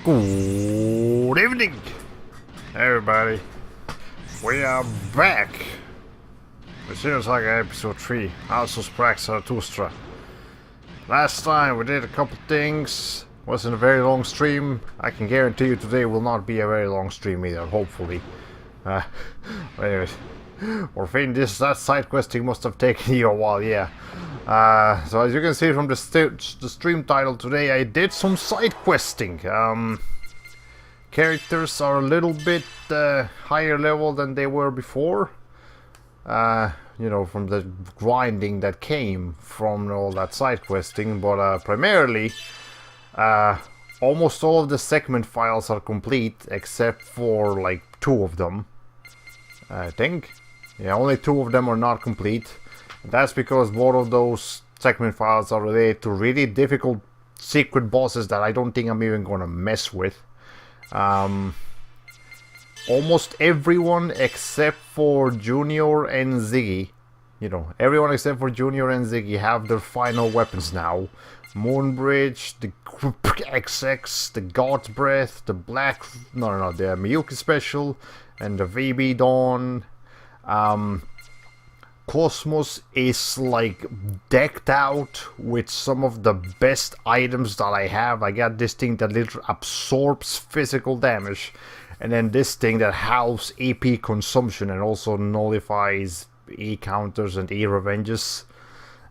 Good evening, everybody. We are back with Xenosaga episode 3, also Sprach Zarathustra. Last time we did a couple things, wasn't a very long stream. I can guarantee you today will not be a very long stream either, hopefully. Anyways, Orphan, that side questing must have taken you a while, yeah. So as you can see from the stream title today, I did some side questing. Characters are a little bit higher level than they were before. You know, from the grinding that came from all that side questing, but primarily, almost all of the segment files are complete except for like 2 of them. I think. Yeah, only 2 of them are not complete. That's because both of those segment files are related to really difficult secret bosses that I don't think I'm even gonna mess with. Almost everyone except for Junior and Ziggy, you know, everyone except for Junior and Ziggy have their final weapons now. Moonbridge, the XX, the God's Breath, the Black... No, the Miyuki Special, and the VB Dawn. Cosmos is like decked out with some of the best items that I have. I got this thing that literally absorbs physical damage, and then this thing that halves EP consumption and also nullifies E counters and E revenges.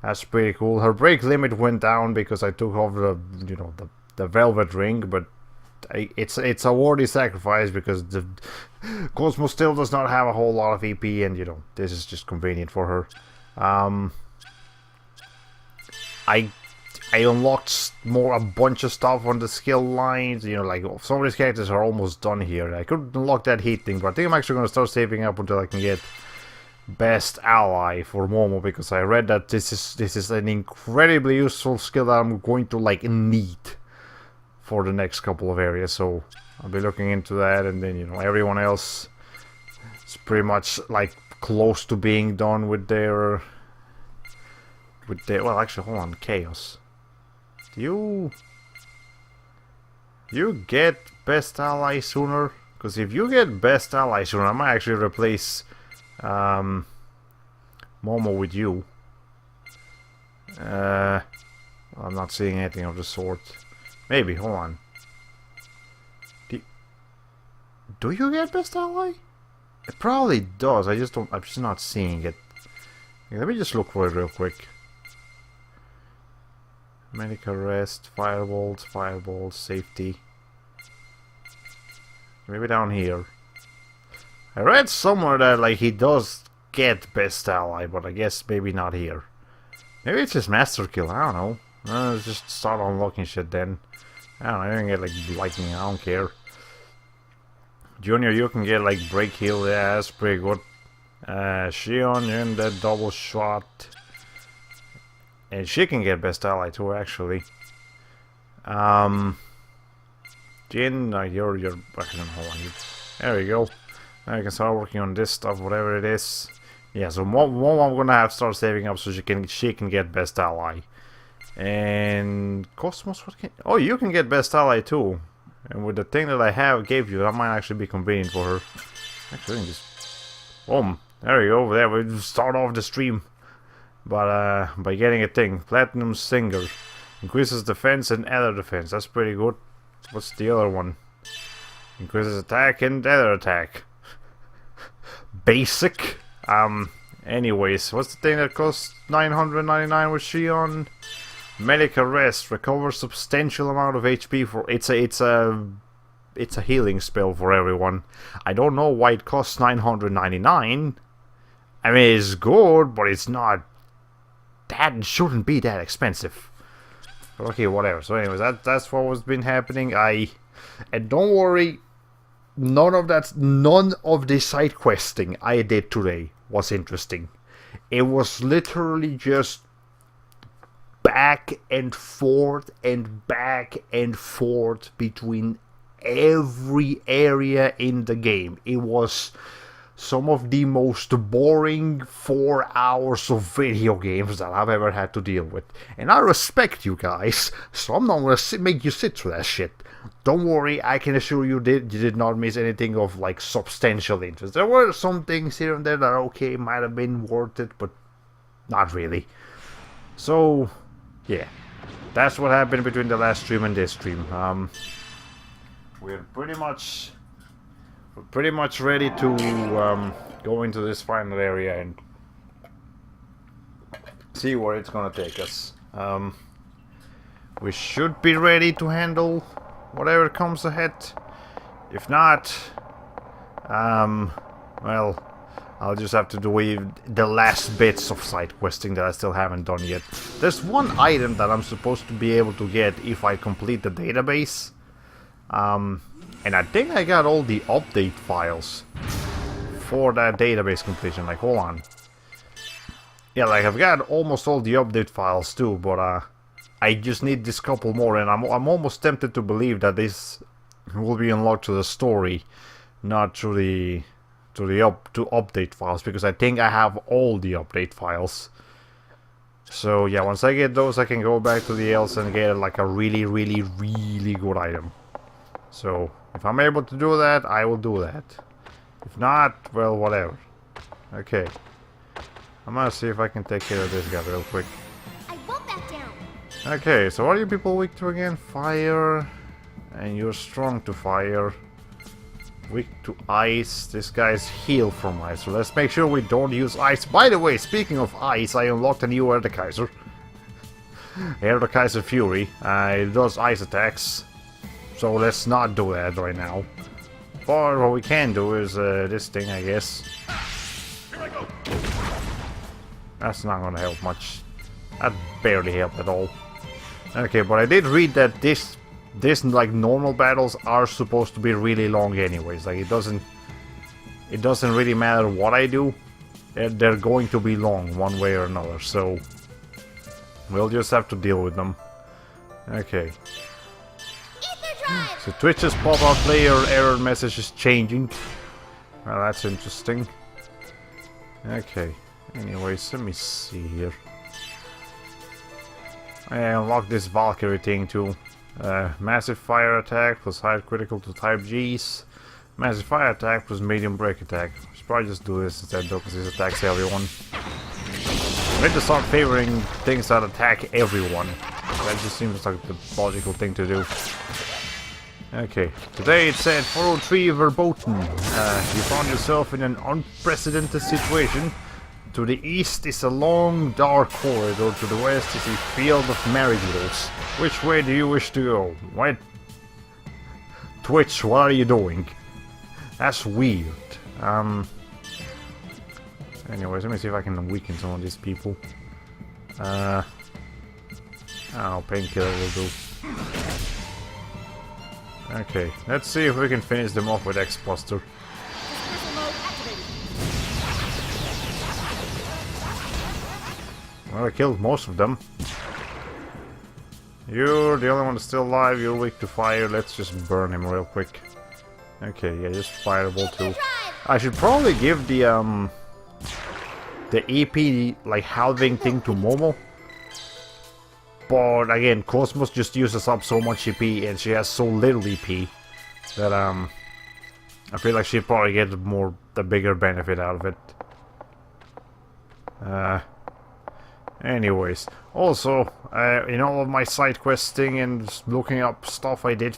That's pretty cool. Her break limit went down because I took off the, you know, the velvet ring, but it's a worthy sacrifice because the Cosmos still does not have a whole lot of EP, and you know, this is just convenient for her. I unlocked a bunch of stuff on the skill lines, you know, like some of these characters are almost done here. I could unlock that heat thing, but I think I'm actually going to start saving up until I can get best ally for Momo, because I read that this is an incredibly useful skill that I'm going to like need for the next couple of areas, so I'll be looking into that. And then, you know, everyone else is pretty much like close to being done with their well, actually, hold on, Chaos. Do you get best ally sooner? Because if you get best ally sooner, I might actually replace Momo with you. I'm not seeing anything of the sort. Maybe, hold on. Do you get best ally? It probably does. I'm just not seeing it. Let me just look for it real quick. Medic arrest, firebolt, safety. Maybe down here. I read somewhere that like he does get best ally, but I guess maybe not here. Maybe it's just master kill. I don't know. Let's just start unlocking shit then. I don't know, I can get like lightning, I don't care. Junior, you can get like break heal, yeah, that's pretty good. Shion, you're in that double shot. And she can get best ally too, actually. Jin, no, you're actually, hold on, there we go. Now I can start working on this stuff, whatever it is. Yeah, so Momo I'm gonna have to start saving up so she can get best ally. And Cosmos, what can... Oh, you can get best ally too. And with the thing that I gave you, that might actually be convenient for her. Actually, I can just... Boom. There you go. There, we start off the stream. But, by getting a thing. Platinum Singer. Increases defense and other defense. That's pretty good. What's the other one? Increases attack and other attack. Basic. Anyways, what's the thing that costs 999 with Shion? Medic arrest, recovers substantial amount of HP for it's a healing spell for everyone. I don't know why it costs 999. I mean, it's good, but it's not. That shouldn't be that expensive. But okay, whatever. So, anyways, that's what was been happening. And don't worry, none of the side questing I did today was interesting. It was literally just back and forth between every area in the game. It was some of the most boring 4 hours of video games that I've ever had to deal with. And I respect you guys, so I'm not gonna make you sit through that shit. Don't worry, I can assure you you did not miss anything of like substantial interest. There were some things here and there that okay, might have been worth it, but not really. So, yeah. That's what happened between the last stream and this stream. We're pretty much ready to go into this final area and see where it's gonna take us. We should be ready to handle whatever comes ahead. If not, well, I'll just have to do the last bits of side questing that I still haven't done yet. There's one item that I'm supposed to be able to get if I complete the database. And I think I got all the update files for that database completion. Like, hold on. Yeah, like I've got almost all the update files too, but I just need this couple more, and I'm almost tempted to believe that this will be unlocked to the story, not through the update files, because I think I have all the update files. So yeah, once I get those, I can go back to the else and get like a really good item. So if I'm able to do that, I will do that. If not, well, whatever. Okay, I'm gonna see if I can take care of this guy real quick. I won't back down. Okay, so what are you people weak to again? Fire, and you're strong to fire. Weak to ice. This guy's healed from ice, so let's make sure we don't use ice. By the way, speaking of ice, I unlocked a new Kaiser. Kaiser Fury. It does ice attacks, so let's not do that right now. But what we can do is this thing, I guess. That's not gonna help much. That barely helped at all. Okay, but I did read that this like normal battles are supposed to be really long anyways. Like it doesn't really matter what I do, they're going to be long one way or another, so we'll just have to deal with them. Okay, so Twitch's pop-up player error message is changing. Well, that's interesting. Okay, anyways, let me see here. I unlocked this Valkyrie thing too. Massive fire attack plus high critical to type Gs. Massive fire attack plus medium break attack. I should probably just do this instead though, because this attacks everyone. I need to start favoring things that attack everyone. That just seems like the logical thing to do. Okay, today it said 403 Verboten. You found yourself in an unprecedented situation. To the east is a long, dark corridor. To the west is a field of marigolds. Which way do you wish to go? What? Twitch, what are you doing? That's weird. Anyways, let me see if I can weaken some of these people. I don't know, painkiller will do. Okay, let's see if we can finish them off with X-Buster. Well, I killed most of them. You're the only one that's still alive, you're weak to fire, let's just burn him real quick. Okay, yeah, just fireball too. I should probably give the EP, like, halving thing to Momo. But again, Cosmos just uses up so much EP and she has so little EP that I feel like she'd probably get the bigger benefit out of it. Anyways, also, in all of my side questing and looking up stuff, I did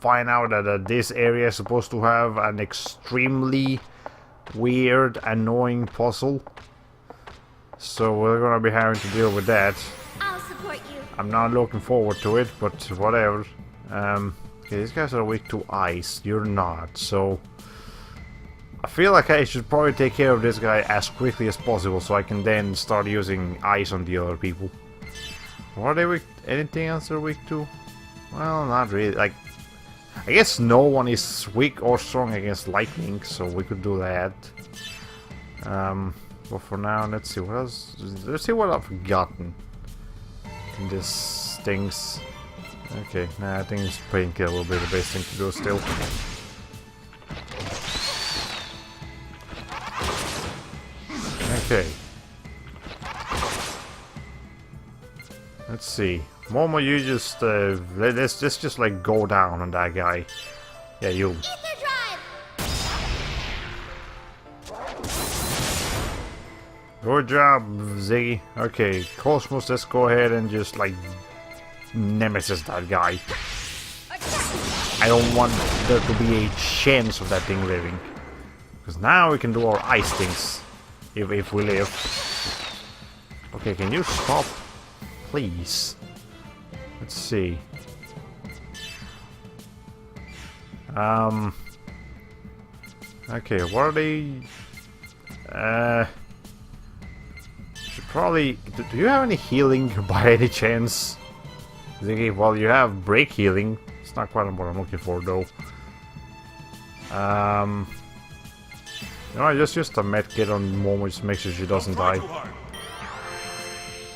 find out that this area is supposed to have an extremely weird, annoying puzzle. So we're gonna be having to deal with that. I'll support you. I'm not looking forward to it, but whatever. Okay, these guys are weak to ice. You're not, so I feel like I should probably take care of this guy as quickly as possible so I can then start using ice on the other people. What are they weak? Anything else they're weak to? Well, not really. Like, I guess no one is weak or strong against lightning, so we could do that. But for now, let's see what else. Let's see what I've forgotten in this things. Okay, nah, I think painkiller will be the best thing to do still. Let's see. Momo, you just let's just like go down on that guy. Yeah, you. Ether drive. Good job, Ziggy. Okay, Cosmos, let's go ahead and just like nemesis that guy. I don't want there to be a chance of that thing living. Because now we can do our ice things. If we live. Okay, can you stop? Please. Let's see. Okay, what are they? Should probably. Do you have any healing by any chance? Ziggy, well, you have break healing. It's not quite what I'm looking for, though. You know, just use the med kit on Momo, just make sure she doesn't die.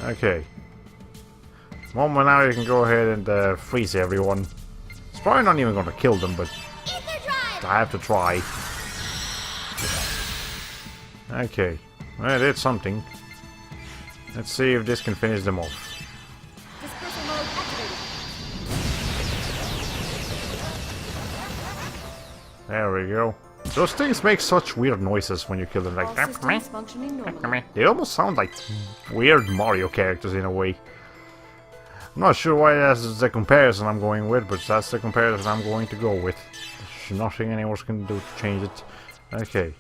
Okay. Momo, now you can go ahead and freeze everyone. It's probably not even gonna kill them, but I have to try. Okay. Well, I did something. Let's see if this can finish them off. Dispersal mode activated. There we go. Those things make such weird noises when you kill them, like systems functioning normally. they almost sound like weird Mario characters in a way. I'm not sure why that's the comparison I'm going with, but that's the comparison I'm going to go with. There's nothing anyone else can do to change it. Okay.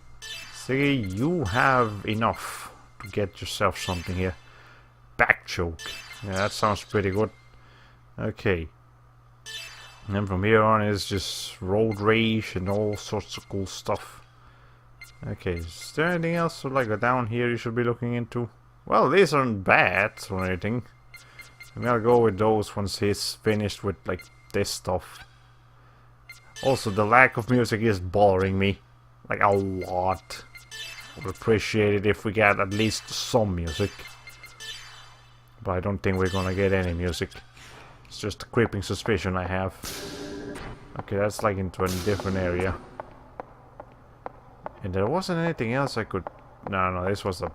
See, you have enough to get yourself something here. Back choke. Yeah, that sounds pretty good. Okay. And then from here on is just road rage and all sorts of cool stuff. Okay, is there anything else like down here you should be looking into? Well, these aren't bad or anything. I'm gonna go with those once he's finished with like this stuff. Also, the lack of music is bothering me. Like a lot. I would appreciate it if we get at least some music. But I don't think we're gonna get any music. It's just a creeping suspicion I have. Okay, that's like into a different area. And there wasn't anything else I could... No, this was the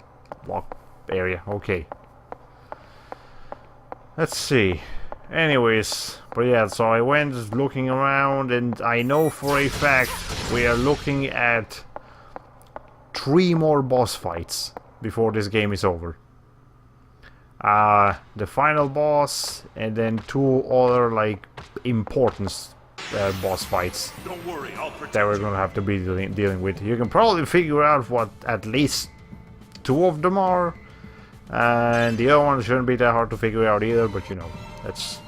block area. Okay. Let's see. Anyways, but yeah, so I went looking around and I know for a fact we are looking at 3 more boss fights before this game is over. The final boss and then 2 other like important boss fights. Don't worry, I'll protect that we're gonna have to be dealing with. You can probably figure out what at least 2 of them are, and the other one shouldn't be that hard to figure out either. But you know, that's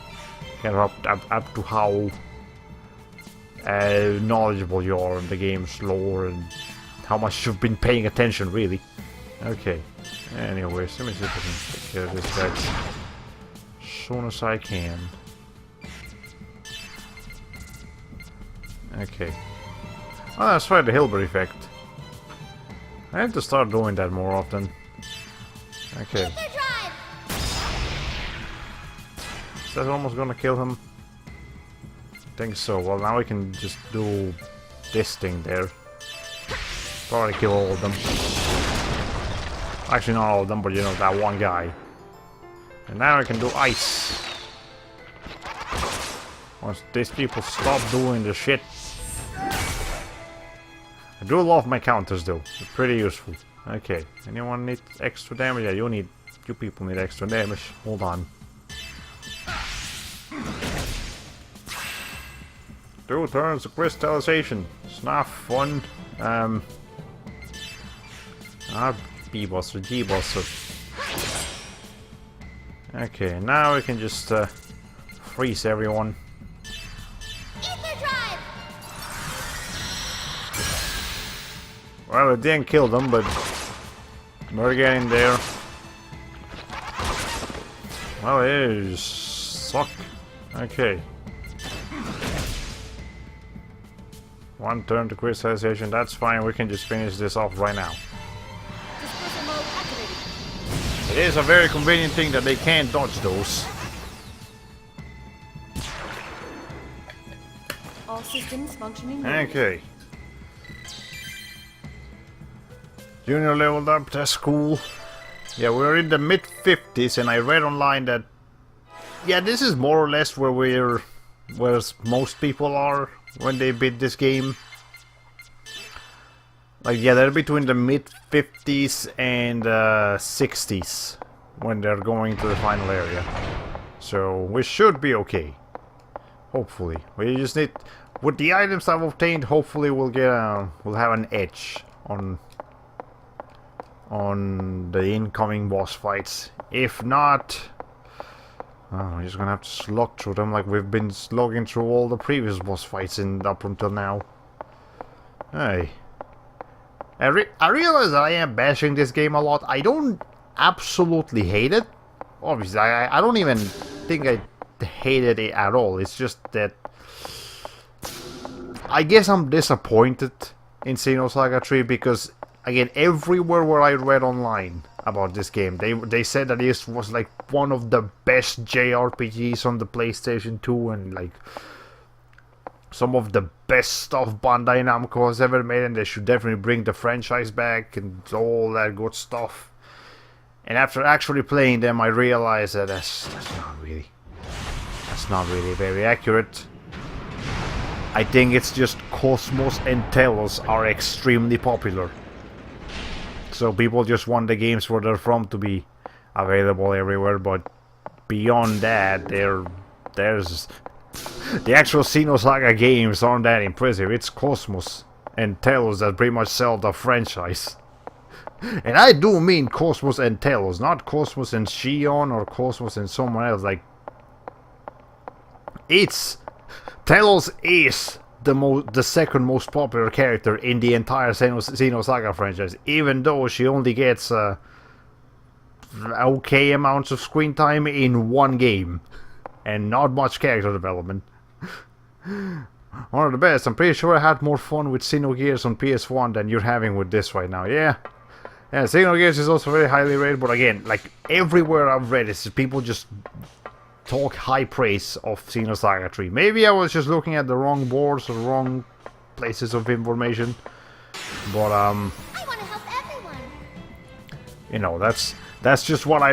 kind of up to how knowledgeable you are in the game's lore and how much you've been paying attention, really. Okay. Anyways, let me see if I can take care of this guy as soon as I can. Okay. Oh, that's right, the Hilbert effect. I have to start doing that more often. Okay. Is that almost gonna kill him? I think so. Well, now we can just do this thing there. Probably kill all of them. Actually, not all of them, but you know, that one guy. And now I can do ice. Once these people stop doing the shit. I do love my counters though. They're pretty useful. Okay. Anyone need extra damage? Yeah, you people need extra damage. Hold on. 2 turns of crystallization. It's not fun. B-boss or G-boss. Okay, now we can just freeze everyone. Well, it didn't kill them, but we're getting there. Well, it is suck. Okay. 1 turn to crystallization, that's fine, we can just finish this off right now. It is a very convenient thing that they can't dodge those. All systems functioning. Okay. Junior leveled up, that's cool. Yeah, we're in the mid-50s and I read online that yeah, this is more or less where most people are when they beat this game. Like, yeah, they're between the mid-50s and 60s when they're going to the final area. So, we should be okay. Hopefully. We just need... With the items I've obtained, hopefully we'll have an edge on the incoming boss fights. If not... Oh, we're just gonna have to slog through them like we've been slogging through all the previous boss fights up until now. Hey. I realize that I am bashing this game a lot. I don't absolutely hate it. Obviously, I don't even think I hated it at all. It's just that... I guess I'm disappointed in Xenosaga 3 because, again, everywhere where I read online about this game, they said that this was like one of the best JRPGs on the PlayStation 2 and like some of the best stuff Bandai Namco has ever made, and they should definitely bring the franchise back and all that good stuff. And after actually playing them, I realized that that's not really very accurate. I think it's just Cosmos and Telos are extremely popular. So people just want the games where they're from to be available everywhere, but beyond that, there's... The actual Xenosaga games aren't that impressive. It's Cosmos and Telos that pretty much sell the franchise. And I do mean Cosmos and Telos, not Cosmos and Shion or Cosmos and someone else. Like, Telos is the second most popular character in the entire Xenosaga franchise, even though she only gets okay amounts of screen time in one game. And not much character development. One of the best. I'm pretty sure I had more fun with Xenogears on PS1 than you're having with this right now. Yeah. Yeah, Xenogears is also very highly rated, but again, like everywhere I've read is people just talk high praise of Xenosaga 3. Maybe I was just looking at the wrong boards or wrong places of information. But I want to help everyone. you know, that's just what I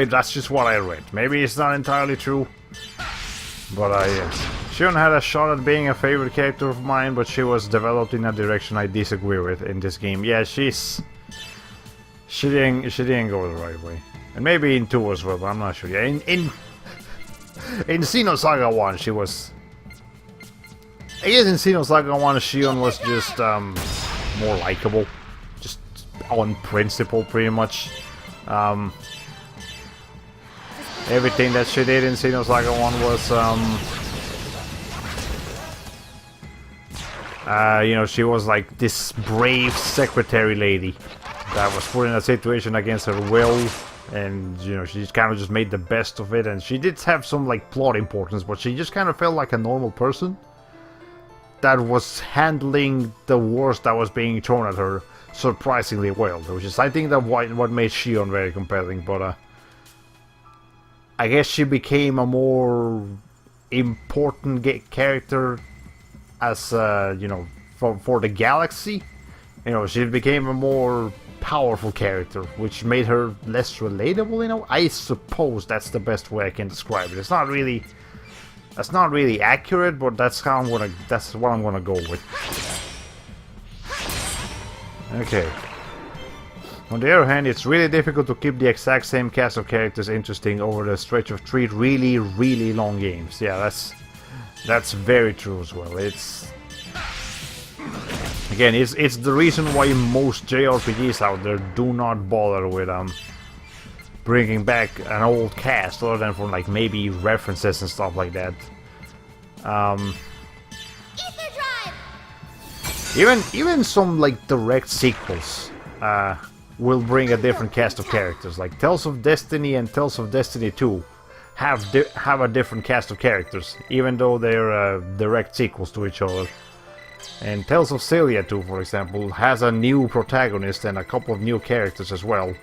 read. Maybe it's not entirely true. But Shion had a shot at being a favorite character of mine, but she was developed in a direction I disagree with in this game. Yeah, she didn't go the right way, and maybe in 2 as well, but I'm not sure. Yeah, in Xenosaga 1, she was. I guess in Xenosaga 1, Shion was just more likable, just on principle, pretty much. Everything that she did in Xenosaga 1 was, you know, she was like this brave secretary lady that was put in a situation against her will, and, you know, she just kind of just made the best of it, and she did have some, like, plot importance, but she just kind of felt like a normal person that was handling the worst that was being thrown at her surprisingly well, which is, I think, that what made Shion very compelling, but, I guess she became a more important character as, you know, for the galaxy. You know, she became a more powerful character, which made her less relatable, you know? I suppose that's the best way I can describe it. That's not really accurate, but that's what I'm gonna go with. Okay. On the other hand, it's really difficult to keep the exact same cast of characters interesting over the stretch of 3 really, really long games. Yeah, that's very true as well. It's the reason why most JRPGs out there do not bother with bringing back an old cast, other than for like maybe references and stuff like that. Even some like direct sequels will bring a different cast of characters. Like Tales of Destiny and Tales of Destiny 2 have a different cast of characters, even though they're direct sequels to each other. And Tales of Celia 2, for example, has a new protagonist and a couple of new characters as well.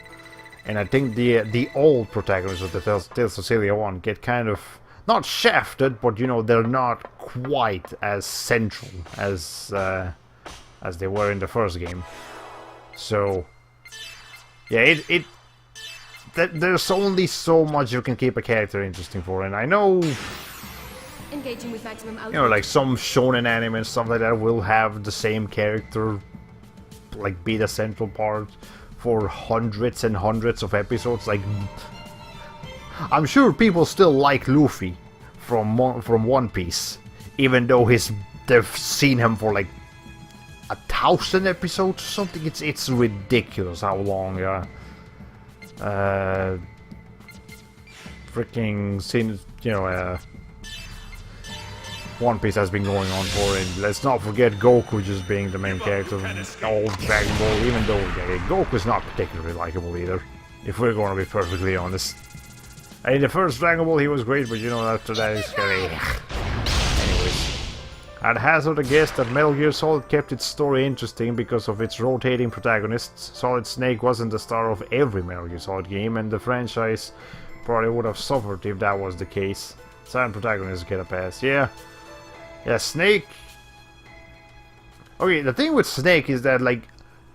And I think the old protagonists of the Tales of Celia 1 get kind of, not shafted, but, you know, they're not quite as central as they were in the first game. So, yeah, there's only so much you can keep a character interesting for, and I know, Engaging with maximum output. you know, like some shonen anime and stuff like that will have the same character, like, be the central part for hundreds and hundreds of episodes. Like, I'm sure people still like Luffy from One Piece, even though they've seen him for like 1,000 episodes or something. It's ridiculous how long. Freaking seen, you know, One Piece has been going on for, and let's not forget Goku just being the main character of all Dragon Ball, even though Goku's not particularly likable either, if we're going to be perfectly honest. In the first Dragon Ball he was great, but you know, after that he's scary. Anyways, I'd hazard a guess that Metal Gear Solid kept its story interesting because of its rotating protagonists. Solid Snake wasn't the star of every Metal Gear Solid game, and the franchise probably would have suffered if that was the case. Silent protagonists get a pass. Yeah, Snake... Okay, the thing with Snake is that, like,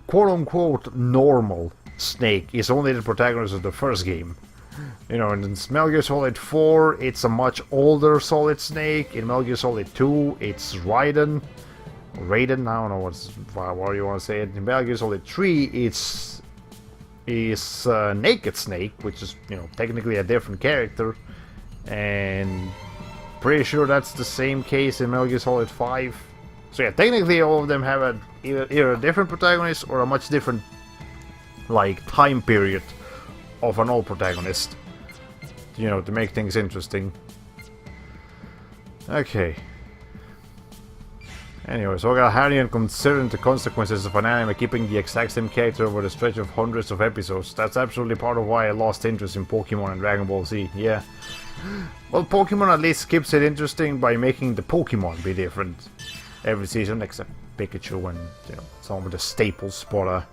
quote-unquote normal Snake is only the protagonist of the first game. You know, in Metal Gear Solid 4, it's a much older Solid Snake. In Metal Gear Solid 2, it's Raiden, I don't know what you want to say it. In Metal Gear Solid 3, it's Naked Snake, which is, you know, technically a different character. And pretty sure that's the same case in Metal Gear Solid 5. So yeah, technically all of them have either a different protagonist or a much different, like, time period of an old protagonist, you know, to make things interesting. Okay. Anyway, so I got Harrion considering the consequences of an anime keeping the exact same character over the stretch of hundreds of episodes. That's absolutely part of why I lost interest in Pokemon and Dragon Ball Z, yeah. Well, Pokemon at least keeps it interesting by making the Pokemon be different every season, except Pikachu and, you know, some of the staples, but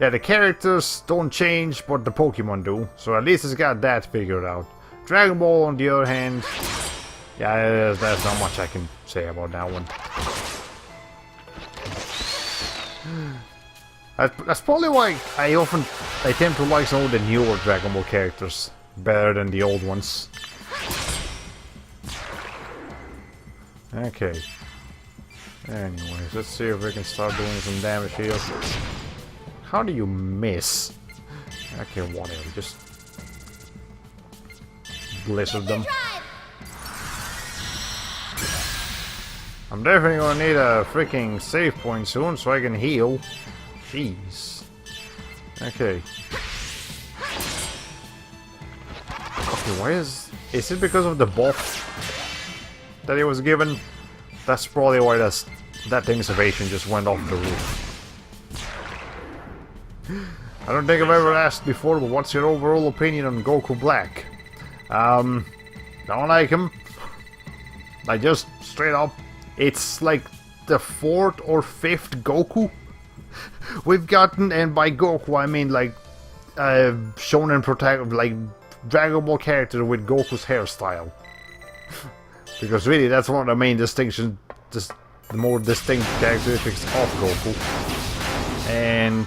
yeah, the characters don't change, but the Pokemon do, so at least it's got that figured out. Dragon Ball, on the other hand, yeah, there's not much I can say about that one. That's probably why I tend to like some of the newer Dragon Ball characters better than the old ones. Okay. Anyways, let's see if we can start doing some damage here. How do you miss? Okay, whatever, just blizzard them. I'm definitely gonna need a freaking save point soon so I can heal. Jeez. Okay. Okay, why is it because of the buff that he was given? That's probably why that thing's evasion just went off the roof. I don't think I've ever asked before, but what's your overall opinion on Goku Black? Don't like him. I just straight up, it's like the 4th or 5th Goku we've gotten, and by Goku I mean like shonen protagonist, like Dragon Ball character with Goku's hairstyle. Because really, that's one of the main distinctions, just the more distinct characteristics of Goku. And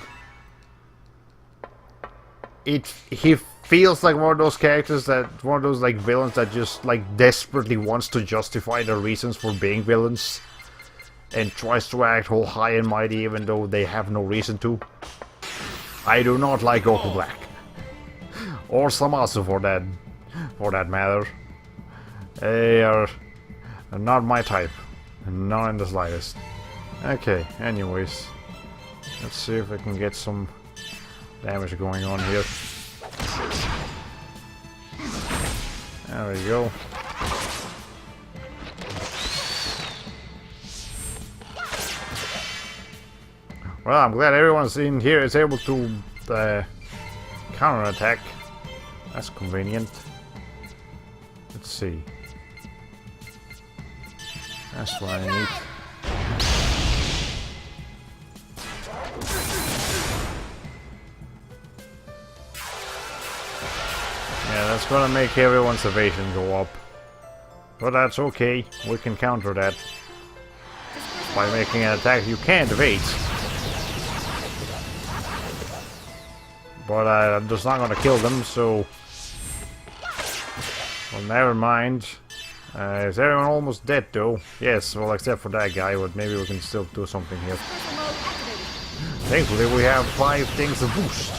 he feels like one of those characters one of those like villains that just like desperately wants to justify their reasons for being villains. And tries to act all high and mighty even though they have no reason to. I do not like Goku Black. Or Zamasu for that matter. They are not my type. Not in the slightest. Okay, anyways. Let's see if I can get some damage going on here. There we go. Well, I'm glad everyone's in here is able to counterattack. That's convenient. Let's see. That's what I need. Yeah, that's gonna make everyone's evasion go up. But that's okay. We can counter that by making an attack you can't evade. But I'm just not gonna kill them, so... Well, never mind. Is everyone almost dead, though? Yes, well, except for that guy, but maybe we can still do something here. Thankfully, we have 5 things to boost.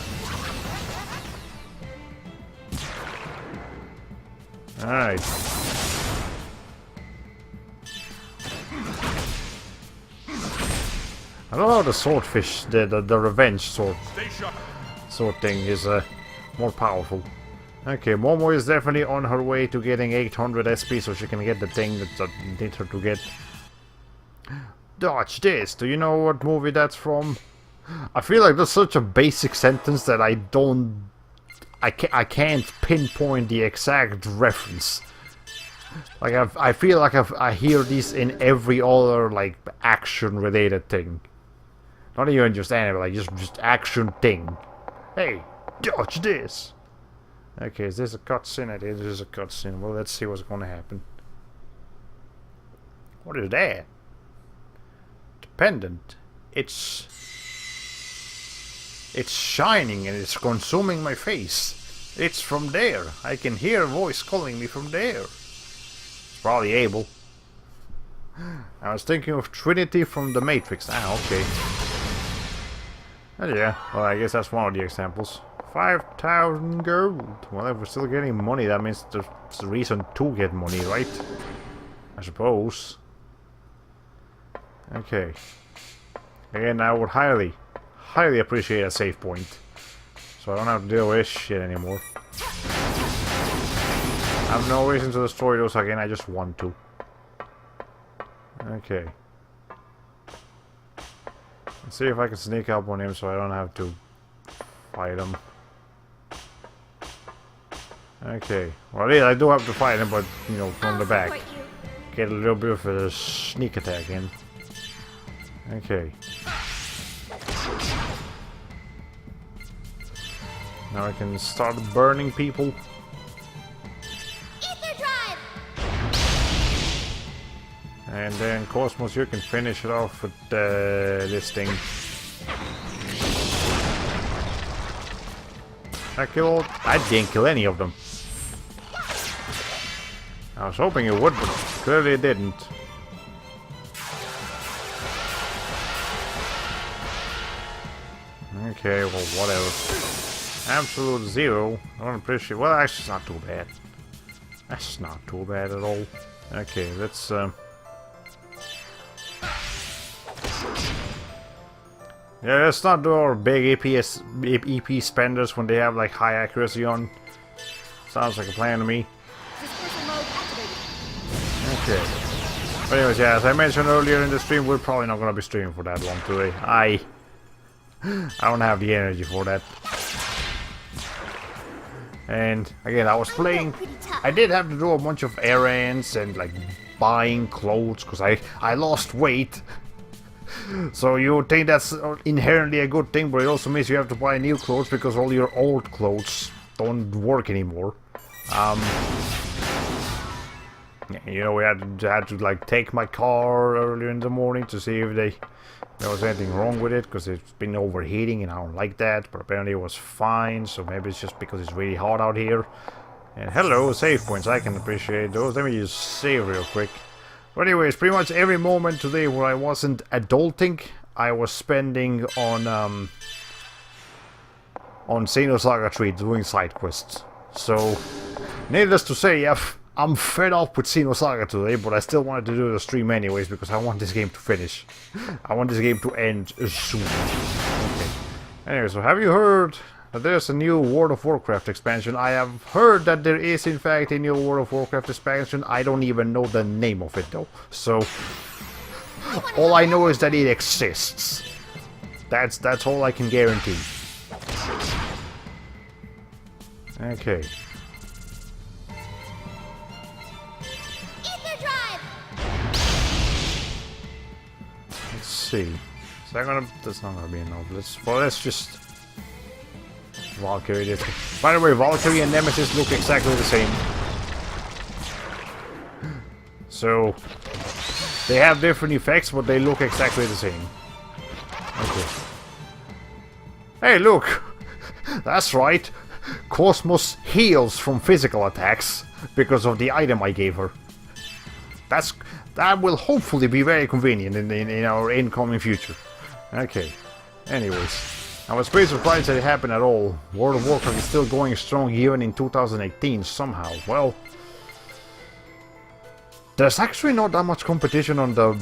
Alright. I don't know how the swordfish, the revenge sword thing is more powerful. Okay, Momo is definitely on her way to getting 800 SP so she can get the thing that I need her to get. Dodge this! Do you know what movie that's from? I feel like that's such a basic sentence that I can't pinpoint the exact reference. Like I feel like I hear this in every other like action related thing. Not even just anime, like just action thing. Hey, dodge this! Okay, is this a cutscene? It is a cutscene. Well, let's see what's gonna happen. What is that? The pendant. It's shining and it's consuming my face. It's from there. I can hear a voice calling me from there. It's probably Abel. I was thinking of Trinity from the Matrix. Ah, okay. Oh, yeah, well, I guess that's one of the examples. 5,000 gold. Well, if we're still getting money, that means there's a reason to get money, right? I suppose. Okay. Again, I would highly appreciate a save point. So I don't have to deal with this shit anymore. I have no reason to destroy those again, I just want to. Okay. Let's see if I can sneak up on him so I don't have to fight him. Okay. Well, yeah, I do have to fight him, but, you know, from the back. Get a little bit of a sneak attack in. Okay. Now I can start burning people. And then Cosmos, you can finish it off with this thing. I didn't kill any of them. I was hoping it would, but clearly it didn't. Okay, well, whatever. Absolute zero. I don't appreciate. Well, actually, it's not too bad. That's not too bad at all. Okay, let's. Yeah, let's not do our big EP spenders when they have like high accuracy on. Sounds like a plan to me. Okay. But anyways, yeah, as I mentioned earlier in the stream, we're probably not gonna be streaming for that long today. I don't have the energy for that. And again, I was playing. I did have to do a bunch of errands and like buying clothes because I lost weight. So you would think that's inherently a good thing, but it also means you have to buy new clothes because all your old clothes don't work anymore. You know, we had to like take my car earlier in the morning to see if there was anything wrong with it, because it's been overheating and I don't like that, but apparently it was fine, so maybe it's just because it's really hot out here. And hello, save points, I can appreciate those. Let me just save real quick. But anyways, pretty much every moment today where I wasn't adulting, I was spending on Xenosaga 3 doing side quests. So, needless to say, I'm fed up with Xenosaga today, but I still wanted to do the stream anyways because I want this game to finish. I want this game to end soon. Okay. Anyway, so have you heard that there's a new World of Warcraft expansion? I have heard that there is in fact a new World of Warcraft expansion. I don't even know the name of it though. So all I know is that it exists. That's all I can guarantee. Okay. Let's see. Is that gonna? That's not gonna be enough. Let's just Valkyrie this. By the way, Valkyrie and Nemesis look exactly the same. So they have different effects, but they look exactly the same. Okay. Hey, look! That's right. Cosmos heals from physical attacks because of the item I gave her. That will hopefully be very convenient in our incoming future. Okay. Anyways, I was pretty surprised that it happened at all. World of Warcraft is still going strong even in 2018 somehow. Well, there's actually not that much competition on the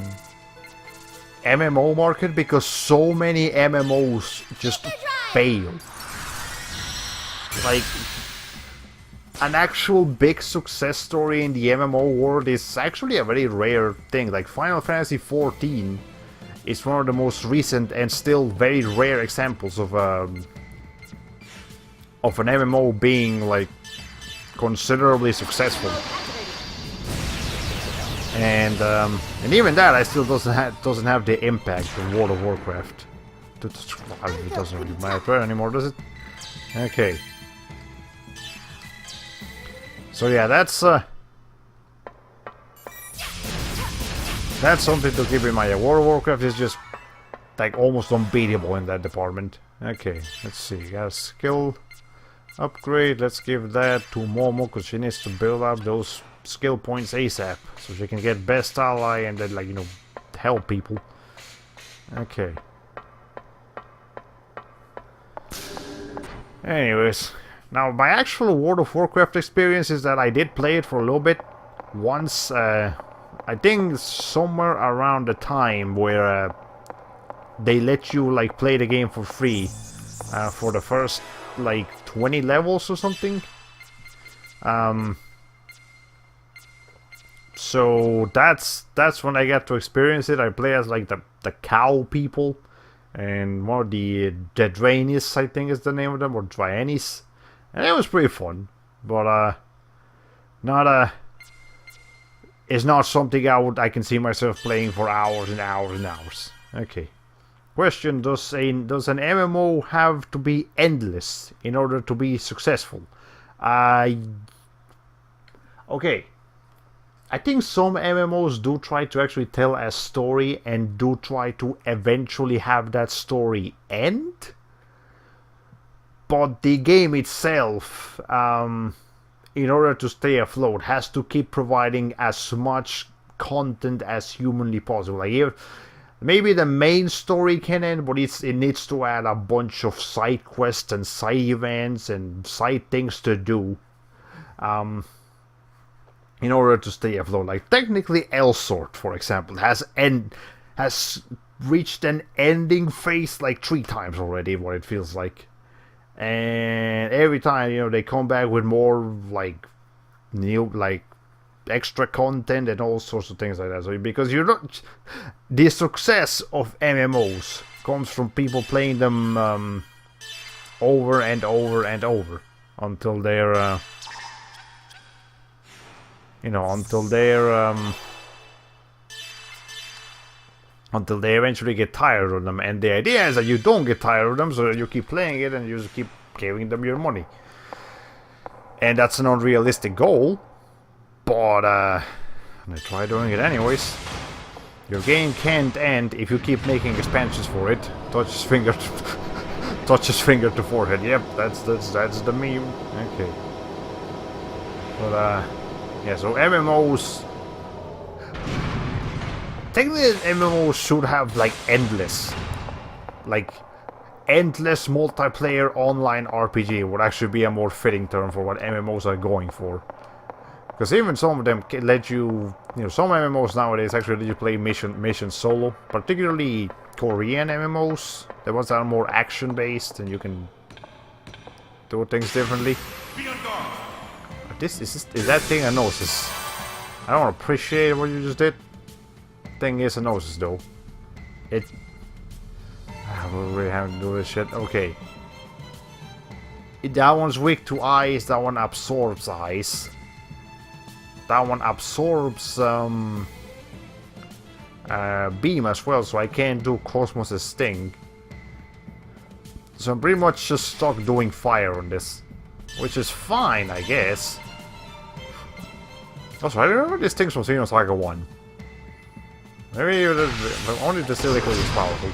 MMO market because so many MMOs just fail. Like, an actual big success story in the MMO world is actually a very rare thing. Like Final Fantasy XIV is one of the most recent and still very rare examples of an MMO being like considerably successful. And even that, I still doesn't have the impact of World of Warcraft. It doesn't really matter anymore, does it? Okay. So yeah, that's something to keep in mind. World of Warcraft is just like almost unbeatable in that department. Okay, let's see. Got a skill upgrade. Let's give that to Momo because she needs to build up those skill points ASAP so she can get best ally and then, like, you know, help people. Okay. Anyways, now my actual World of Warcraft experience is that I did play it for a little bit once. I think somewhere around the time where they let you like play the game for free for the first like 20 levels or something. So that's when I got to experience it. I play as like the cow people, and one of the Drainis, I think is the name of them, or Drainis, and it was pretty fun. But it's not something I can see myself playing for hours and hours and hours. Okay. Question: does an MMO have to be endless in order to be successful? Okay. I think some MMOs do try to actually tell a story and do try to eventually have that story end. But the game itself, in order to stay afloat, has to keep providing as much content as humanly possible. Like, maybe the main story can end, but it needs to add a bunch of side quests and side events and side things to do. In order to stay afloat. Like, technically Elsort, for example, has reached an ending phase like 3 times already, what it feels like. And every time, you know, they come back with more like new, like extra content and all sorts of things like that. So because you're not, the success of MMOs comes from people playing them over and over and over until they're until they eventually get tired of them. And the idea is that you don't get tired of them, so you keep playing it and you just keep giving them your money. And that's an unrealistic goal, but I'm gonna try doing it anyways. Your game can't end if you keep making expansions for it. Touch his finger to forehead. Yep, that's the meme. Okay. But yeah, so MMOs... Technically, MMOs should have, like, endless multiplayer online RPG would actually be a more fitting term for what MMOs are going for. Because even some of them can let you... You know, some MMOs nowadays actually let you play missions solo. Particularly Korean MMOs. The ones that are more action-based and you can do things differently. Is that thing a Gnosis? I don't appreciate what you just did. Thing is a Gnosis though. We really have to do this shit. Okay. That one's weak to ice. That one absorbs ice. That one absorbs beam as well, so I can't do Cosmos' sting. So I'm pretty much just stuck doing fire on this, which is fine, I guess. Also, I remember these things from Xenosaga 1. Maybe only the silicon is powerful.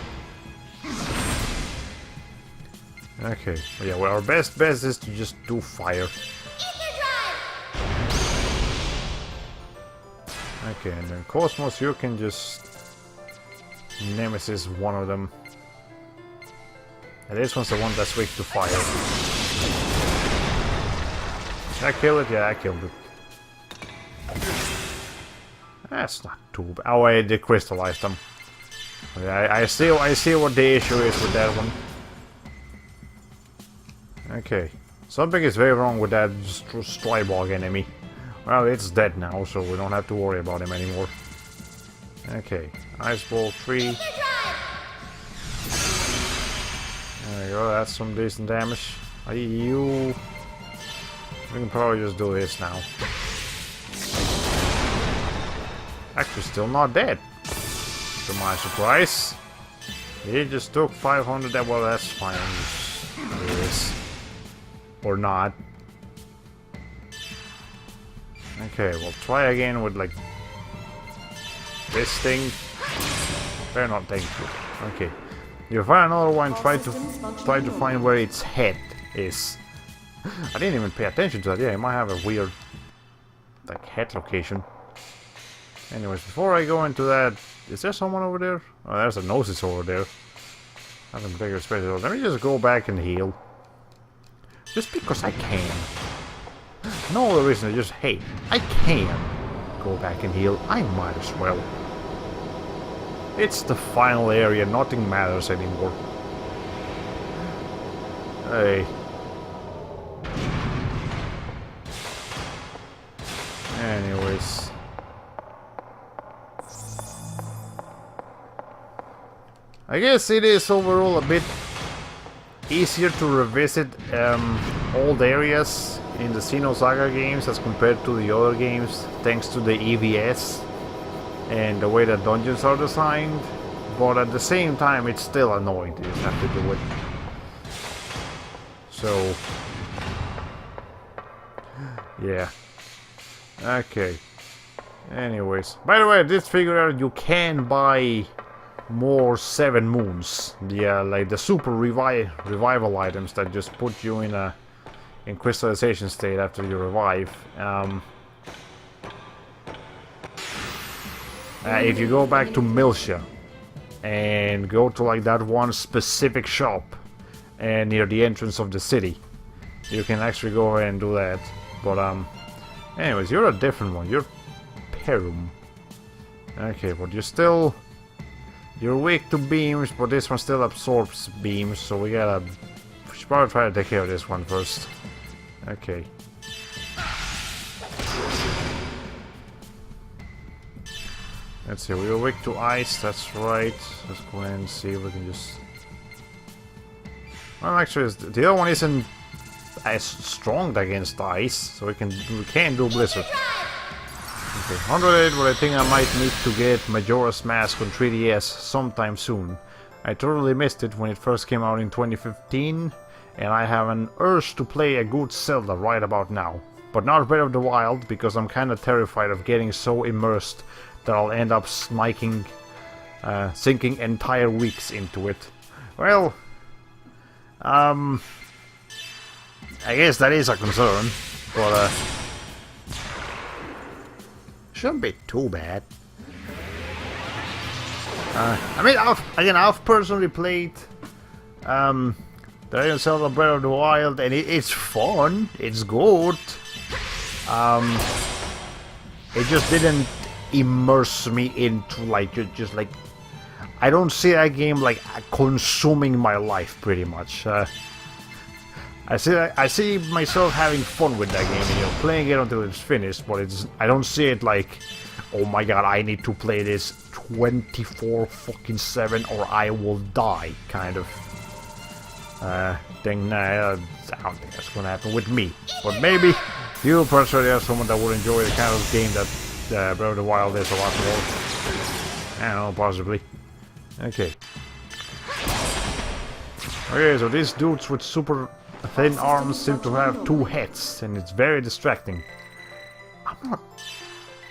Okay, yeah, well, our best bet is to just do fire. Okay, and then Cosmos, you can just Nemesis one of them. And this one's the one that's weak to fire. Did I kill it? Yeah, I killed it. That's not too bad. Oh, I decrystallized them. Okay, I see what the issue is with that one. Okay. Something is very wrong with that Strybog enemy. Well, it's dead now, so we don't have to worry about him anymore. Okay. Ice Ball 3. There we go, that's some decent damage. We can probably just do this now. Actually, still not dead. To my surprise. He just took 500. Well, that's fine. Just do this. Or not. Okay, we'll try again with like this thing. Better not take it. Okay. You find another one, try to find where its head is. I didn't even pay attention to that. Yeah, it might have a weird like head location. Anyways, before I go into that, is there someone over there? Oh, there's a Gnosis over there. Nothing particular special. Let me just go back and heal. Just because I can. No other reason, just, hey, I can go back and heal. I might as well. It's the final area, nothing matters anymore. Hey. Anyways. I guess it is overall a bit easier to revisit old areas in the Xenosaga games as compared to the other games, thanks to the EVS and the way that dungeons are designed, but at the same time it's still annoying to just have to do it. So, yeah. Okay. Anyways, by the way, I did figure out you can buy more 7 moons. Yeah, like the super revival items that just put you in crystallization state after you revive. If you go back to Miltia and go to like that one specific shop and near the entrance of the city, you can actually go ahead and do that. But anyways, you're a different one. You're Perum. Okay, but you're weak to beams, but this one still absorbs beams, so we should probably try to take care of this one first. Okay. Let's see, we were weak to ice, that's right. Let's go ahead and see if we can just... Well, actually, the other one isn't as strong against ice, so we can do Blizzard. Okay, 108, but I think I might need to get Majora's Mask on 3DS sometime soon. I totally missed it when it first came out in 2015, and I have an urge to play a good Zelda right about now. But not Breath of the Wild, because I'm kinda terrified of getting so immersed that I'll end up sinking entire weeks into it. Well, I guess that is a concern, but shouldn't be too bad. I mean, I've personally played The Legend of Zelda Breath of the Wild, and it's fun, it's good. It just didn't immerse me into just like I don't see that game like consuming my life pretty much. I see myself having fun with that game, and playing it until it's finished, but I don't see it like, oh my god, I need to play this 24/7 or I will die kind of thing. Nah, I don't think that's gonna happen with me. But maybe you personally are someone that would enjoy the kind of game that Breath of the Wild is a lot more. I don't know, possibly. Okay. Okay, so these dudes with super thin arms seem to have 2 heads, and it's very distracting.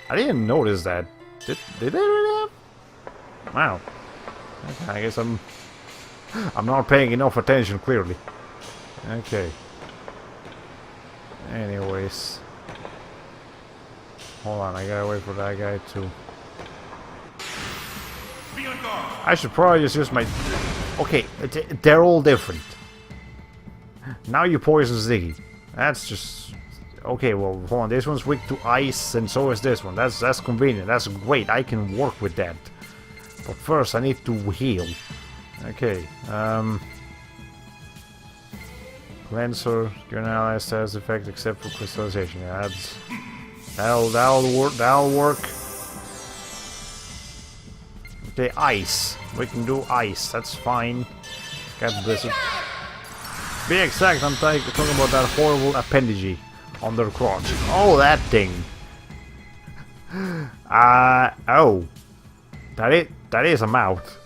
I didn't notice that. Did they really have? Wow. Okay, I guess I'm not paying enough attention, clearly. Okay. Anyways. Hold on, I gotta wait for that guy to... I should probably just use my... Okay, they're all different. Now you poison Ziggy. That's just... Okay, well, hold on. This one's weak to ice, and so is this one. That's convenient. That's great. I can work with that. But first, I need to heal. Okay, Cleanser, your ally status effect except for crystallization. Yeah, that'll work. Okay, ice. We can do ice. That's fine. Got blizzard. Be exact, I'm talking about that horrible appendage on their crotch. Oh, that thing. Oh. That is a mouth.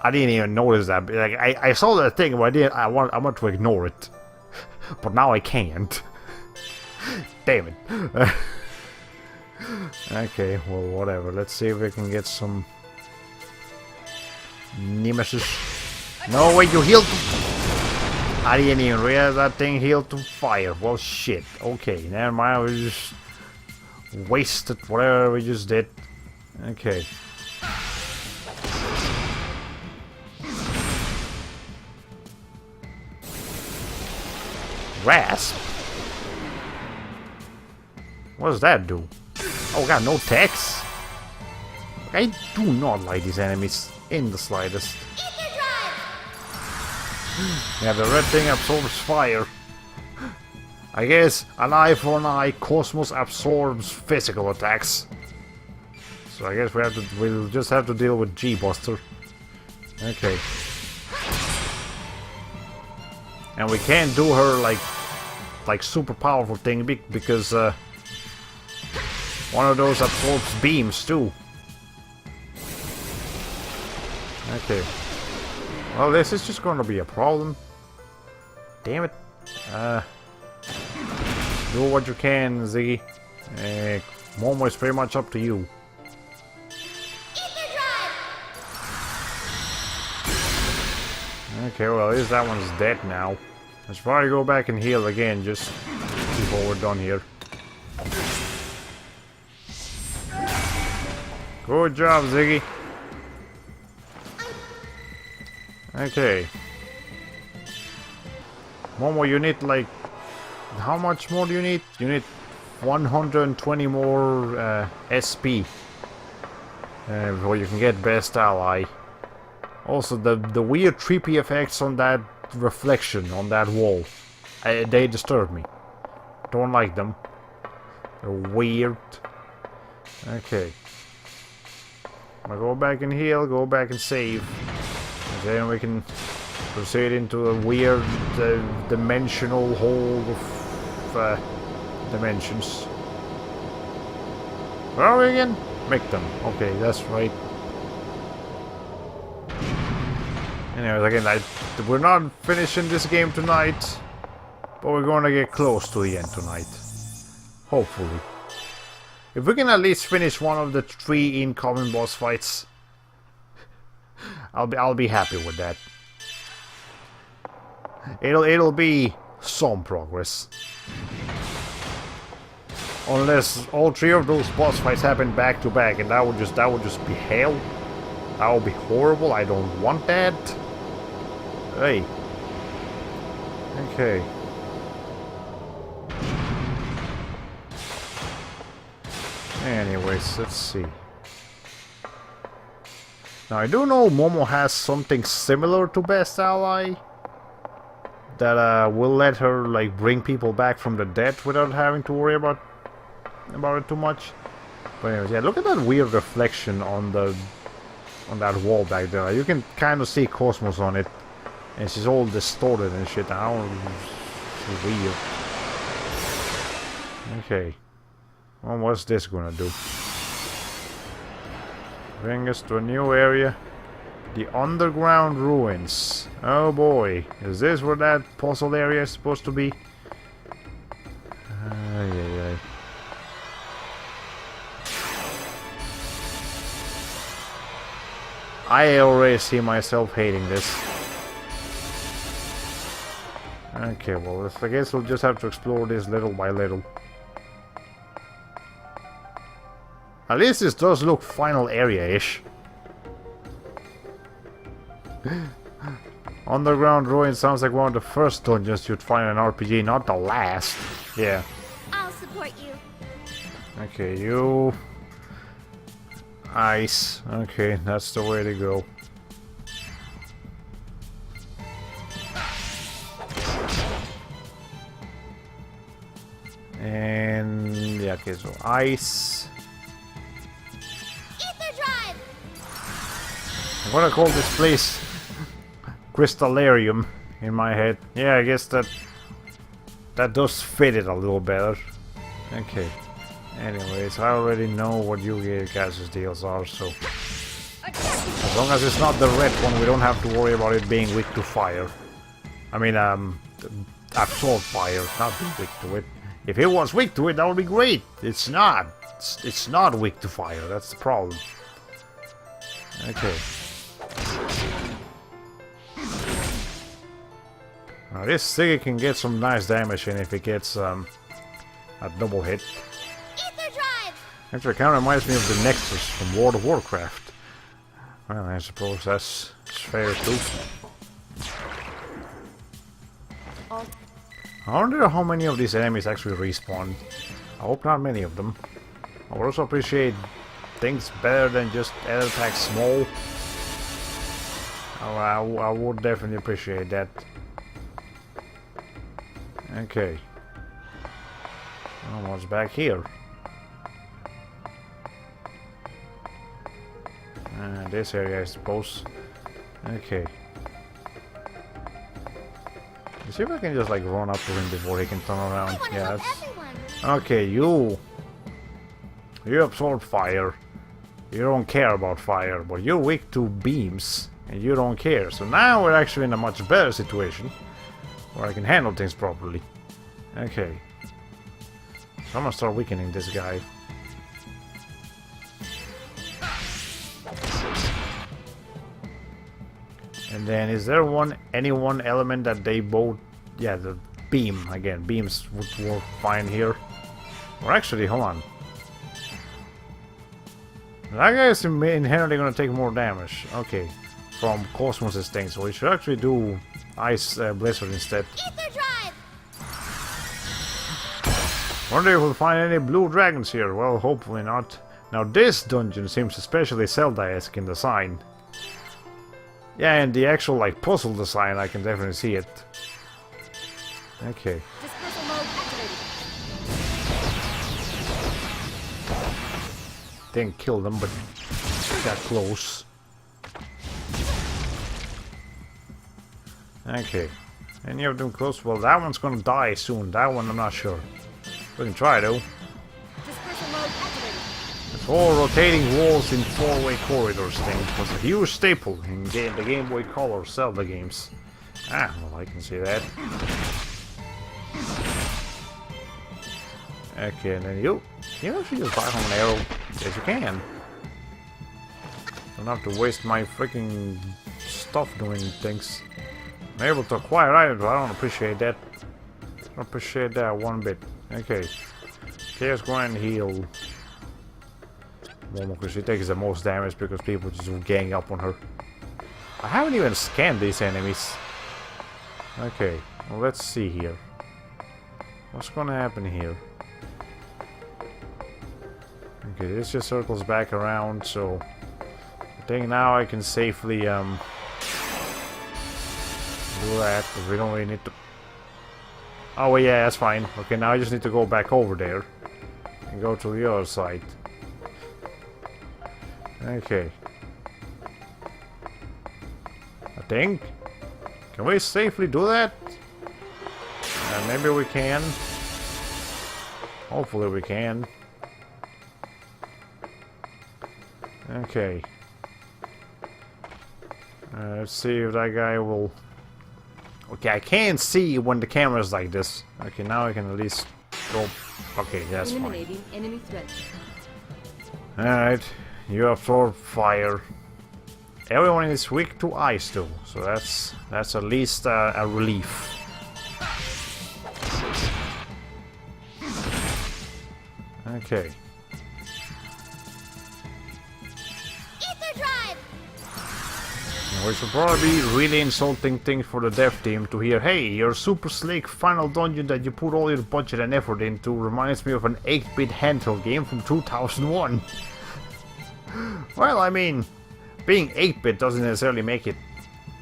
I didn't even notice that. Like, I saw that thing, but I want to ignore it. But now I can't. Damn it. Okay, well, whatever. Let's see if we can get some nemesis. No, wait, you healed. I didn't even realize that thing healed to fire. Well, shit. Okay, never mind. We just wasted whatever we just did. Okay. Rasp? What does that do? Oh god, no text? I do not like these enemies in the slightest. Yeah, the red thing absorbs fire. I guess an eye for an eye, Cosmos absorbs physical attacks. So I guess we'll just have to deal with G-Buster. Okay. And we can't do her like super powerful thing because one of those absorbs beams too. Okay. Well, this is just gonna be a problem. Damn it. Do what you can, Ziggy. Momo is pretty much up to you. Okay, well, at least that one's dead now. Let's probably go back and heal again just before we're done here. Good job, Ziggy. Okay. Momo, you need like... How much more do you need? You need 120 more SP. Before you can get best ally. Also, the weird trippy effects on that reflection on that wall. They disturb me. Don't like them. They're weird. Okay. I'll go back and heal, go back and save. And then we can proceed into a weird dimensional hole of dimensions. Where are we again? Make them. Okay, that's right. Anyways, again, we're not finishing this game tonight, but we're gonna get close to the end tonight. Hopefully. If we can at least finish one of the 3 incoming boss fights, I'll be happy with that. It'll be some progress. Unless all 3 of those boss fights happen back to back, and that would just be hell. That would be horrible. I don't want that. Hey. Okay. Anyways, let's see. Now I do know Momo has something similar to Best Ally that will let her like bring people back from the dead without having to worry about it too much. But anyways, yeah, look at that weird reflection on that wall back there. You can kind of see Cosmos on it, and she's all distorted and shit. I don't. It's weird. Okay. Well, what's this gonna do? Bring us to a new area. The underground ruins. Oh boy. Is this where that puzzle area is supposed to be? Ay. I already see myself hating this. Okay, well, I guess we'll just have to explore this little by little. At least this does look final area-ish. Underground Ruin sounds like one of the first dungeons you'd find in an RPG, not the last. Yeah. I'll support you. Okay, you... Ice. Okay, that's the way to go. And... yeah, okay, so ice... Ether drive! I'm gonna call this place Crystallarium in my head. Yeah, I guess that does fit it a little better. Okay. Anyways, I already know what you guys' deals are, so as long as it's not the red one, we don't have to worry about it being weak to fire. I mean, absorb fire, not being weak to it. If it was weak to it, that would be great. It's not. It's not weak to fire. That's the problem. Okay. Now this thing can get some nice damage in if it gets a double hit. Ether drive! Actually, it kind of reminds me of the Nexus from World of Warcraft. Well, I suppose that's fair too. I wonder how many of these enemies actually respawn. I hope not many of them. I would also appreciate things better than just air attack small. Oh, I would definitely appreciate that. Okay. Oh, what's back here? This area, I suppose. Okay. Let's see if I can just like run up to him before he can turn around. Yes. Okay, you absorb fire. You don't care about fire, but you're weak to beams, and you don't care. So now we're actually in a much better situation, where I can handle things properly. Okay. So I'm gonna start weakening this guy. And then, is there any one element that they both... yeah, the beam, again, beams would work fine here. Or actually, hold on. That guy is inherently gonna take more damage. Okay, from Cosmos' thing, so we should actually do Ice Blizzard instead. Ether drive! Wonder if we'll find any blue dragons here. Well, hopefully not. Now this dungeon seems especially Zelda-esque in design. Yeah, and the actual like puzzle design, I can definitely see it. Okay. Dispersal mode activated. Didn't kill them, but got close. Okay. Any of them close? Well, that one's gonna die soon. That one I'm not sure. We can try though. Dispersal mode activated. The 4 rotating walls in 4-way corridors thing was a huge staple in the Game Boy Color Zelda games. Ah, well, I can see that. Okay, and then you actually just fire from an arrow. Yes, you can. Don't have to waste my freaking stuff doing things. I'm able to acquire items, but I don't appreciate that. I don't appreciate that one bit. Okay. Chaos go and heal. Momo, because she takes the most damage because people just gang up on her. I haven't even scanned these enemies. Okay, well, let's see here. What's gonna happen here? Okay, this just circles back around, so I think now I can safely do that, because we don't really need to... Oh, well, yeah, that's fine. Okay, now I just need to go back over there and go to the other side. Okay. I think. Can we safely do that? Maybe we can. Hopefully we can. Okay. Let's see if that guy will... Okay, I can't see when the camera's like this. Okay, now I can at least go... Okay, that's fine. Eliminating enemy threat. Alright, you absorb fire. Everyone is weak to ice though, so that's at least a relief. Okay. Ether drive. Which would probably be really insulting thing for the dev team to hear, hey, your super slick final dungeon that you put all your budget and effort into reminds me of an 8-bit handheld game from 2001. Well, I mean, being 8-bit doesn't necessarily make it,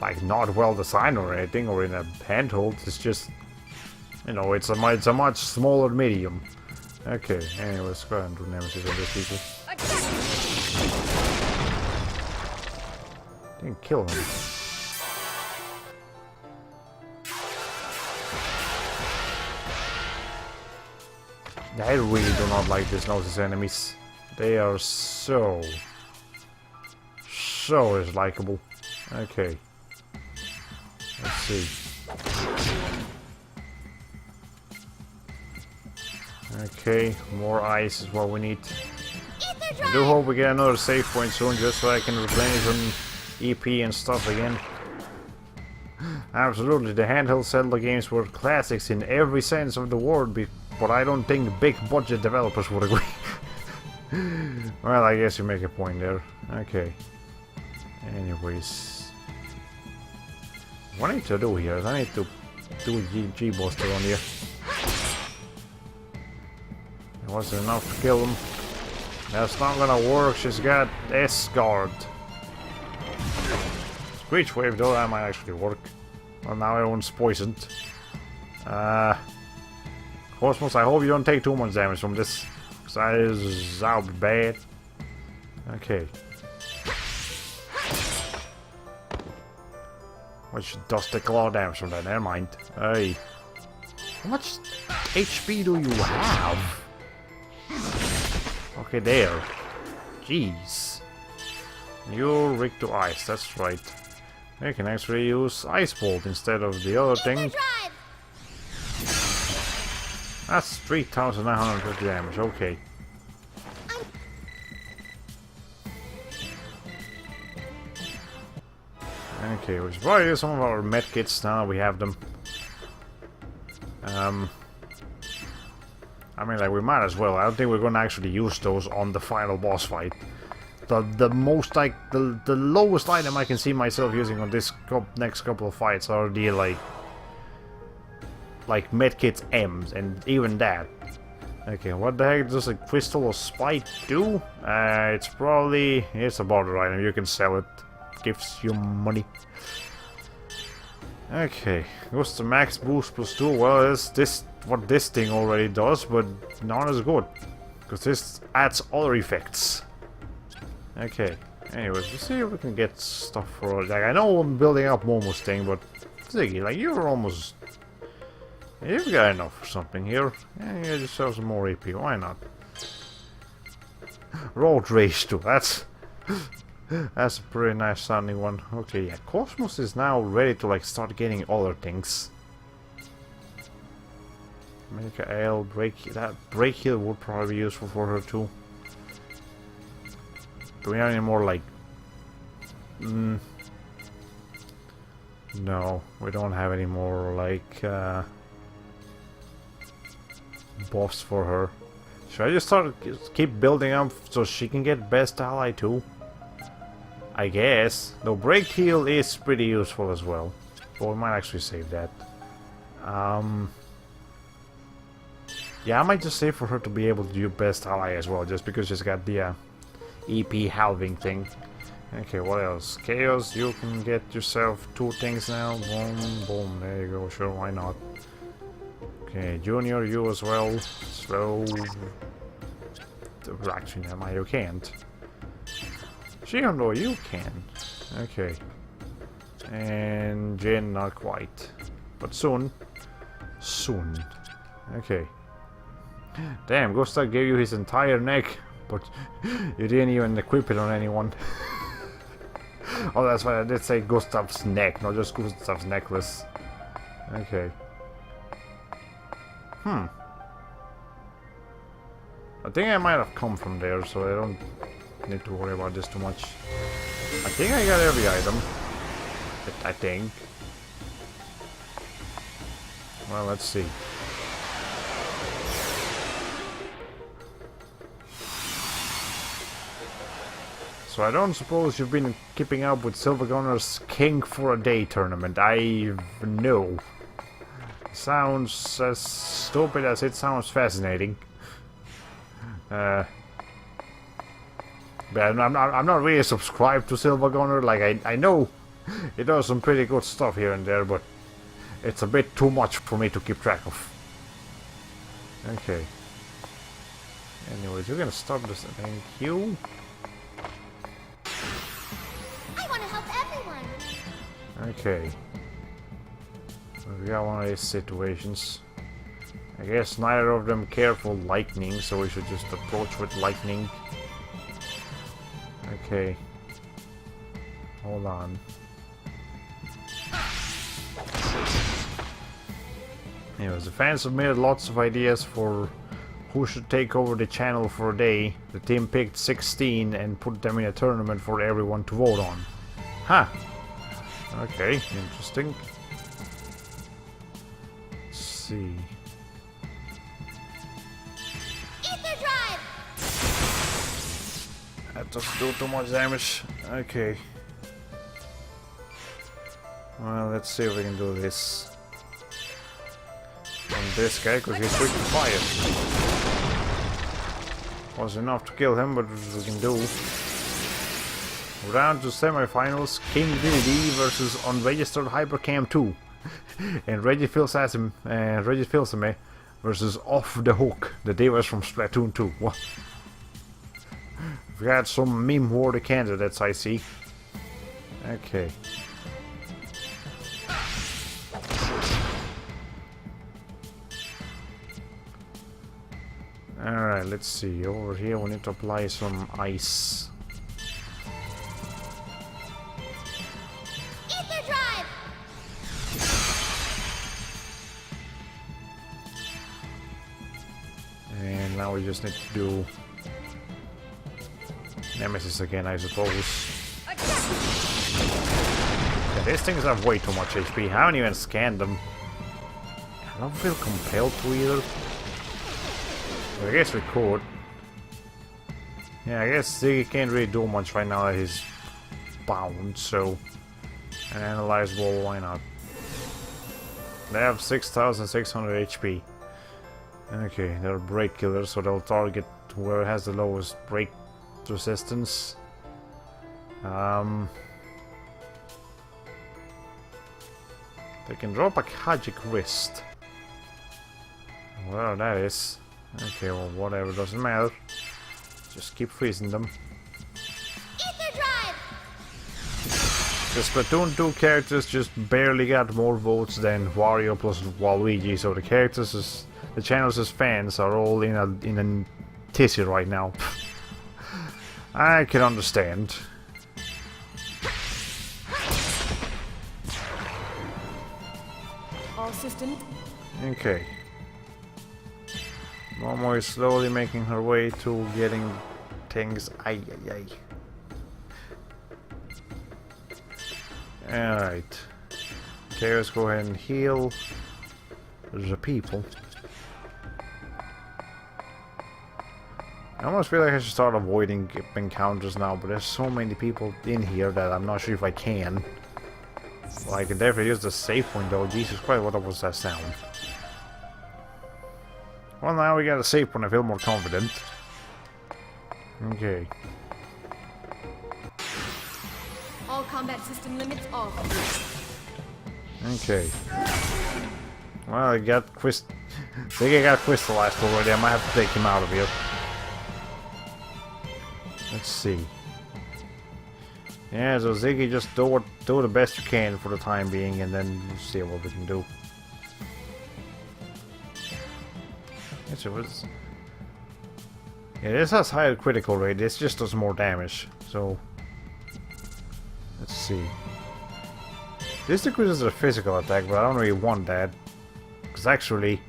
like, not well designed or anything, or in a handheld. It's just, you know, it's a much smaller medium. Okay, anyway, let's go ahead and do Nemesis on these people. Didn't kill him. I really do not like these Gnosis enemies. They are so dislikable. Okay. Let's see. Okay, more ice is what we need. I do hope we get another save point soon, just so I can replenish on EP and stuff again. Absolutely, the handheld Zelda games were classics in every sense of the word, but I don't think big budget developers would agree. Well, I guess you make a point there. Okay. Anyways. What I need to do here is I need to do a G-Buster on here. It wasn't enough to kill him. That's not gonna work, she's got S-Guard. Screech Wave though, that might actually work. Well, now everyone's poisoned. Cosmos, I hope you don't take too much damage from this. Because that'll be bad. Okay. Which does take a lot of damage from that, never mind. Hey. How much HP do you have? Okay, there. Jeez. You're weak to ice, that's right. You can actually use Ice Bolt instead of the other thing. That's 3,950 damage, okay. Okay, we should probably use some of our medkits now that we have them. I mean, like, we might as well. I don't think we're gonna actually use those on the final boss fight. The most, like, the lowest item I can see myself using on this next couple of fights are the, like medkits M's, and even that. Okay, what the heck does a crystal or spike do? It's a barter item, you can sell it. Gives you money. Okay, goes to max boost +2. Well, it's this what this thing already does, but not as good. Because this adds other effects. Okay, anyways, let's see if we can get stuff for, like, I know I'm building up Momo's thing, but Ziggy, like, you've got enough for something here. Yeah, you just have some more AP, why not? Road Rage too, that's a pretty nice sounding one. Okay, yeah, Cosmos is now ready to, like, start getting other things. Make a L, break heal would probably be useful for her too. Do we have any more, like... No, we don't have any more, like, buffs for her. Should I just keep building up so she can get best ally too? I guess. Though break heal is pretty useful as well. But we might actually save that. Yeah, I might just save for her to be able to do best ally as well, just because she's got the EP halving thing. Okay, what else? Chaos, you can get yourself 2 things now. Boom, boom, there you go, sure, why not? Okay, Junior, you as well. Slow. Actually, never mind, you can't. Shion, you can. Okay. And Jin, not quite. But soon. Soon. Okay. Damn, Gustav gave you his entire neck, but you didn't even equip it on anyone. Oh, that's why I did say Gustav's neck, not just Gustav's necklace. Okay. I think I might have come from there, so I don't need to worry about this too much. I think I got every item. I think. Well, let's see. So I don't suppose you've been keeping up with Silver Gunner's King for a Day tournament. No. Sounds as stupid as it sounds fascinating. But I'm not really subscribed to Silver Gunner. Like I know it does some pretty good stuff here and there, but it's a bit too much for me to keep track of. Okay. Anyways, we're gonna stop this. Thank you. I want to help everyone. Okay. So we got one of these situations. I guess neither of them care for lightning, so we should just approach with lightning. Okay. Hold on. Anyways, the fans submitted lots of ideas for who should take over the channel for a day. The team picked 16 and put them in a tournament for everyone to vote on. Huh. Okay, interesting. Let's see. Ether Drive! That doesn't do too much damage. Okay. Well, let's see if we can do this. On this guy, because he's quick to fire. Was enough to kill him, but we can do. Round to semifinals, King Divinity versus Unregistered Hypercam 2. And Reggie Fils-Aimé versus Off the Hook, the Divas from Splatoon 2. What? We've got some meme-worthy candidates, I see. Okay. Alright, let's see. Over here we need to apply some ice. Ether Drive! And now we just need to do Nemesis again, I suppose. Yeah, these things have way too much HP. I haven't even scanned them. I don't feel compelled to either. But I guess we could. Yeah, I guess Ziggy can't really do much right now that he's bound, so... And Analyze Wall, why not? They have 6,600 HP. Okay, they're break killers, so they'll target where it has the lowest break resistance. They can drop a Kajic wrist. Whatever that is. Okay, well, whatever, doesn't matter. Just keep freezing them. Ether Drive! The Splatoon 2 characters just barely got more votes than Wario plus Waluigi, so the channel's fans are all in a tizzy right now. I can understand. All systems. Okay. Momo is slowly making her way to getting things. Alright. Okay, let's go ahead and heal the people. I almost feel like I should start avoiding encounters now, but there's so many people in here that I'm not sure if I can. Well, I could definitely use the save point though. Jesus Christ, what was that sound? Well, now we got a save point, I feel more confident. Okay. All combat system limits off. Okay. Well, I got Ziggy got crystallized already. I might have to take him out of here. Let's see. Yeah, so Ziggy, just do the best you can for the time being, and then we'll see what we can do. Yes, it was. Yeah, this has higher critical rate. This just does more damage. So let's see. This decreases the physical attack, but I don't really want that, because actually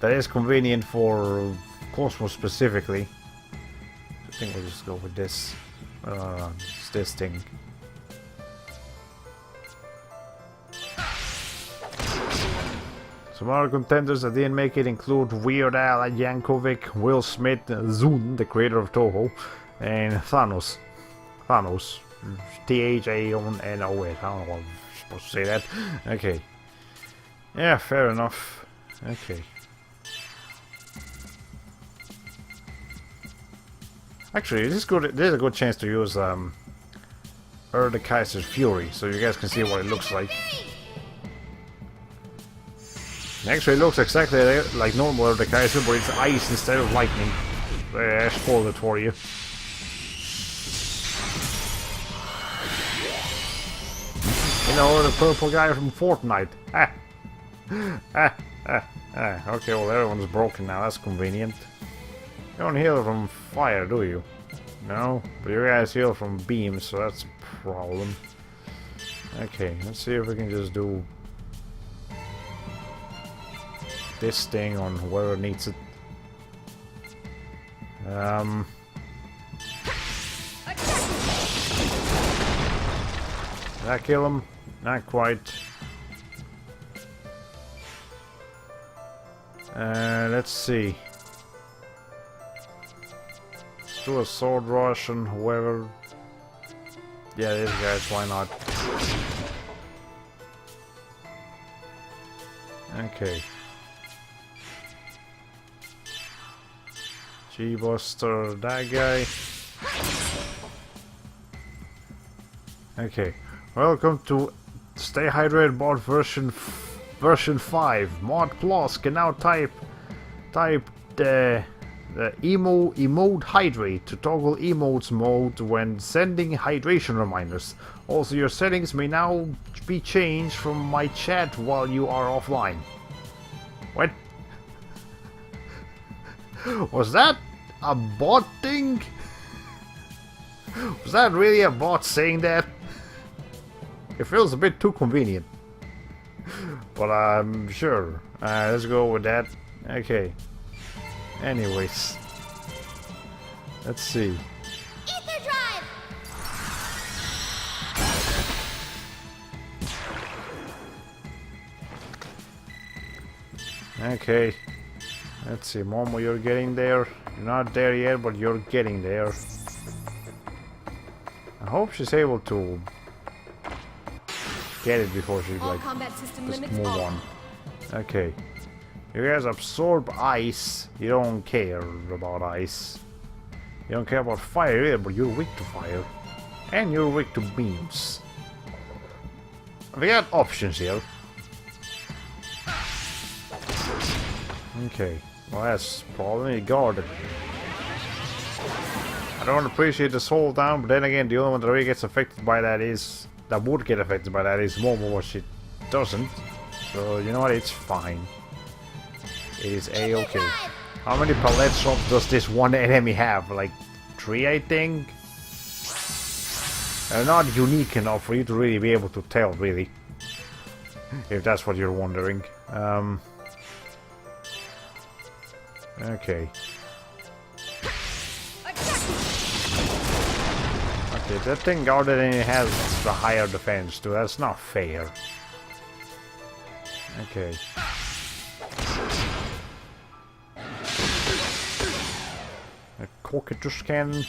that is convenient for Cosmos specifically. I think we'll just go with this. It's this thing. Some other contenders that didn't make it include Weird Al Yankovic, Will Smith, Zune, the creator of Toho, and Thanos. Thanos. Thanos. I don't know if I'm supposed to say that. Okay. Yeah, fair enough. Okay. Actually, this is a good chance to use the Kaiser's Fury, so you guys can see what it looks like. Actually, it looks exactly like normal the Kaiser, but it's ice instead of lightning. I spoiled it for you. You know, the purple guy from Fortnite. Okay, well, everyone's broken now. That's convenient. You don't heal from fire, do you? No, but you guys heal from beams, so that's a problem. Okay, let's see if we can just do this thing on whoever needs it. Did that kill him? Not quite. Let's see. Let's do a sword rush on whoever. Yeah, these guys, why not? Okay. G-Buster, that guy. Okay. Welcome to Stay Hydrated Mod version 5. Mod Plus can now type the emote hydrate to toggle emotes mode when sending hydration reminders. Also, your settings may now be changed from my chat while you are offline. What? Was that a bot thing? Was that really a bot saying that? It feels a bit too convenient. But I'm sure. Let's go with that. Okay. Anyways. Let's see. Ether drive! Okay. Let's see, Momo, you're getting there. You're not there yet, but you're getting there. I hope she's able to get it before she All like combat system just limits move off. on. Okay. You guys absorb ice. You don't care about ice. You don't care about fire either, but you're weak to fire. And you're weak to beams. We got options here. Okay. Well, that's probably guarded. I don't appreciate this whole down, but then again, the only one that really gets affected by that is... that would get affected by that is Momo, but she doesn't. So, you know what? It's fine. It is A-okay. How many palette shops does this one enemy have? Like 3, I think? They're not unique enough for you to really be able to tell, really. If that's what you're wondering. Okay. Okay, that thing guarded and it has the higher defense too. That's not fair. Okay. A cockatoo cannon.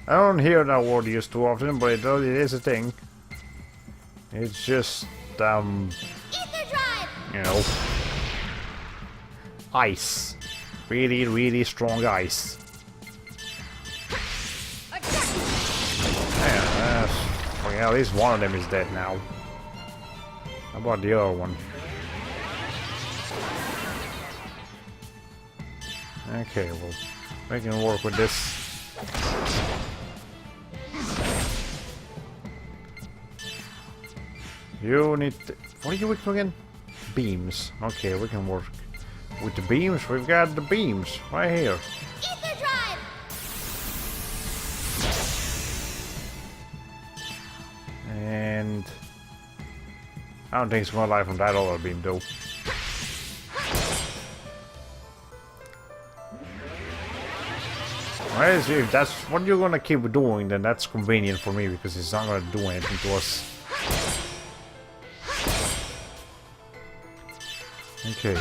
I don't hear that word used too often, but it is a thing. It's just Ether drive! you know, ice. Really, really strong ice. Yeah, well, at least one of them is dead now. How about the other one? Okay, well, we can work with this. You need... what are you weak to again? Beams. Okay, we can work with the beams. We've got the beams right here. Ether drive! And... I don't think it's gonna lie from that other beam though. Well, if that's what you're gonna keep doing, then that's convenient for me because it's not gonna do anything to us. Okay.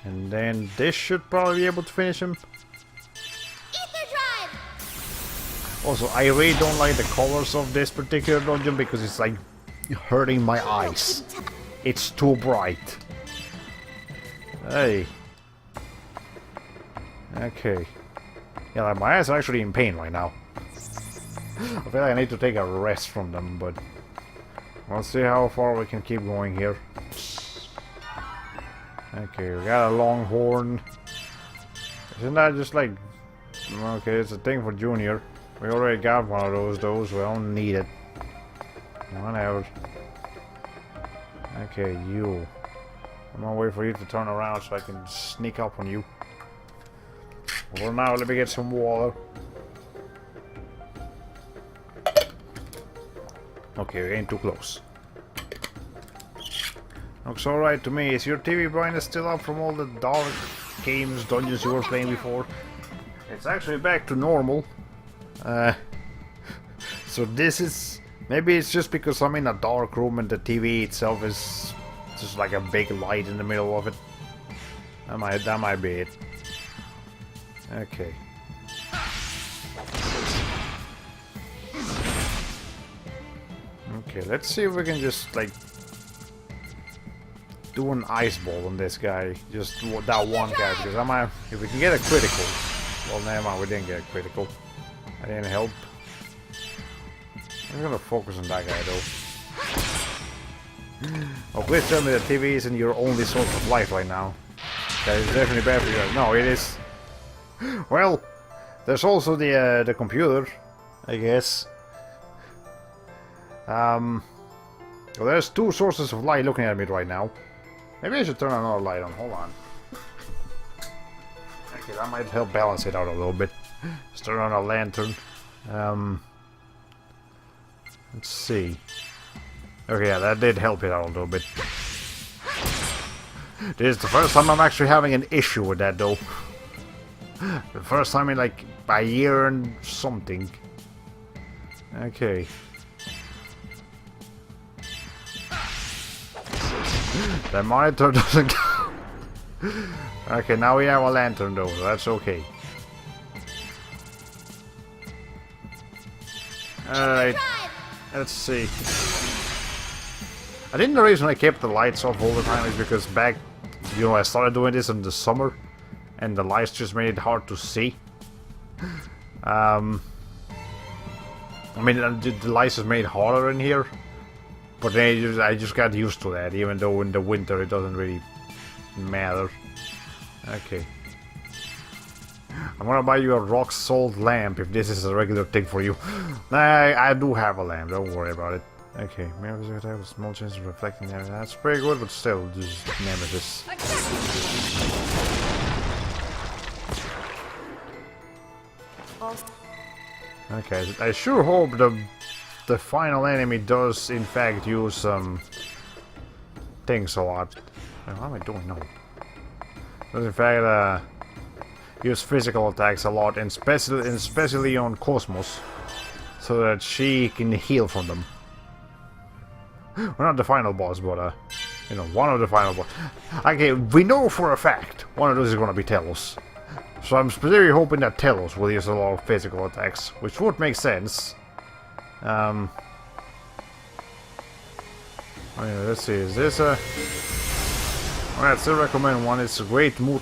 And then this should probably be able to finish him. Also, I really don't like the colors of this particular dungeon because it's like hurting my eyes. It's too bright. Hey. Okay. Yeah, like my eyes are actually in pain right now. I feel like I need to take a rest from them, but we'll see how far we can keep going here. Okay, we got a long horn. Isn't that just like... Okay, it's a thing for Junior. We already got one of those, we don't need it. One out. Okay, you. I'm gonna wait for you to turn around so I can sneak up on you. For now, let me get some water. Okay, we ain't too close. Looks alright to me. Is your TV brightness still up from all the dark games, dungeons you were playing before? It's actually back to normal. So this is... Maybe it's just because I'm in a dark room and the TV itself is just like a big light in the middle of it. That might be it. Okay. Okay, let's see if we can just like do an ice ball on this guy. Just that one guy, because I might... If we can get a critical... Well, never mind, we didn't get a critical. That didn't help. I'm gonna focus on that guy though. Oh, please tell me that TV isn't your only source of light right now. That is definitely bad for you. No, it is. Well, there's also the computer, I guess. Well, there's two sources of light looking at me right now. Maybe I should turn another light on. Hold on. Okay, that might help balance it out a little bit. Just turn on a lantern. Let's see. Okay, yeah, that did help it out a little bit. This is the first time I'm actually having an issue with that, though. The first time in like a year and something. Okay. The monitor doesn't... Okay, now we have a lantern though, so that's okay. Alright, let's see. I think the reason I kept the lights off all the time is because back, you know, I started doing this in the summer and the lights just made it hard to see. I mean, the lights just made it harder in here, but then I just got used to that, even though in the winter it doesn't really matter. Okay. I'm gonna buy you a rock salt lamp if this is a regular thing for you. I do have a lamp, don't worry about it. Okay, maybe I have a small chance of reflecting there. That's pretty good, but still, just nemesis. Okay, I sure hope the final enemy does in fact use things a lot. What am I doing now? Does in fact use physical attacks a lot, and especially on Cosmos, so that she can heal from them. Well, not the final boss, but you know, one of the final boss. Okay, we know for a fact one of those is gonna be Telos. So I'm specifically hoping that Telos will use a lot of physical attacks, which would make sense. Oh yeah, let's see, is this a... Alright, still recommend one. It's a great mood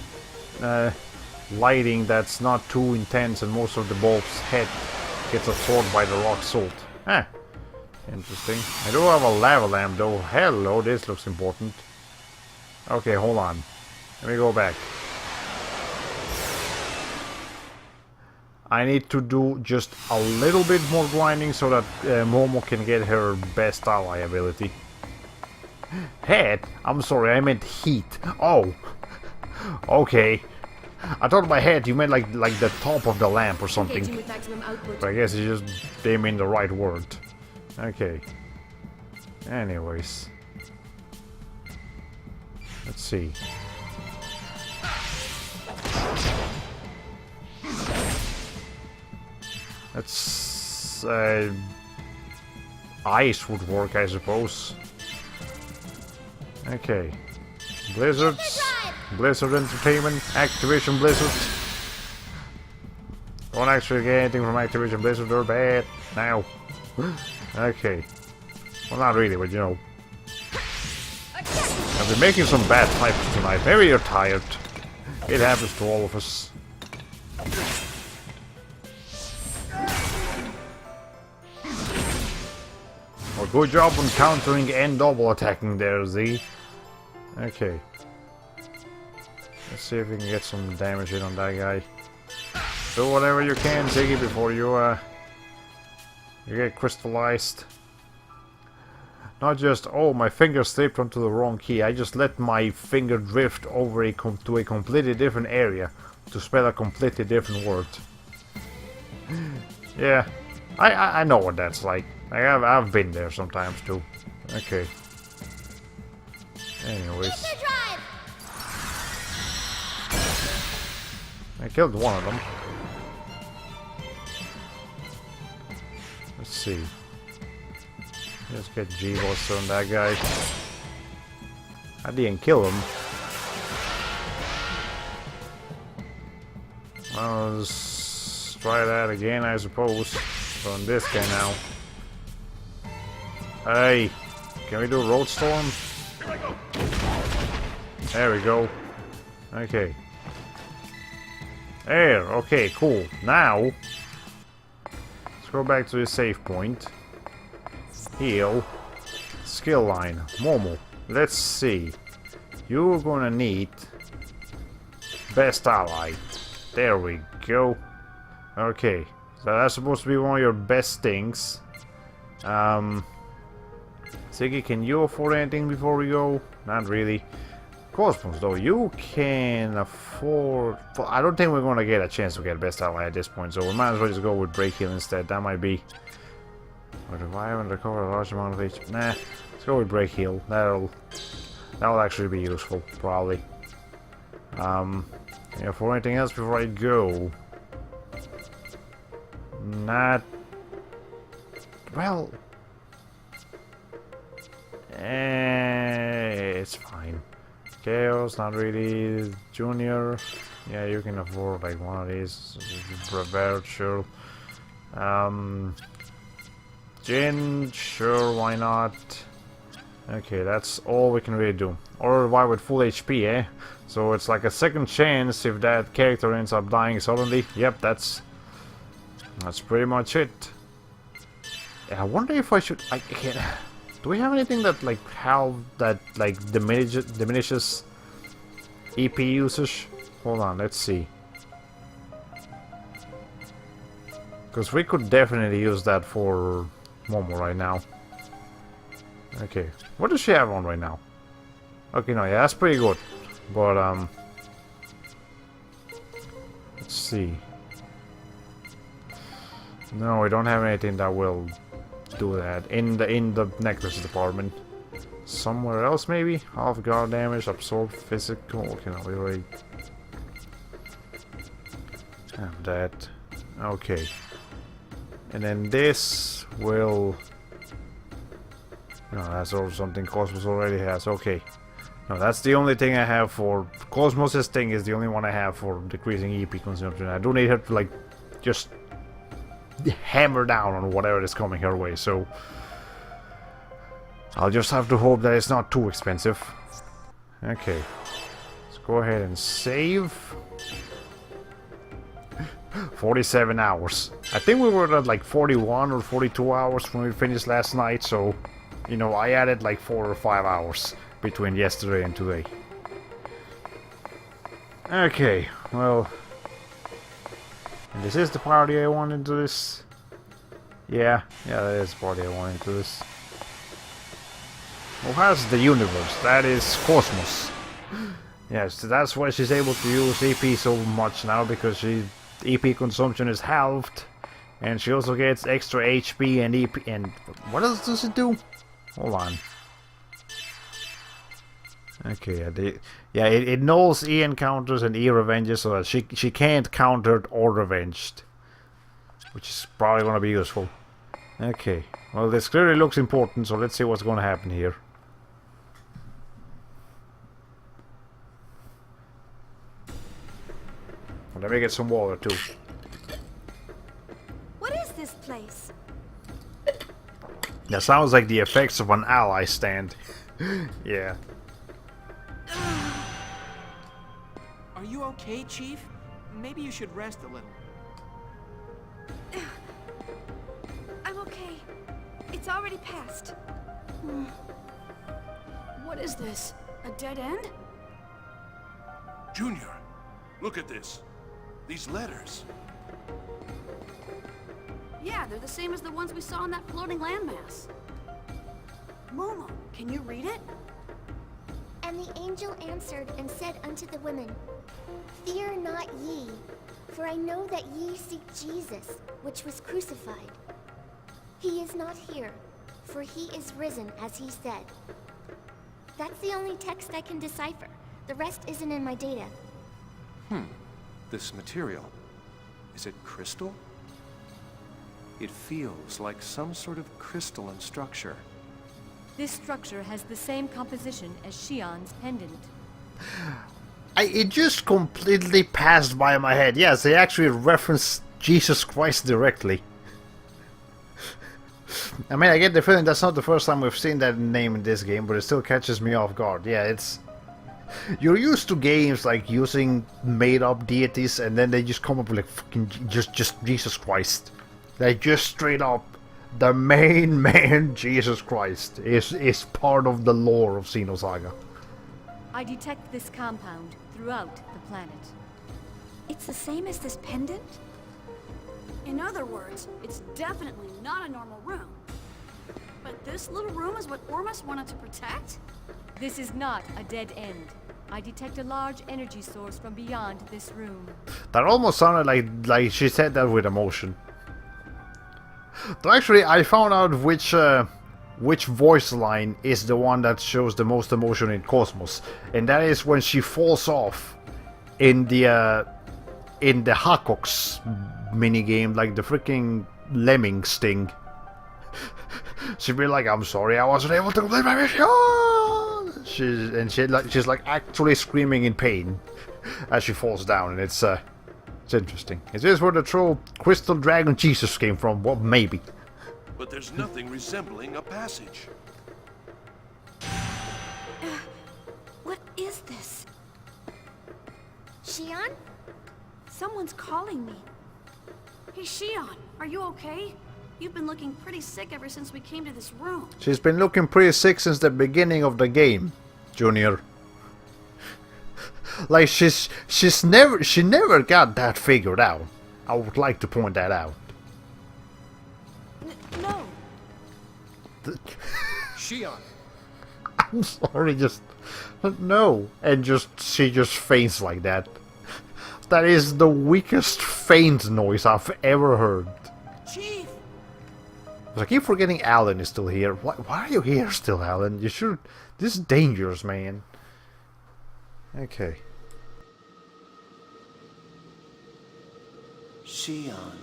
lighting that's not too intense and most of the bulb's head gets absorbed by the rock salt. Ah, interesting. I do have a lava lamp though. Hello, this looks important. Okay, hold on. Let me go back. I need to do just a little bit more grinding so that Momo can get her best ally ability. Head? I'm sorry, I meant heat. Oh. Okay. I thought by head you meant like the top of the lamp or something. But I guess you just didn't mean the right word. Okay. Anyways. Let's see. Let's... ice would work, I suppose. Okay. Blizzards. Blizzard Entertainment. Activision Blizzard. Won't actually get anything from Activision Blizzard, they're bad now. Okay. Well, not really, but you know. I've been making some bad types tonight. Maybe you're tired. It happens to all of us. Well, good job on countering and double attacking there, Z. Okay. Let's see if we can get some damage in on that guy. Do whatever you can, Ziggy, before you get crystallized. Not just, oh, my finger slipped onto the wrong key. I just let my finger drift over to a completely different area to spell a completely different word. Yeah, I know what that's like. I've been there sometimes too. Okay. Anyways, I killed one of them. Let's see. Let's get G-Buster on that guy. I didn't kill him. Well, let's try that again, I suppose. On this guy now. Hey, can we do Road Storm? There we go. Okay. There, okay, cool. Now, let's go back to the save point. Heal. Skill line. Momo. Let's see. You're gonna need best ally. There we go. Okay. So that's supposed to be one of your best things. Ziggy, can you afford anything before we go? Not really. Cosmos, though, you can afford... I don't think we're gonna get a chance to get best ally at this point, so we might as well just go with break heal instead. That might be... revive and recover a large amount of HP. Nah, let's go with break heal. That'll actually be useful, probably. Yeah, for anything else before I go? Not... well... it's fine. Chaos, not really. Junior, yeah, you can afford like one of these. Brevard, sure. Jin, sure, why not? Okay, that's all we can really do. Or revive with full HP, eh? So it's like a second chance if that character ends up dying suddenly. Yep, that's pretty much it. Yeah, I wonder if I should... I can't... Do we have anything that like diminishes EP usage? Hold on, let's see. Because we could definitely use that for Momo right now. Okay, what does she have on right now? Okay, no, yeah, that's pretty good. But let's see. No, we don't have anything that will do that in the necklace department. Somewhere else maybe? Half guard damage, absorb physical. Okay, no, we already have that. Okay. And then this will... no, that's also something Cosmos already has. Okay. No, that's the only thing I have for... Cosmos' thing is the only one I have for decreasing EP consumption. I do need her to like just hammer down on whatever is coming her way, so I'll just have to hope that it's not too expensive. Okay, let's go ahead and save. 47 hours. I think we were at like 41 or 42 hours when we finished last night, so you know, I added like 4 or 5 hours between yesterday and today. Okay, well, and this is the party I want into this. Yeah, that is the party I want into this. Who has the universe? That is Cosmos. Yes, that's why she's able to use EP so much now, because she EP consumption is halved, and she also gets extra HP and EP. And what else does it do? Hold on. Okay, it knows E encounters and E revenges, so that she can't counter or revenged, which is probably gonna be useful. Okay, well, this clearly looks important, so let's see what's gonna happen here. Let me get some water too. That sounds like the effects of an ally stand. Yeah. Are you okay, Chief? Maybe you should rest a little. I'm okay. It's already passed. What is this? A dead end? Junior, look at this. These letters. Yeah, they're the same as the ones we saw in that floating landmass. Momo, can you read it? And the angel answered and said unto the women, Fear not ye, for I know that ye seek Jesus, which was crucified. He is not here, for he is risen, as he said. That's the only text I can decipher. The rest isn't in my data. This material, is it crystal? It feels like some sort of crystalline structure. This structure has the same composition as Shion's pendant. It just completely passed by my head. Yes, they actually referenced Jesus Christ directly. I mean, I get the feeling that's not the first time we've seen that name in this game, but it still catches me off guard. Yeah, it's... You're used to games like using made-up deities, and then they just come up with like fucking just Jesus Christ. Like just straight up, the main man Jesus Christ is part of the lore of Xenosaga. I detect this compound throughout the planet. It's the same as this pendant? In other words, it's definitely not a normal room. But this little room is what Ormus wanted to protect? This is not a dead end. I detect a large energy source from beyond this room. That almost sounded like she said that with emotion. But actually, I found out which voice line is the one that shows the most emotion in Cosmos, and that is when she falls off in the Hakox minigame, like the freaking lemmings thing. She'd be like, "I'm sorry, I wasn't able to complete my mission." She's like actually screaming in pain as she falls down, and it's interesting. Is this where the troll Crystal Dragon Jesus came from? Well, maybe. But there's nothing resembling a passage. What is this? Shion? Someone's calling me. Hey, Shion, are you okay? You've been looking pretty sick ever since we came to this room. She's been looking pretty sick since the beginning of the game, Junior. Like she never got that figured out. I would like to point that out. No. Shion! I'm sorry, just no, and she just faints like that. That is the weakest faint noise I've ever heard. Chief! I keep forgetting Alan is still here. Why are you here still, Alan? You should. This is dangerous, man. Okay. Shion.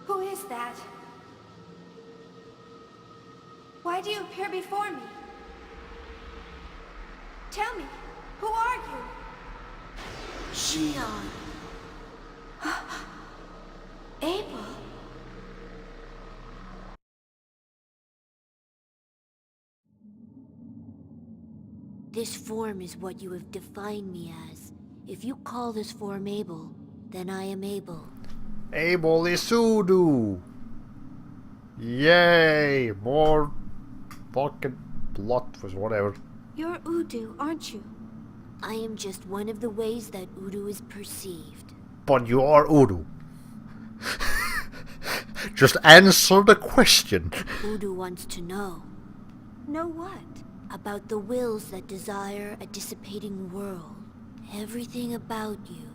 Who is that? Why do you appear before me? Tell me, who are you? Shion. Abel? This form is what you have defined me as. If you call this form Abel, then I am Abel. Abel is Sudo. Yay! More fucking plot was whatever. You're Udu, aren't you? I am just one of the ways that Udu is perceived. But you are Udu. Just answer the question. Udu wants to know Know what? about the wills that desire a dissipating world. Everything about you.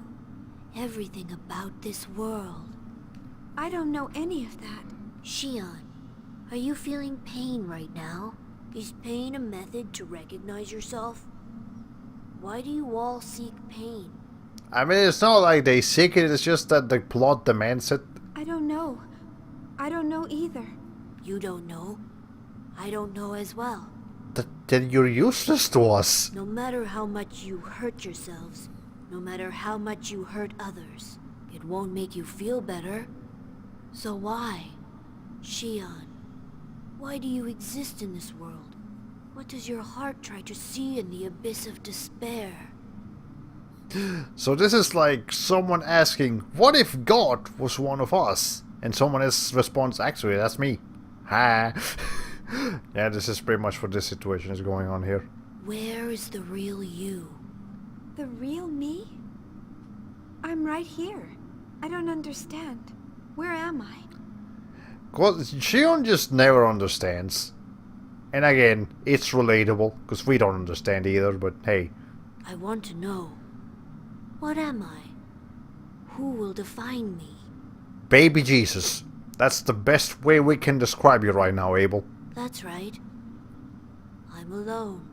Everything about this world. I don't know any of that. Shion, are you feeling pain right now? Is pain a method to recognize yourself? Why do you all seek pain? I mean, it's not like they seek it, it's just that the plot demands it. I don't know. I don't know either. You don't know. I don't know as well. Then you're useless to us. No matter how much you hurt yourselves, no matter how much you hurt others, it won't make you feel better. So why? Shion, why do you exist in this world? What does your heart try to see in the abyss of despair? So this is like someone asking, what if God was one of us? And someone else responds, actually, that's me. Ha. Yeah, this is pretty much what this situation is going on here. Where is the real you? The real me? I'm right here. I don't understand. Where am I? Well, Shion just never understands. And again, it's relatable, because we don't understand either, but hey. I want to know. What am I? Who will define me? Baby Jesus. That's the best way we can describe you right now, Abel. That's right. I'm alone.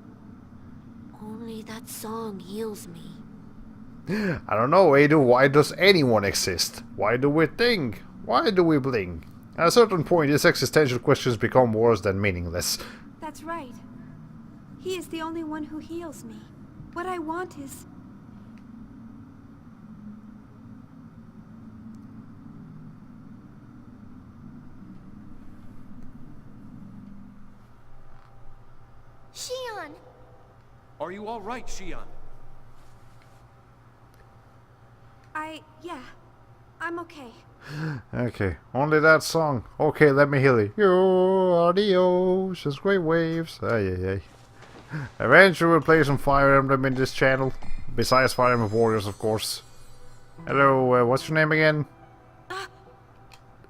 Only that song heals me. I don't know, Adu, why does anyone exist? Why do we think? Why do we blink? At a certain point, these existential questions become worse than meaningless. That's right. He is the only one who heals me. What I want is... Shion! Are you all right, Shion? Yeah. I'm okay. Okay, only that song. Okay, let me heal you. You are the ocean's great waves. Ay, ay, ay. Eventually we'll play some Fire Emblem in this channel. Besides Fire Emblem Warriors, of course. Hello, what's your name again?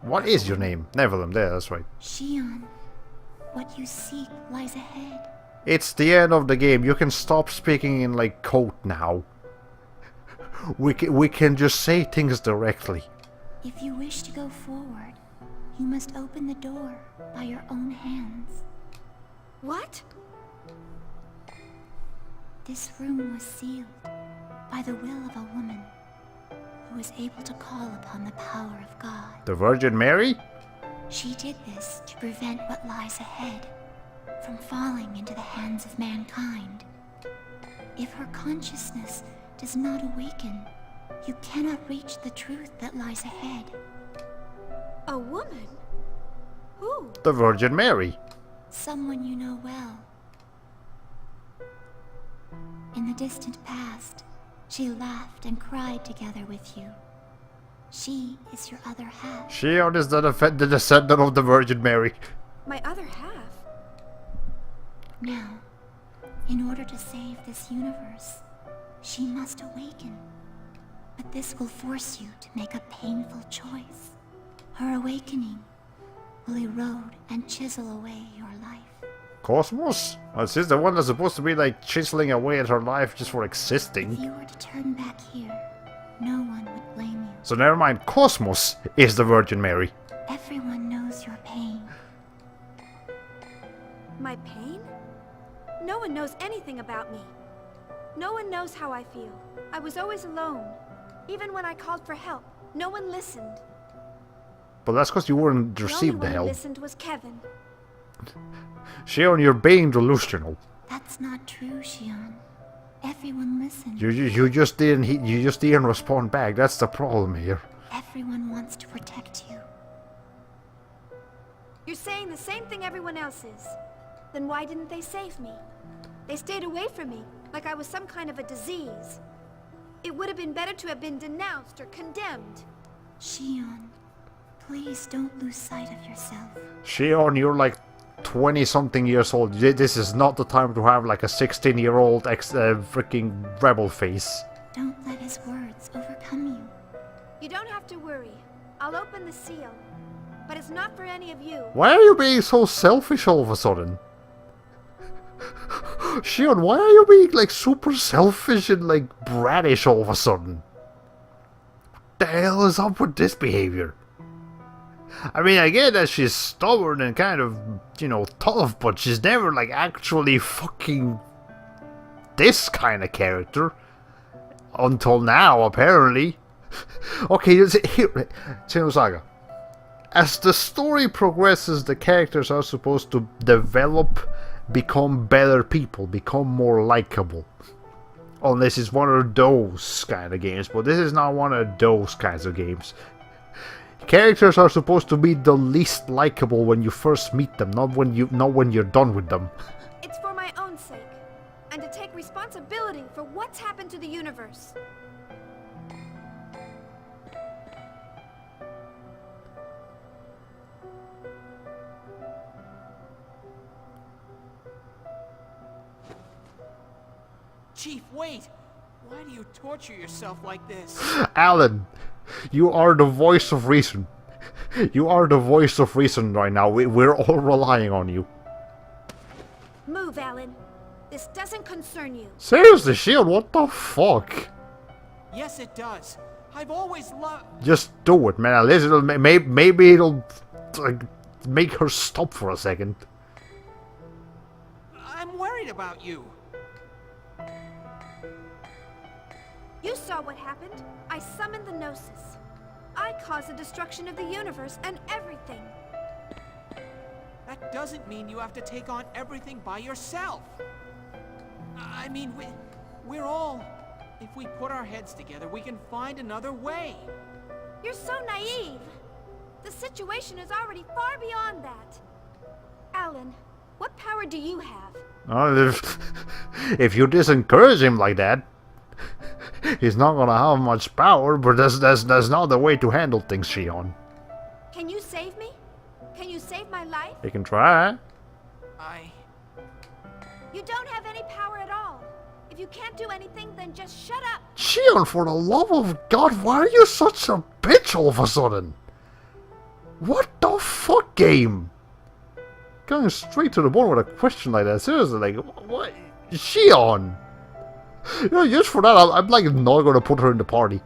What is your name? Neverland, there, that's right. Shion, what you seek lies ahead. It's the end of the game. You can stop speaking in, like, code now. We can just say things directly. If you wish to go forward, you must open the door by your own hands. What? This room was sealed by the will of a woman who was able to call upon the power of God. The Virgin Mary? She did this to prevent what lies ahead from falling into the hands of mankind. If her consciousness does not awaken, you cannot reach the truth that lies ahead. A woman? Who? The Virgin Mary. Someone you know well. In the distant past, she laughed and cried together with you. She is your other half. Shion is the descendant of the Virgin Mary. My other half? Now, in order to save this universe, she must awaken. But this will force you to make a painful choice. Her awakening will erode and chisel away your life. Cosmos? Oh, she's the one that's supposed to be like chiseling away at her life just for existing. If you were to turn back here, no one would blame you. So never mind, Cosmos is the Virgin Mary. Everyone knows your pain. My pain? No one knows anything about me. No one knows how I feel. I was always alone. Even when I called for help, no one listened. But that's because you weren't received the only one who help. listened was Kevin. Shion, you're being delusional. That's not true, Shion. Everyone listened. You just didn't respond back. That's the problem here. Everyone wants to protect you. You're saying the same thing everyone else is. Then why didn't they save me? They stayed away from me, like I was some kind of a disease. It would have been better to have been denounced or condemned. Shion, please don't lose sight of yourself. Shion, you're like 20-something years old. This is not the time to have like a 16-year-old freaking rebel face. Don't let his words overcome you. You don't have to worry. I'll open the seal. But it's not for any of you. Why are you being so selfish all of a sudden? Shion, why are you being like super selfish and like brattish all of a sudden? What the hell is up with this behavior? I mean, I get that she's stubborn and kind of, you know, tough, but she's never like actually fucking this kind of character. Until now, apparently. Okay, here, Xenosaga. As the story progresses, the characters are supposed to develop, become better people, become more likable. Unless it's one of those kind of games, but this is not one of those kinds of games. Characters are supposed to be the least likable when you first meet them, not when you're done with them. It's for my own sake, and to take responsibility for what's happened to the universe. Chief, wait! Why do you torture yourself like this? Alan, you are the voice of reason. You are the voice of reason right now. We're all relying on you. Move, Alan. This doesn't concern you. Seriously, Shion, what the fuck? Yes, it does. I've always loved... Just do it, man. At least maybe it'll like, make her stop for a second. I'm worried about you. You saw what happened. I summoned the Gnosis. I caused the destruction of the universe and everything. That doesn't mean you have to take on everything by yourself. I mean, we're all... If we put our heads together, we can find another way. You're so naive. The situation is already far beyond that. Alan, what power do you have? If you disencourage him like that, he's not gonna have much power, but that's not the way to handle things, Shion. Can you save me? Can you save my life? You can try. You don't have any power at all. If you can't do anything, then just shut up. Shion, for the love of God, why are you such a bitch all of a sudden? What the fuck, game? Going straight to the point with a question like that, seriously, like, what? Shion! You know, just for that, I'm like not gonna put her in the party.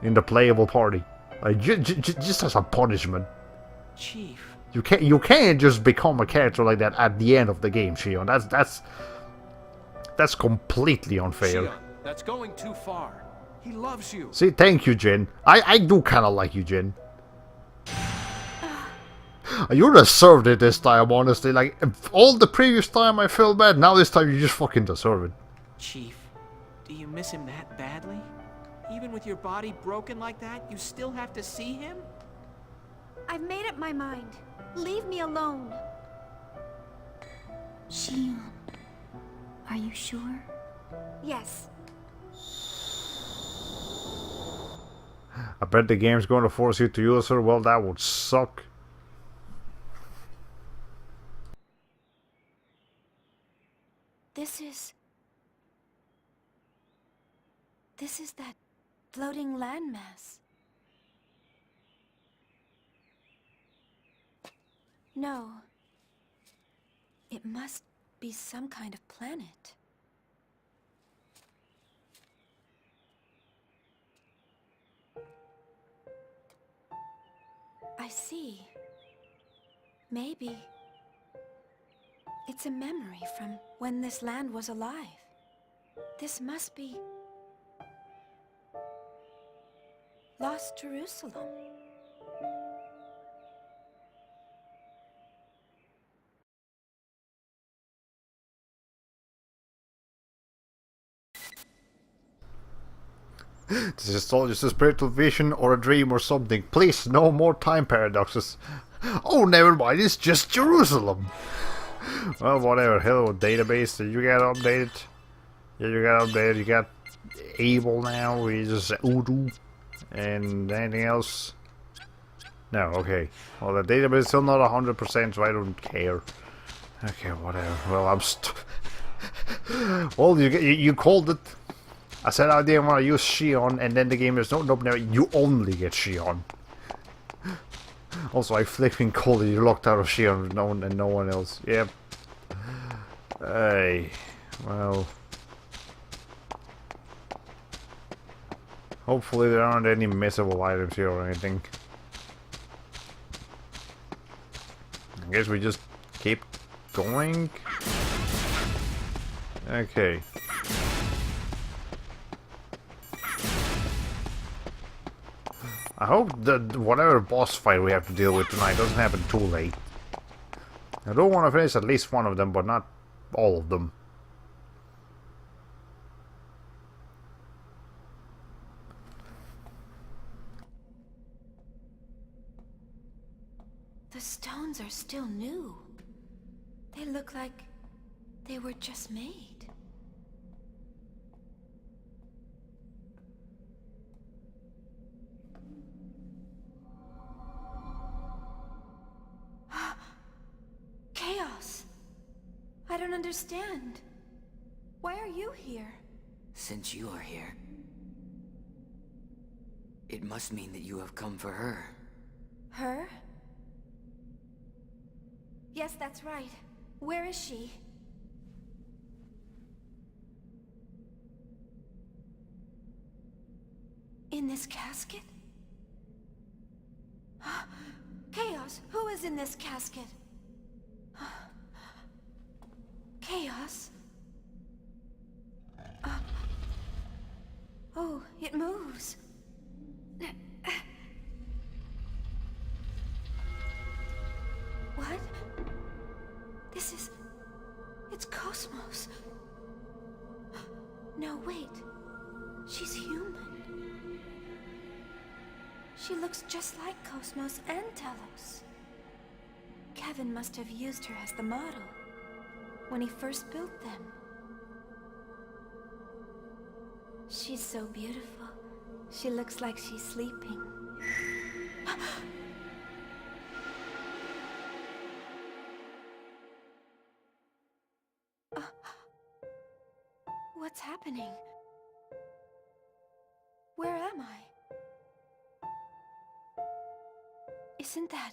In the playable party. Like, just as a punishment. Chief. You can't just become a character like that at the end of the game, Shion. That's completely unfair. Shion, that's going too far. He loves you. See, thank you, Jin. I do kind of like you, Jin. You deserved it this time, honestly. Like, all the previous time I felt bad, now this time you just fucking deserve it. Chief, do you miss him that badly? Even with your body broken like that, you still have to see him? I've made up my mind. Leave me alone. Shion, are you sure? Yes. I bet the game's going to force you to use her. Well, that would suck. This is that floating landmass. No. It must be some kind of planet. I see. Maybe it's a memory from when this land was alive. This must be Lost Jerusalem. This is all just a spiritual vision or a dream or something. Please, no more time paradoxes. Oh, never mind, it's just Jerusalem. Well, whatever. Hello, database. Did you get updated? Yeah, you got updated. You got Able now. We just Udo. And anything else? No, okay. Well, the database is still not 100%, so I don't care. Okay, whatever. Well, I'm well, you called it. I said I didn't want to use Shion, and then the game is no, you only get Shion. Also, I flipping called it. You locked out of Shion and no one else. Yep. Hey, well. Hopefully there aren't any missable items here or anything. I guess we just keep going. Okay. I hope that whatever boss fight we have to deal with tonight doesn't happen too late. I don't want to finish at least one of them, but not all of them. stones are still new. They look like they were just made. Chaos! I don't understand. Why are you here? Since you are here, it must mean that you have come for her. Her? Yes, that's right. Where is she? In this casket? Chaos! Who is in this casket? Chaos? Oh, it moves. What? This is... It's Cosmos. No, wait. She's human. She looks just like Cosmos and Telos. Kevin must have used her as the model when he first built them. She's so beautiful. She looks like she's sleeping. What's happening? Where am I? Isn't that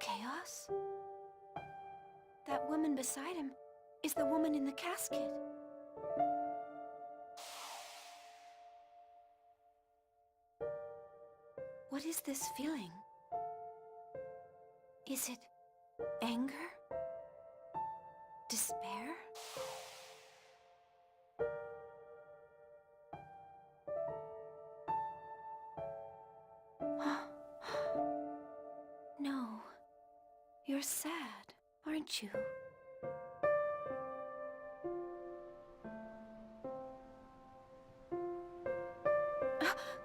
Chaos? That woman beside him is the woman in the casket. What is this feeling? Is it anger? Despair? No. You're sad, aren't you?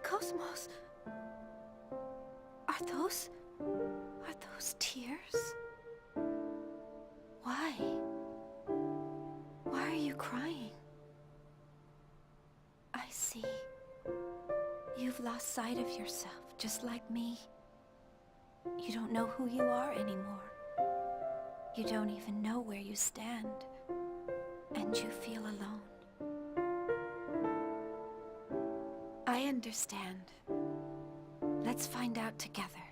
Cosmos! Are those tears? Why? Why are you crying? I see. You've lost sight of yourself, just like me. You don't know who you are anymore. You don't even know where you stand. And you feel alone. I understand. Let's find out together.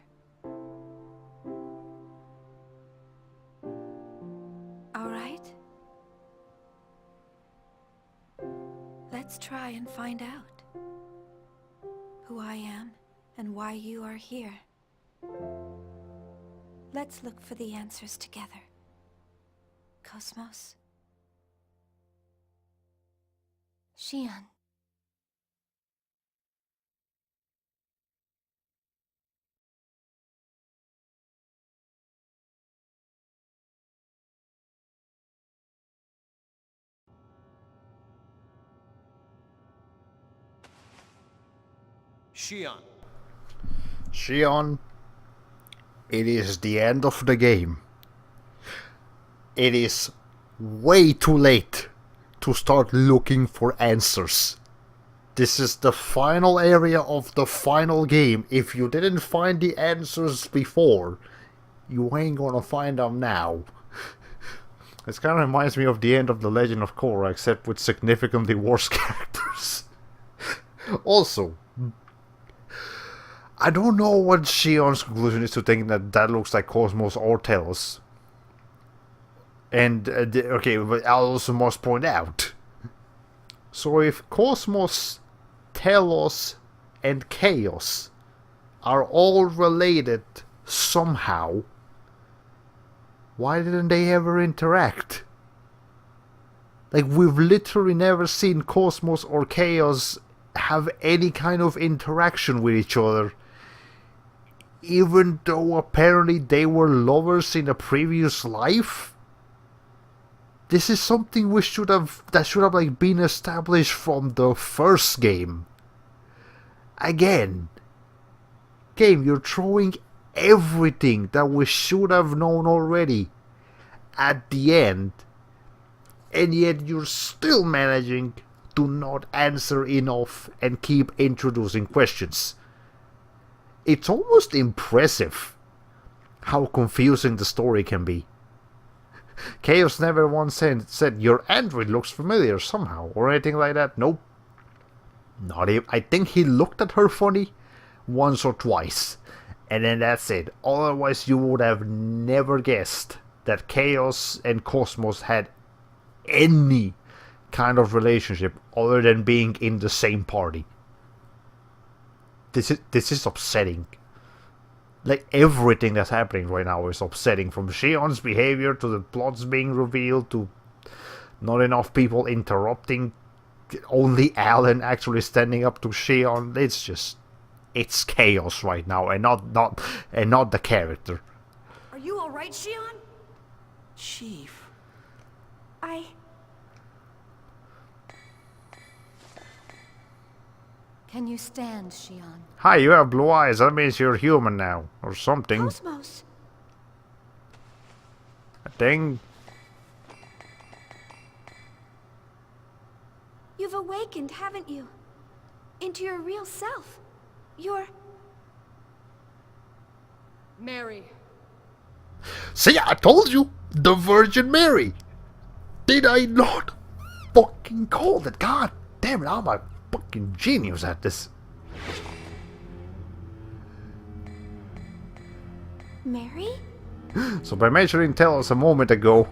All right? Let's try and find out who I am and why you are here. Let's look for the answers together. Cosmos? Xian. Xian. Xion, it is the end of the game. It is way too late to start looking for answers. This is the final area of the final game. If you didn't find the answers before, you ain't gonna find them now. This kind of reminds me of the end of The Legend of Korra, except with significantly worse characters. Also, I don't know what Xion's conclusion is to think that that looks like Cosmos or Telos. And, okay, but I also must point out. So if Cosmos, Telos, and Chaos are all related somehow, why didn't they ever interact? Like, we've literally never seen Cosmos or Chaos have any kind of interaction with each other, even though apparently they were lovers in a previous life. This is something that should have like been established from the first game. Again, game, you're throwing everything that we should have known already at the end, and yet you're still managing to not answer enough and keep introducing questions. It's almost impressive how confusing the story can be. Chaos never once said your android looks familiar somehow or anything like that. Nope. Not even. I think he looked at her funny once or twice, and then that's it. Otherwise, you would have never guessed that Chaos and Cosmos had any kind of relationship other than being in the same party. This is upsetting. Like, everything that's happening right now is upsetting, from Shion's behavior to the plots being revealed to not enough people interrupting, only Alan actually standing up to Shion. It's chaos right now, and not the character. Are you all right, Shion? Chief. Can you stand, Shion? Hi, you have blue eyes. That means you're human now, or something. Cosmos. A thing. You've awakened, haven't you? Into your real self. You're... Mary. See, I told you! The Virgin Mary! Did I not fucking call it? God damn it, I'm a fucking genius at this. Mary? So by mentioning tell us a moment ago,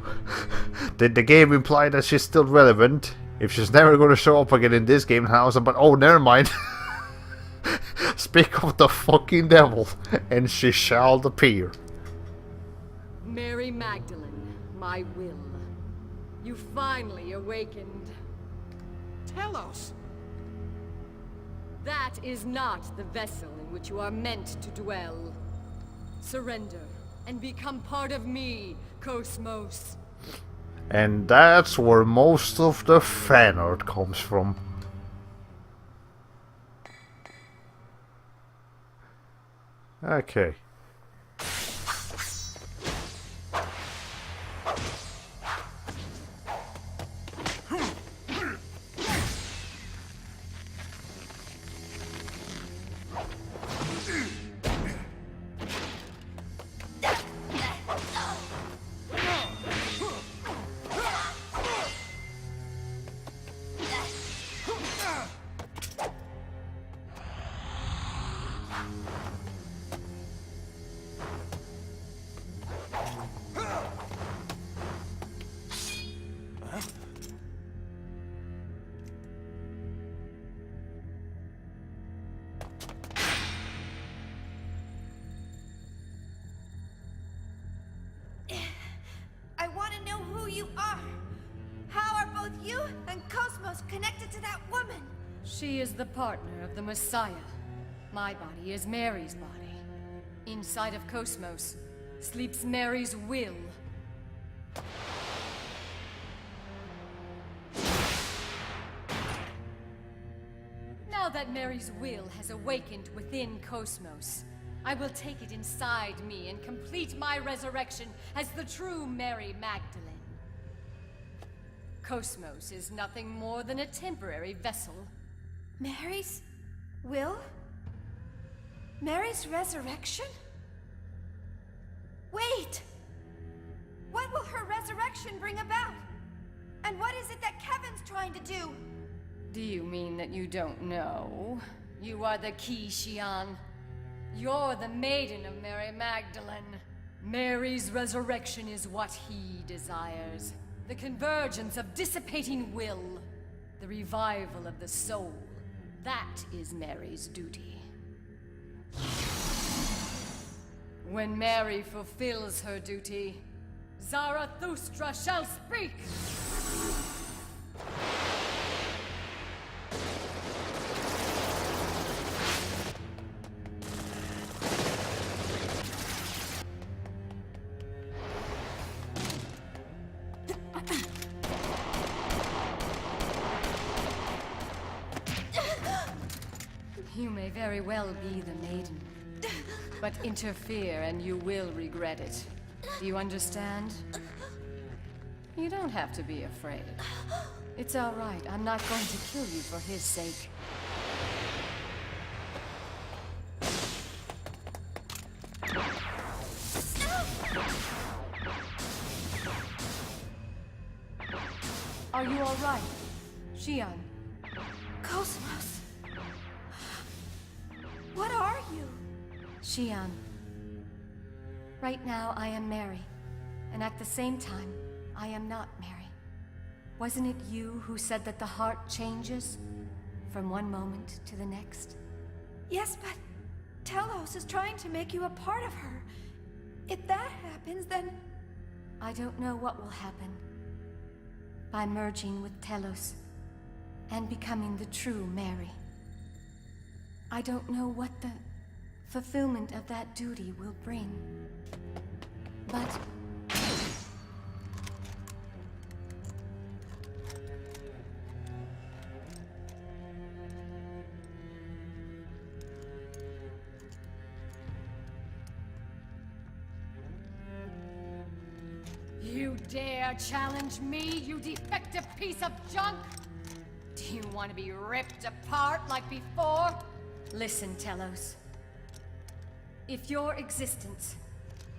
did the game imply that she's still relevant? If she's never gonna show up again in this game, house, but oh, never mind. Speak of the fucking devil, and she shall appear. Mary Magdalene, my will. You finally awakened. Telos! That is not the vessel in which you are meant to dwell. Surrender and become part of me, Cosmos. And that's where most of the fan art comes from. Okay. I want to know who you are. How are both you and Cosmos connected to that woman? She is the partner of the Messiah. My body is Mary's body. Inside of Cosmos sleeps Mary's will. Now that Mary's will has awakened within Cosmos, I will take it inside me and complete my resurrection as the true Mary Magdalene. Cosmos is nothing more than a temporary vessel. Mary's will? Mary's resurrection? Wait! What will her resurrection bring about? And what is it that Kevin's trying to do? Do you mean that you don't know? You are the key, Shion. You're the maiden of Mary Magdalene. Mary's resurrection is what he desires. The convergence of dissipating will. The revival of the soul. That is Mary's duty. When Mary fulfills her duty, Zarathustra shall speak! You may very well be the maiden, But interfere and you will regret it. Do you understand? You don't have to be afraid. It's all right. I'm not going to kill you for his sake. Are you all right, Xion? Cosmos. What are you? Xion. Right now, I am Mary. And at the same time, I am not Mary. Wasn't it you who said that the heart changes from one moment to the next? Yes, but Telos is trying to make you a part of her. If that happens, then... I don't know what will happen. By merging with Telos and becoming the true Mary. I don't know what the fulfillment of that duty will bring. But... You dare challenge me, you defective piece of junk? Do you want to be ripped apart like before? Listen, Telos. If your existence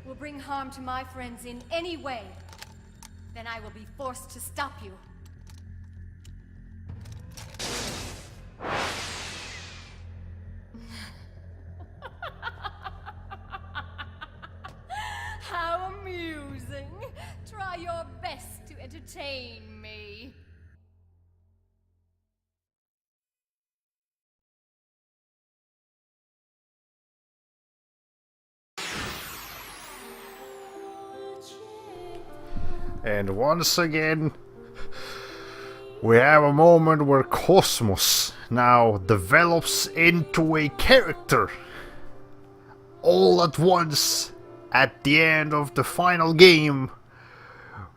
will bring harm to my friends in any way, then I will be forced to stop you. How amusing. Try your best to entertain me. And once again, we have a moment where Cosmos now develops into a character. All at once, at the end of the final game,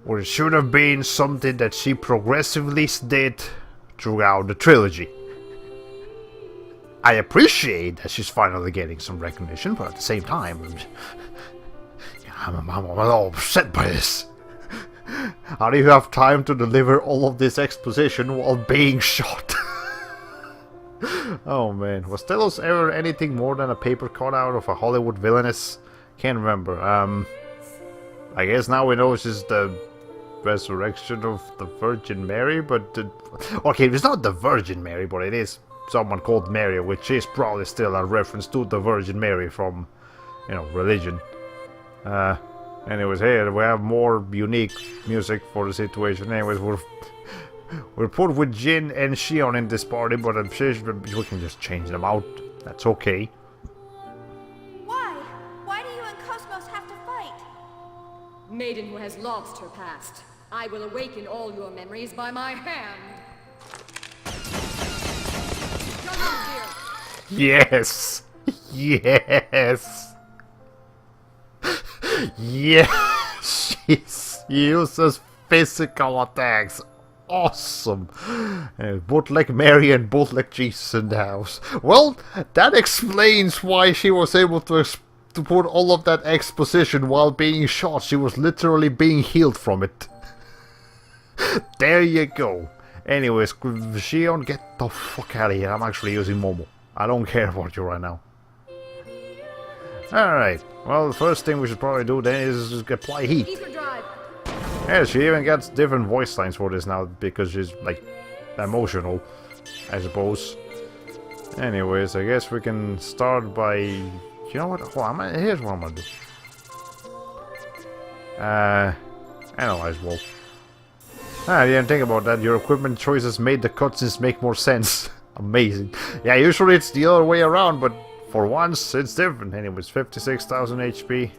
where it should have been something that she progressively did throughout the trilogy. I appreciate that she's finally getting some recognition, but at the same time, I'm all upset by this. How do you have time to deliver all of this exposition while being shot? Oh man, was Telos ever anything more than a paper cutout of a Hollywood villainess? Can't remember. I guess now we know she's the resurrection of the Virgin Mary, but... okay, it's not the Virgin Mary, but it is someone called Mary, which is probably still a reference to the Virgin Mary from, you know, religion. Anyways, here we have more unique music for the situation. Anyways, we're put with Jin and Xion in this party, but I'm sure we can just change them out. That's okay. Why? Why do you and Cosmos have to fight? Maiden who has lost her past. I will awaken all your memories by my hand. Come on, dear. Yes! Yes! Yes! She uses physical attacks. Awesome! Both like Mary and both like Jesus in the house. Well, that explains why she was able to put all of that exposition while being shot. She was literally being healed from it. There you go. Anyways, Xion, get the fuck out of here. I'm actually using Momo. I don't care about you right now. Alright, well, the first thing we should probably do then is just apply heat. Yeah, she even gets different voice lines for this now, because she's, like, emotional, I suppose. Anyways, I guess we can start by... You know what? Hold on, here's what I'm gonna do. Analyze wolf. I didn't think about that. Your equipment choices made the cutscenes make more sense. Amazing. Yeah, usually it's the other way around, but for once it's different. Anyways, 56,000 HP.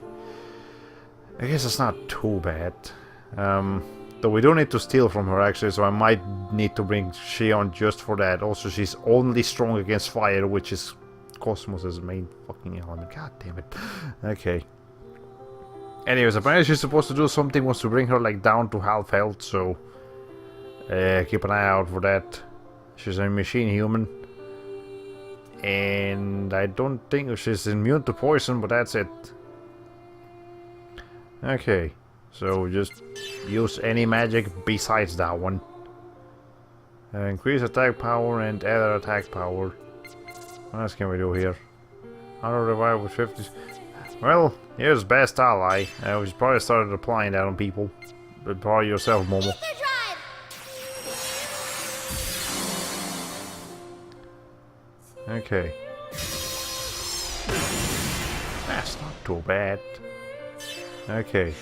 I guess it's not too bad. Though we do need to steal from her actually, so I might need to bring Xion just for that. Also, she's only strong against fire, which is Cosmos' main fucking element. God damn it. Okay. Anyways, apparently she's supposed to do something, was to bring her like down to half health, so keep an eye out for that. She's a machine human. And I don't think she's immune to poison, but that's it. Okay, so just use any magic besides that one. Increase attack power and other attack power. What else can we do here? Auto revive with 50. Well, here's best ally. We should probably started applying that on people. But probably yourself, Momo. Okay. That's not too bad. Okay.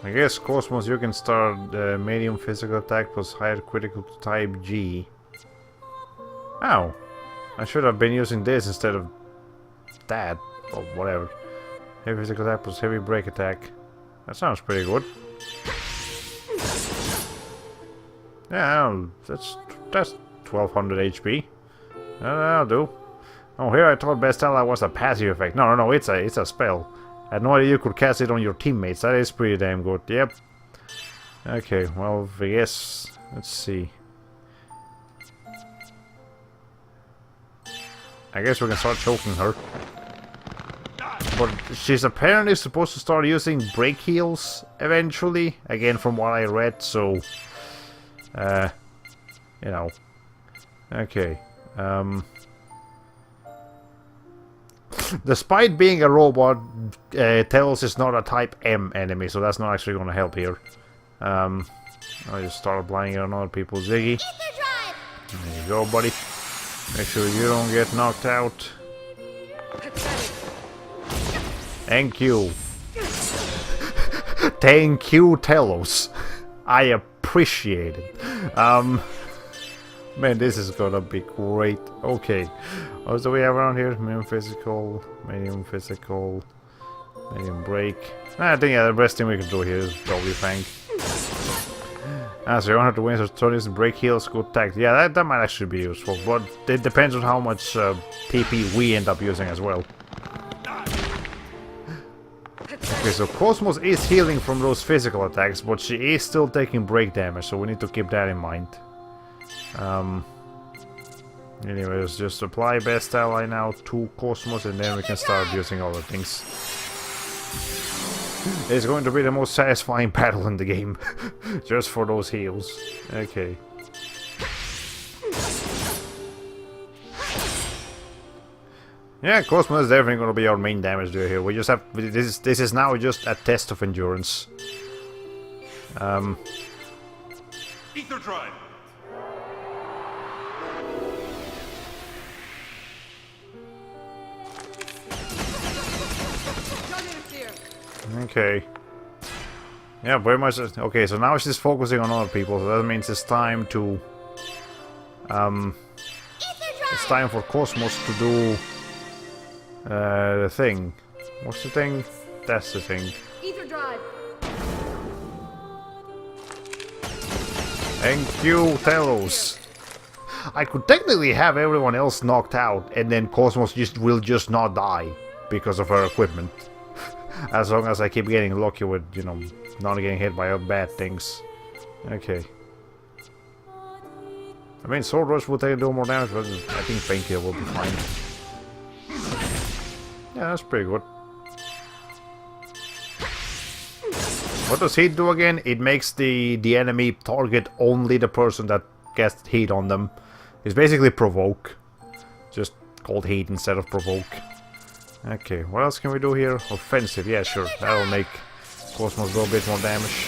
I guess Cosmos, you can start medium physical attack plus higher critical to type G. Oh. I should have been using this instead of that. Or whatever. Heavy physical attack plus heavy break attack. That sounds pretty good. Yeah, that's 1200 HP. That'll do. Oh, here I thought best ally was a passive effect. No, it's a spell. I had no idea you could cast it on your teammates. That is pretty damn good. Yep. Okay, well, I guess... Let's see. I guess we can start choking her. But she's apparently supposed to start using break heals eventually. Again, from what I read, so... you know. Okay. Despite being a robot, Tails is not a type M enemy, so that's not actually going to help here. I'll just start applying it on other people. Ziggy. There you go, buddy. Make sure you don't get knocked out. Thank you. Thank you, Telos. I appreciate it. Man, this is gonna be great. Okay. What do we have around here? Medium physical, medium break. I think the best thing we can do here is probably Fang. So you don't have to win, so turn this break heals, good attack. Yeah, that might actually be useful, but it depends on how much TP we end up using as well. Okay, so Cosmos is healing from those physical attacks, but she is still taking break damage, so we need to keep that in mind. Anyways, just apply best ally now to Cosmos, and then we can start using other things. It's going to be the most satisfying battle in the game, just for those heals. Okay. Yeah, Cosmos is definitely going to be our main damage dealer here. We just have this is now just a test of endurance. Ether drive. Okay. Yeah, very much. Okay, so now she's focusing on other people, so that means it's time to... it's time for Cosmos to do... the thing. What's the thing? That's the thing. Ether drive. Thank you, Telos. I could technically have everyone else knocked out, and then Cosmos will just not die because of her equipment. As long as I keep getting lucky with, you know, not getting hit by bad things. Okay. I mean, Sword Rush will take a little more damage, but I think Painkiller will be fine. Yeah, that's pretty good. What does heat do again? It makes the enemy target only the person that gets heat on them. It's basically provoke. Just called heat instead of provoke. Okay, what else can we do here? Offensive, yeah, sure. That'll make Cosmos do a bit more damage.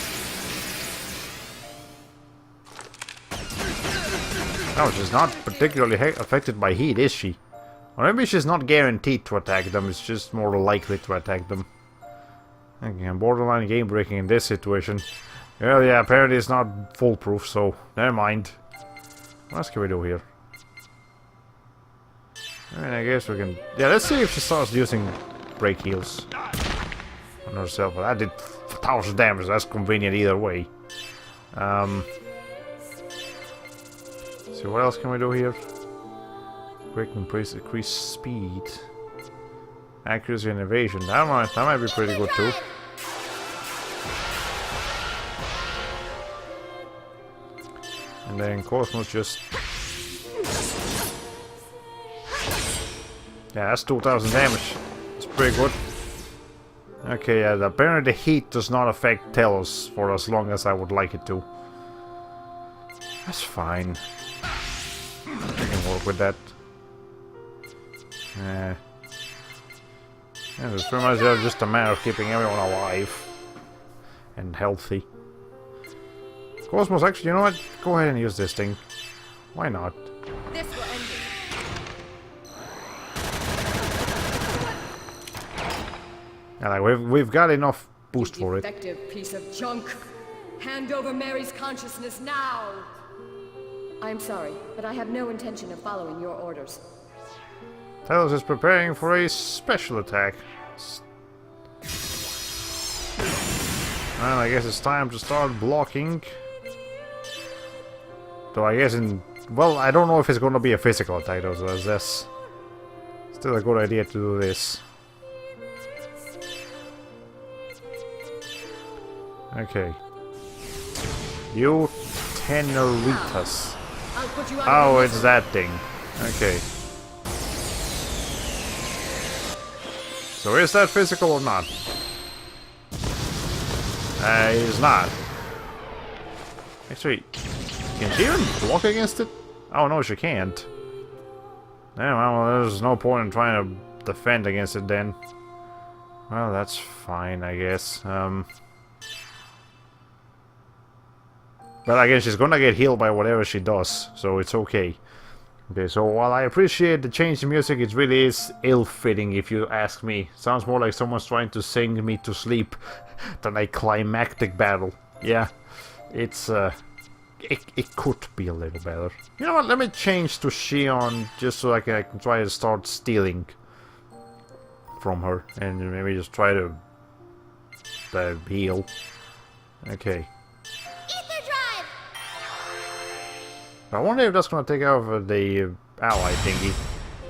Oh, she's not particularly affected by heat, is she? Or maybe she's not guaranteed to attack them, it's just more likely to attack them. Okay, borderline game breaking in this situation. Well, yeah, apparently it's not foolproof, so never mind. What else can we do here? I mean, I guess we can... Yeah, let's see if she starts using break heals on herself. That did 1000 damage, that's convenient either way. So what else can we do here? Quick increase speed. Accuracy and evasion. That might be pretty good too. And then Cosmos just... Yeah, that's 2000 damage. It's pretty good. Okay, apparently the heat does not affect Telos for as long as I would like it to. That's fine. I can work with that. Yeah, it's pretty much just a matter of keeping everyone alive and healthy. Cosmos, actually, you know what? Go ahead and use this thing. Why not? This will end it. Yeah, like we've got enough boost for it. Effective piece of junk. Hand over Mary's consciousness now. I'm sorry, but I have no intention of following your orders. Talos is preparing for a special attack. Well, I guess it's time to start blocking. Though I guess well, I don't know if it's gonna be a physical attack though, so that's still a good idea to do this. Okay. You Teneritas. Oh, it's that thing. Okay. So is that physical or not? It's not. Actually, can she even block against it? Oh no, she can't. Yeah, well, there's no point in trying to defend against it then. Well, that's fine, I guess. But again, she's gonna get healed by whatever she does, so it's okay. Okay, so while I appreciate the change in music, it really is ill-fitting if you ask me. Sounds more like someone's trying to sing me to sleep than a climactic battle. Yeah, it's it could be a little better. You know what, let me change to Xion just so I can try to start stealing from her and maybe just try to heal. Okay. I wonder if that's gonna take over the ally thingy.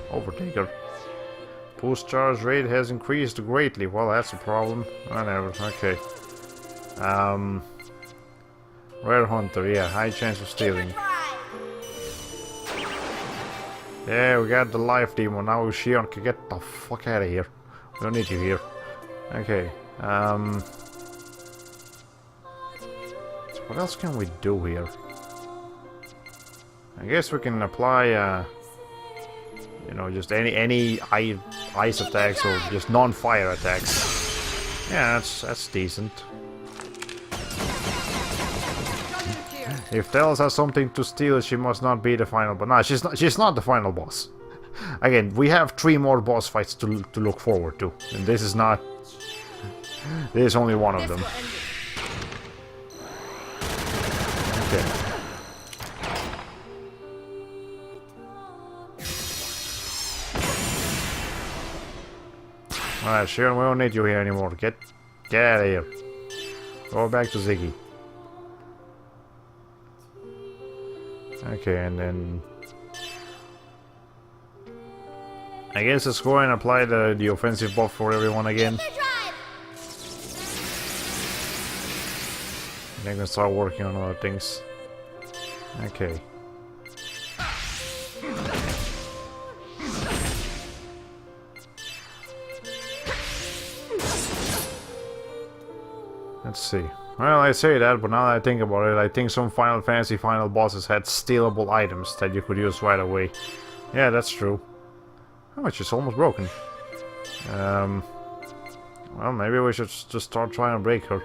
Overtaker. Boost charge rate has increased greatly. Well, that's a problem. Whatever. Okay. Rare Hunter. Yeah, high chance of stealing. Yeah, we got the life demon. Now Xion can get the fuck out of here. We don't need you here. Okay. So what else can we do here? I guess we can apply, you know, just any ice attacks or just non-fire attacks. Yeah, that's decent. If Telos has something to steal, she must not be the final. But no, she's not the final boss. Again, we have 3 more boss fights to look forward to, and this is not. This is only one of them. Okay. Alright, Sharon, we don't need you here anymore. Get out of here. Go back to Ziggy. Okay, and then I guess let's go and apply the offensive buff for everyone again. Then we can start working on other things. Okay. Let's see. Well, I say that, but now that I think about it, I think some Final Fantasy final bosses had stealable items that you could use right away. Yeah, that's true. Oh, it's just almost broken. Well, maybe we should just start trying to break her.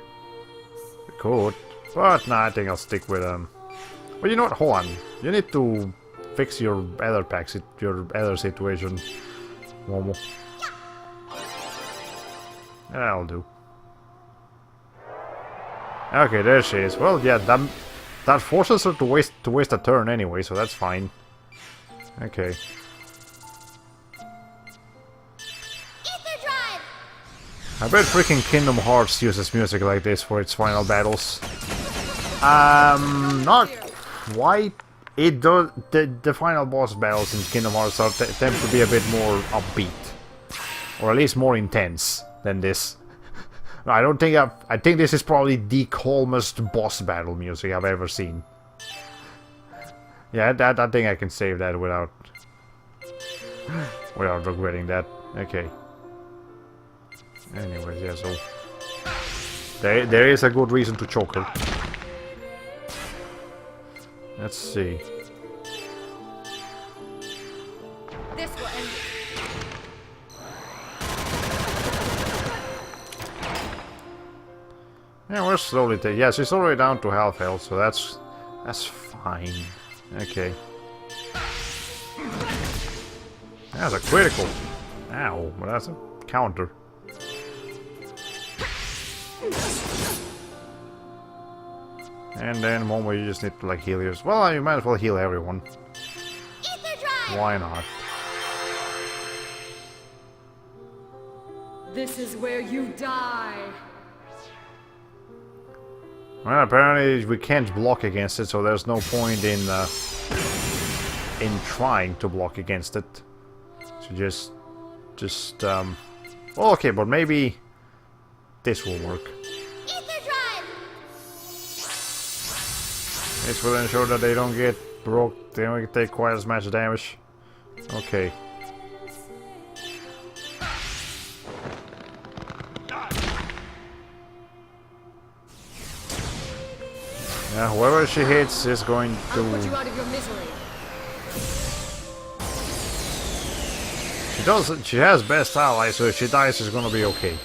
We could. But nah, I think I'll stick with But you know what? Hold on. You need to fix your other packs, your other situation, Momo. That'll do. Okay, there she is. Well, yeah, that forces her to waste a turn anyway, so that's fine. Okay. I bet freaking Kingdom Hearts uses music like this for its final battles. Not quite. It does. The final boss battles in Kingdom Hearts tend to be a bit more upbeat, or at least more intense than this. No, I don't think I think this is probably the calmest boss battle music I've ever seen. Yeah, I think I can save that without We are regretting that. Okay. Anyways, yeah, so... There is a good reason to choke her. Let's see. This will end it. Yeah, we're slowly taking... Yeah, she's already down to half health, so that's fine. Okay. That's a critical. Ow, but that's a counter. And then one where you just need to like heal yours. Well, you might as well heal everyone. Why not? This is where you die. Well, apparently we can't block against it, so there's no point in trying to block against it. So well, okay, but maybe this will work. This will ensure that they don't get broke, they don't take quite as much damage. Okay. Yeah, whoever she hits is going to... I'll put you out of your misery. She has best ally, so if she dies, she's gonna be okay.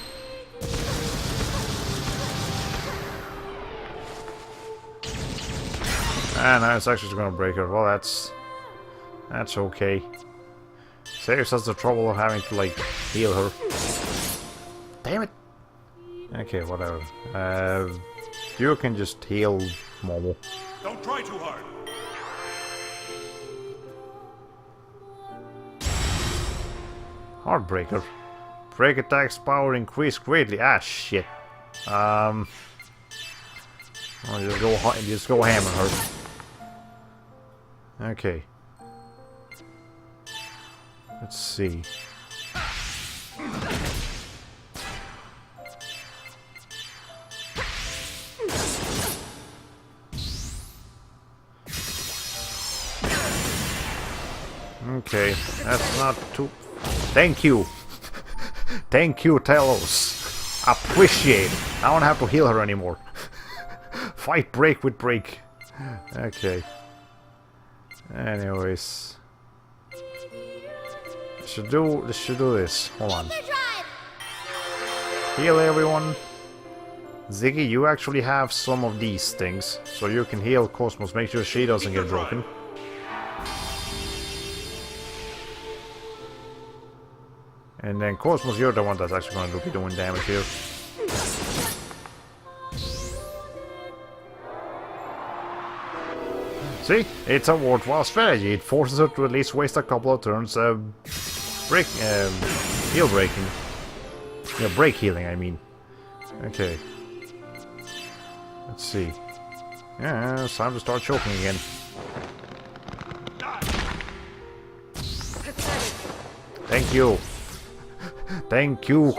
And now it's actually gonna break her. Well, that's okay. Saves us the trouble of having to like heal her. Damn it. Okay, whatever. You can just heal Momo. Don't try too hard. Heartbreaker. Break attacks power increased greatly. Ah, shit. I'll just go ham on her. Okay. Let's see. Okay, that's not too... Thank you! Thank you, Telos! Appreciate it! I don't have to heal her anymore. Fight break with break. Okay. Anyways. Should do this. Hold on. Heal everyone. Ziggy, you actually have some of these things, so you can heal Cosmos. Make sure she doesn't get broken. And then Cosmos, you're the one that's actually going to be doing damage here. See? It's a worthwhile strategy. It forces her to at least waste a couple of turns heal breaking. Yeah, break healing, I mean. Okay. Let's see. Yeah, it's time to start choking again. Thank you. Thank you,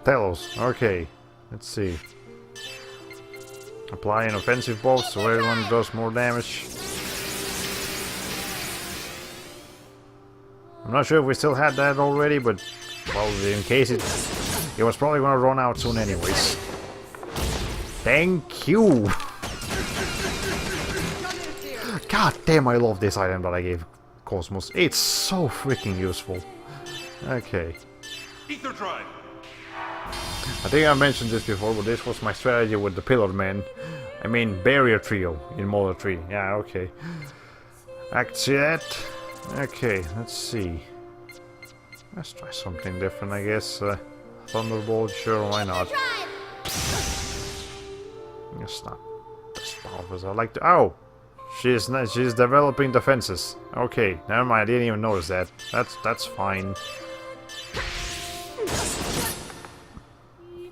Telos. Okay, let's see. Apply an offensive buff so everyone does more damage. I'm not sure if we still had that already, but well, in case it was probably gonna run out soon anyways. Thank you. God damn, I love this item that I gave Cosmos. It's so freaking useful. Okay. Ether drive. I think I mentioned this before, but this was my strategy with the Pillar Man. I mean, Barrier Trio in Mother 3. Yeah, okay. See that? Okay, let's see. Let's try something different, I guess. Thunderbolt, sure, why not? It's not as powerful as I like to. Oh! She's developing defenses. Okay, never mind, I didn't even notice that. That's fine.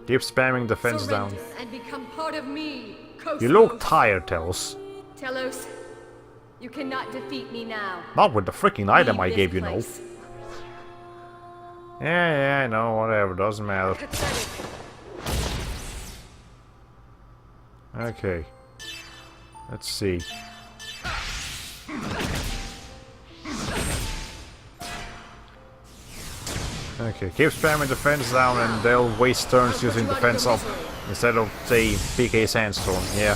Keep spamming defense down. And become part of me, Cosmos. You look tired, Telos. Telos, you cannot defeat me now. Not with the freaking item I Leave gave this you, no. place. Yeah, I know, whatever, doesn't matter. Pathetic. Okay. Let's see. Okay, keep spamming defense down and they'll waste turns using defense up instead of, say, PK Sandstorm. Yeah.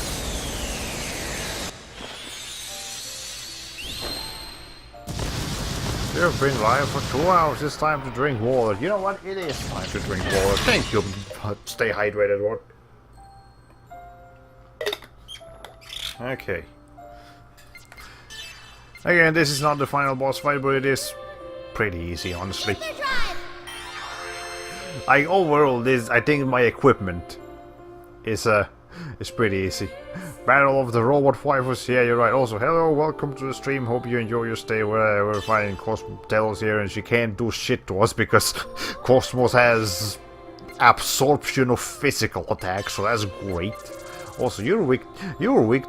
You've been live for 2 hours. It's time to drink water. You know what? It is time to drink water. Thank you. Stay hydrated, what? Okay. Again, this is not the final boss fight, but it is pretty easy, honestly. Overall, I think my equipment is pretty easy. Battle of the Robot Fighters, yeah, you're right. Also, hello, welcome to the stream. Hope you enjoy your stay. We're finding Cosmos here, and she can't do shit to us because Cosmos has absorption of physical attacks, so that's great. Also, you're weak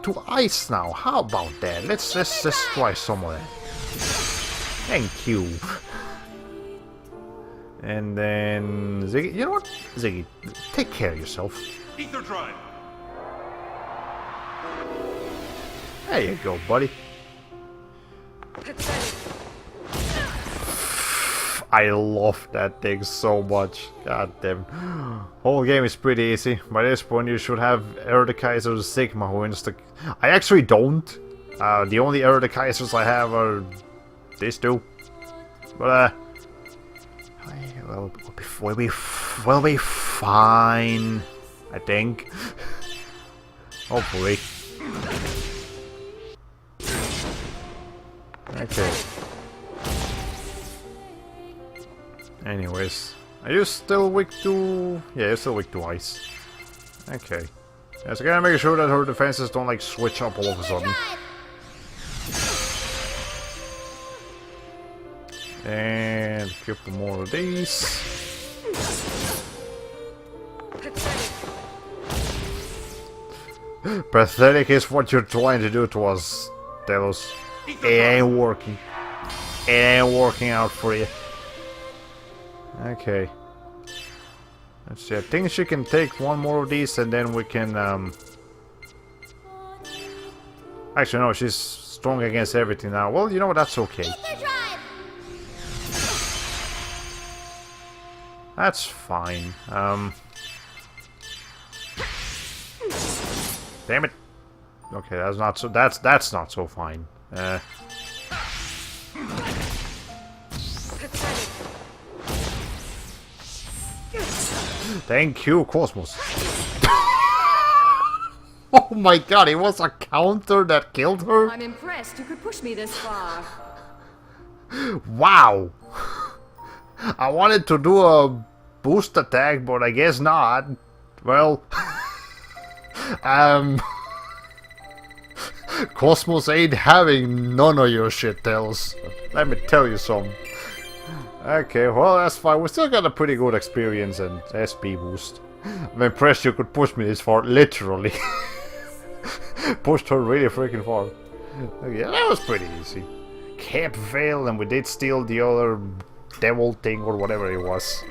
to ice now. How about that? Let's try some of that. Thank you. And then Ziggy, you know what? Ziggy, take care of yourself. Ether drive. There you go, buddy. I love that thing so much. God damn. Whole game is pretty easy. By this point you should have Erdekaiser Sigma who insta... I actually don't. The only Erdekaisers I have are these two. But we'll be fine, I think. Hopefully. Okay. Anyways, are you still weak to... Yeah, you're still weak to ice. Okay. Yeah, so gotta make sure that her defenses don't like switch up all of a sudden. And a couple more of these. Pathetic is what you're trying to do to us, Delos. It ain't working. It ain't working out for you. Okay. Let's see, I think she can take one more of these and then we can, Actually, no, she's strong against everything now. Well, you know what, that's okay. That's fine. Damn it. Okay, that's not so, that's not so fine. Thank you, Cosmos. Oh my god, it was a counter that killed her? I'm impressed you could push me this far. Wow. I wanted to do a boost attack, but I guess not. Well... Cosmos ain't having none of your shit, Tails. Let me tell you something. Okay, well, that's fine. We still got a pretty good experience and SP boost. I'm impressed you could push me this far, literally. Pushed her really freaking far. Okay, that was pretty easy. Cap failed and we did steal the other devil thing or whatever it was.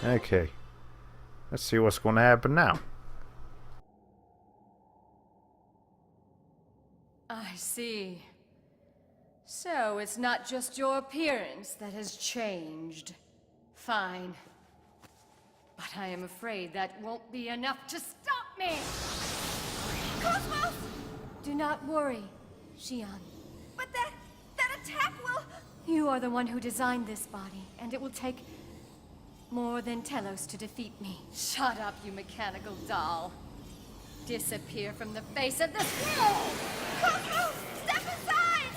Okay. Let's see what's gonna happen now. I see. So it's not just your appearance that has changed. Fine. But I am afraid that won't be enough to stop me! Cosmos! Do not worry, Xion. But that attack will... You are the one who designed this body, and it will take more than Telos to defeat me. Shut up, you mechanical doll. Disappear from the face of this world! Cosmos! Step aside!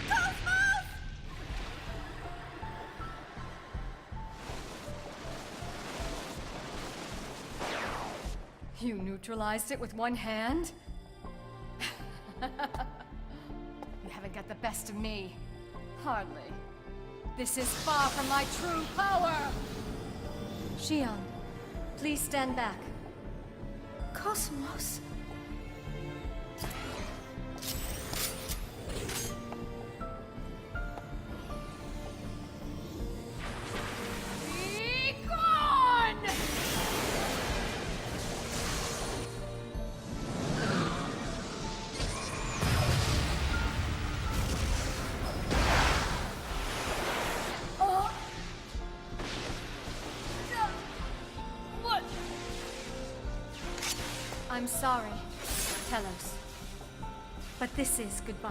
Cosmos! You neutralized it with one hand? You haven't got the best of me. Hardly. This is far from my true power! Xion, please stand back. Cosmos? Be gone! I'm sorry, Telos. But this is goodbye.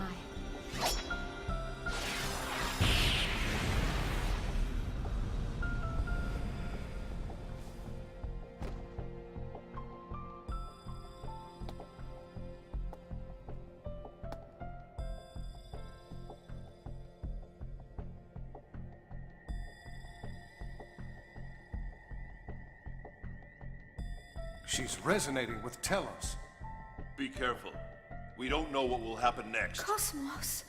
She's resonating with Telos. Be careful. We don't know what will happen next. Cosmos.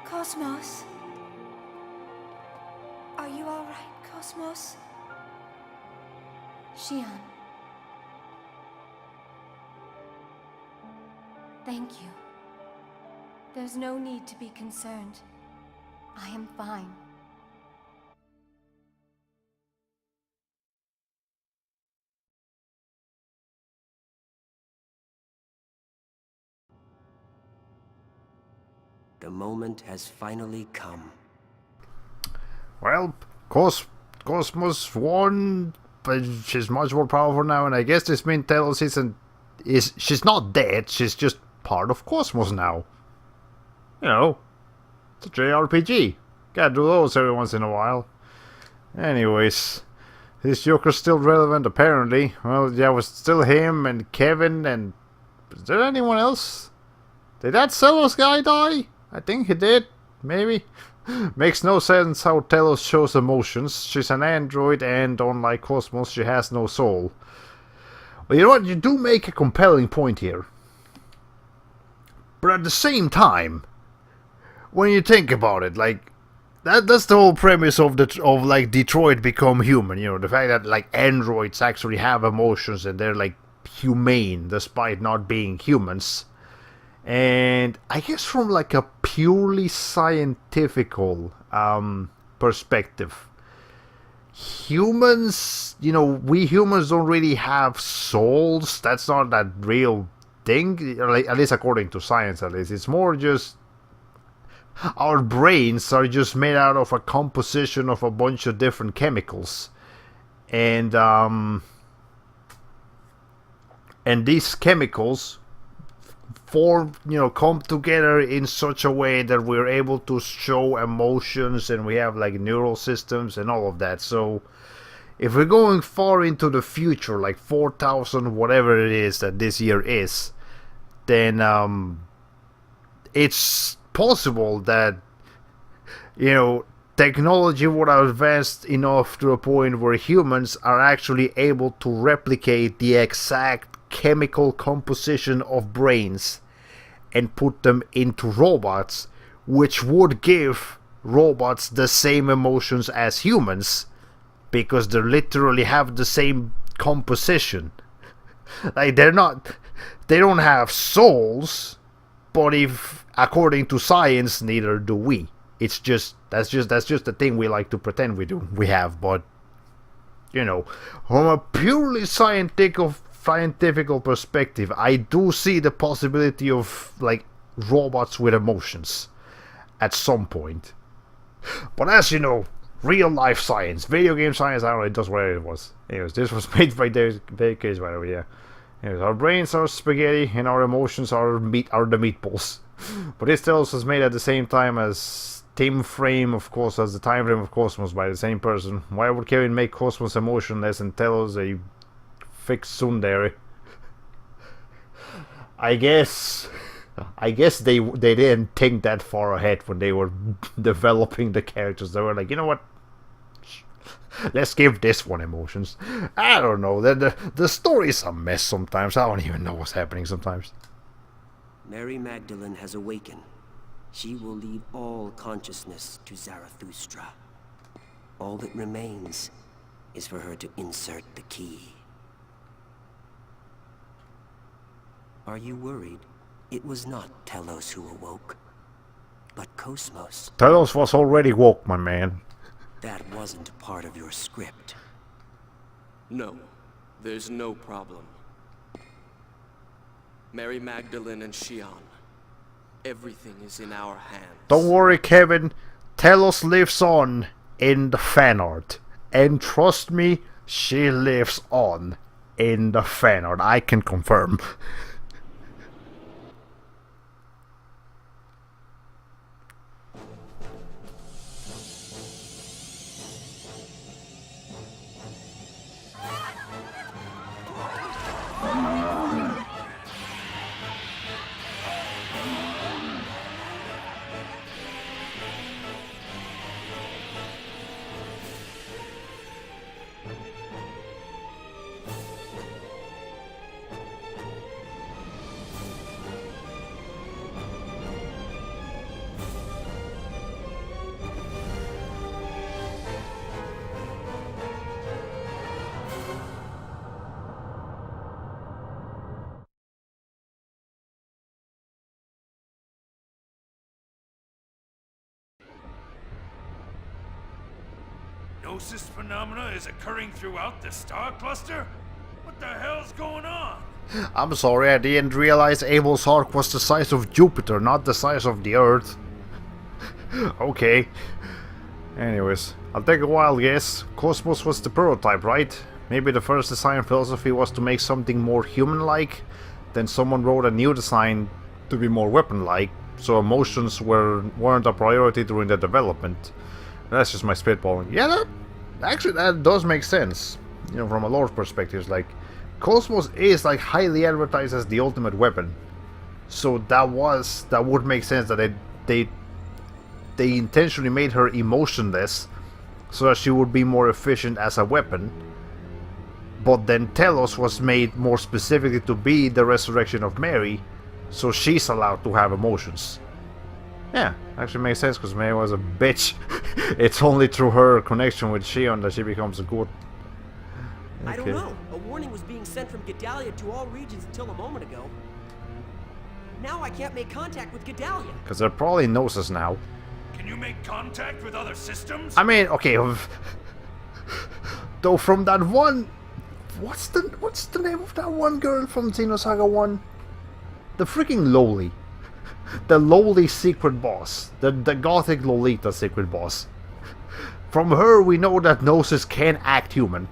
Cosmos. Are you all right, Cosmos? Xion. Thank you. There's no need to be concerned. I am fine. The moment has finally come. Well, Cosmos won, but she's much more powerful now, and I guess this means Telos she's not dead, she's just part of Cosmos now. You know, it's a JRPG. Gotta do those every once in a while. Anyways, this Joker's still relevant apparently. Well, yeah, it was still him and Kevin, and is there anyone else? Did that Celos guy die? I think he did. Maybe. Makes no sense how Telos shows emotions. She's an android and, unlike Cosmos, she has no soul. But you know what? You do make a compelling point here. But at the same time, when you think about it, like, that's the whole premise of like Detroit Become Human. You know, the fact that like androids actually have emotions and they're like humane despite not being humans. And I guess from like a purely scientifical perspective, humans, you know, we humans don't really have souls. That's not that real thing, at least according to science. At least it's more just our brains are just made out of a composition of a bunch of different chemicals, and these chemicals form, you know, come together in such a way that we're able to show emotions, and we have like neural systems and all of that. So if we're going far into the future, like 4,000 whatever it is that this year is, then it's possible that, you know, technology would have advanced enough to a point where humans are actually able to replicate the exact chemical composition of brains and put them into robots, which would give robots the same emotions as humans, because they literally have the same composition. Like, they don't have souls, but if according to science, neither do we. It's just that's just the thing we like to pretend we have. But you know, from a purely scientific perspective, I do see the possibility of like robots with emotions at some point. But as you know, real life science, video game science, I don't know, it does whatever it was. Anyways, this was made by David Cage, by the way. Yeah. Anyways, our brains are spaghetti and our emotions are the meatballs. But this Telos was made at the same time as Time Frame, of course, as the Time Frame of Cosmos by the same person. Why would Kevin make Cosmos emotionless and Telos a fixed tsundere? I guess they didn't think that far ahead when they were developing the characters. They were like, you know what? Let's give this one emotions. I don't know. The story's a mess sometimes. I don't even know what's happening sometimes. Mary Magdalene has awakened. She will leave all consciousness to Zarathustra. All that remains is for her to insert the key. Are you worried? It was not Telos who awoke, but Cosmos. Telos was already woke, my man. That wasn't part of your script. No, there's no problem. Mary Magdalene and Xion. Everything is in our hands. Don't worry, Kevin. Telos lives on in the fan art. And trust me, she lives on in the fan art. I can confirm. Gnosis phenomena is occurring throughout the star cluster? What the hell's going on? I'm sorry, I didn't realize Abel's arc was the size of Jupiter, not the size of the Earth. Okay. Anyways, I'll take a wild guess. Cosmos was the prototype, right? Maybe the first design philosophy was to make something more human-like. Then someone wrote a new design to be more weapon-like, so emotions weren't a priority during the development. That's just my spitballing. Yeah, that does make sense. You know, from a lore perspective, like, Cosmos is like highly advertised as the ultimate weapon. So that would make sense that they intentionally made her emotionless so that she would be more efficient as a weapon. But then Telos was made more specifically to be the resurrection of Mary, so she's allowed to have emotions. Yeah, actually makes sense because Mary was a bitch. It's only through her connection with Xion that she becomes a good. Okay. I don't know. A warning was being sent from Gedalia to all regions until a moment ago. Now I can't make contact with Gedalia. Because there probably knows us now. Can you make contact with other systems? I mean, okay. Though from that one, what's the name of that one girl from Xenosaga 1? The freaking Lowly. The Lowly secret boss. The gothic Lolita secret boss. From her we know that Gnosis can act human.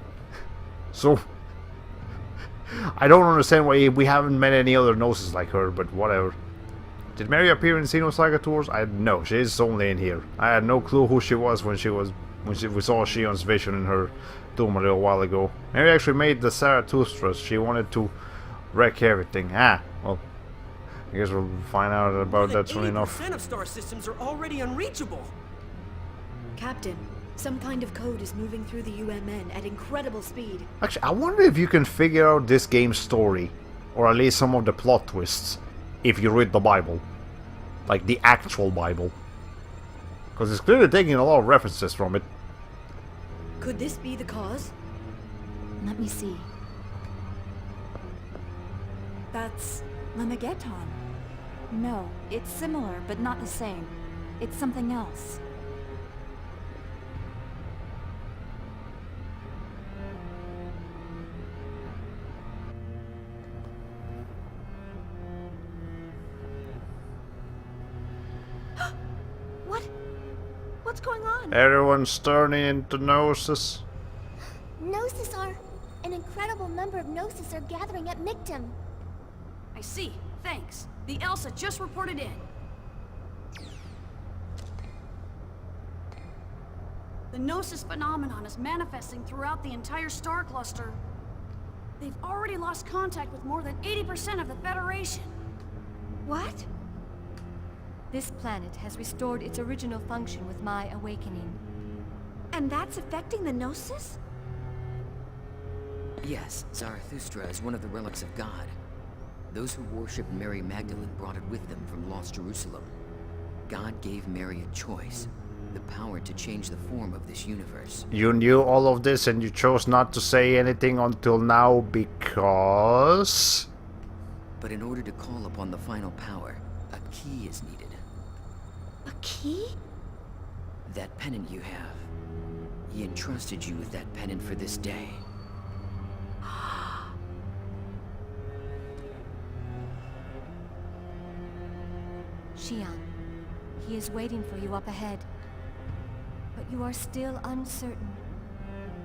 So I don't understand why we haven't met any other Gnosis like her, but whatever. Did Mary appear in Xenosaga Tours? No, she's only in here. I had no clue who she was when we saw Xion's vision in her tomb a little while ago. Mary actually made the Zarathustra. She wanted to wreck everything. Well, I guess we'll find out about that soon enough. 80% of star systems are already unreachable. Captain, some kind of code is moving through the UMN at incredible speed. Actually, I wonder if you can figure out this game's story, or at least some of the plot twists, if you read the Bible. Like the actual Bible. Because it's clearly taking a lot of references from it. Could this be the cause? Let me see. That's Lamageton. No, it's similar, but not the same. It's something else. What's going on? Everyone's turning into Gnosis. Gnosis are... An incredible number of Gnosis are gathering at Mictum. I see. Thanks. The Elsa just reported in. The Gnosis phenomenon is manifesting throughout the entire star cluster. They've already lost contact with more than 80% of the Federation. What? This planet has restored its original function with my awakening. And that's affecting the Gnosis? Yes, Zarathustra is one of the relics of God. Those who worshipped Mary Magdalene brought it with them from Lost Jerusalem. God gave Mary a choice, the power to change the form of this universe. You knew all of this and you chose not to say anything until now because... But in order to call upon the final power, a key is needed. A key? That pennant you have. He entrusted you with that pennant for this day. Xian, he is waiting for you up ahead. But you are still uncertain.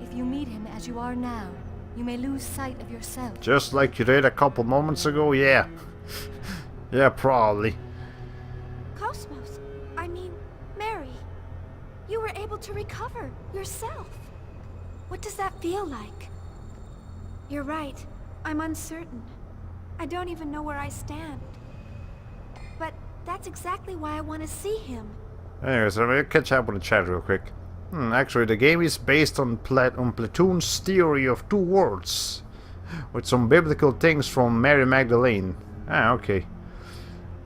If you meet him as you are now, you may lose sight of yourself. Just like you did a couple moments ago, yeah. Yeah, probably. Cosmos, I mean, Mary. You were able to recover yourself. What does that feel like? You're right. I'm uncertain. I don't even know where I stand. But that's exactly why I want to see him. Anyways, I'm gonna catch up with the chat real quick. Actually, the game is based on Platoon's theory of two worlds, with some biblical things from Mary Magdalene. Ah, okay.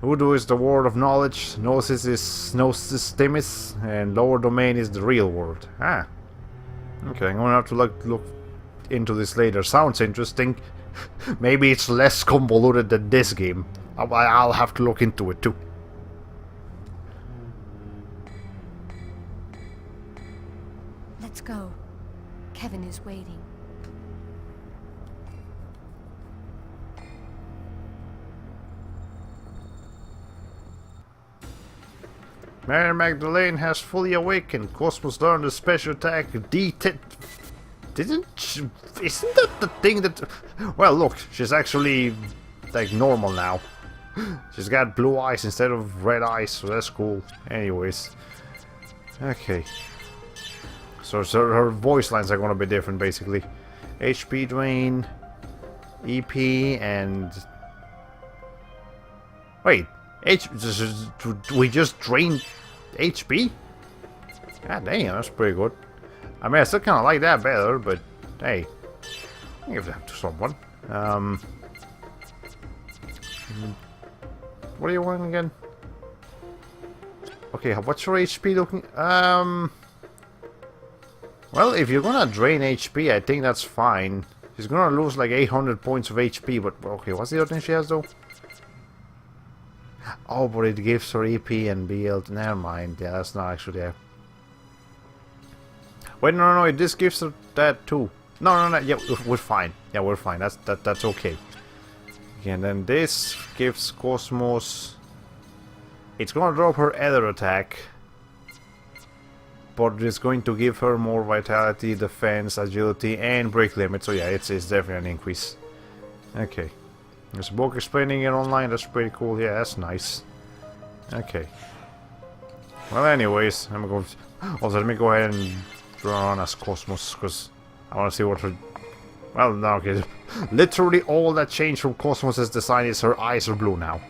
Voodoo is the world of knowledge, Gnosis is Gnosis Themis, and lower domain is the real world. Ah. Okay, I'm gonna have to look into this later. Sounds interesting. Maybe it's less convoluted than this game. I'll have to look into it too. Let's go. Kevin is waiting. Mary Magdalene has fully awakened. Cosmos learned a special attack. Isn't that the thing that... Well, look, she's actually like normal now. She's got blue eyes instead of red eyes, so that's cool. Anyways. Okay. So her voice lines are gonna be different, basically. HP drain, EP, and... Wait, we just drained HP? God damn, that's pretty good. I mean, I still kind of like that better, but hey, I'll give that to someone. What are you wearing again? Okay, what's your HP looking? Well, if you're gonna drain HP, I think that's fine. She's gonna lose like 800 points of HP, but okay, what's the other thing she has though? Oh, but it gives her EP and BL. Never mind. Yeah, that's not actually there. Wait, no, this gives her that too. No, yeah, we're fine. Yeah, we're fine. That's okay. Okay, and then this gives Cosmos. It's gonna drop her other attack, but it's going to give her more vitality, defense, agility, and break limit. So yeah, it's definitely an increase. Okay. There's a book explaining it online. That's pretty cool. Yeah, that's nice. Okay. Well, anyways, I'm going to... Also, let me go ahead and draw on as Cosmos, because I want to see what her... Well, no, okay. Literally all that changed from Cosmos' design is her eyes are blue now.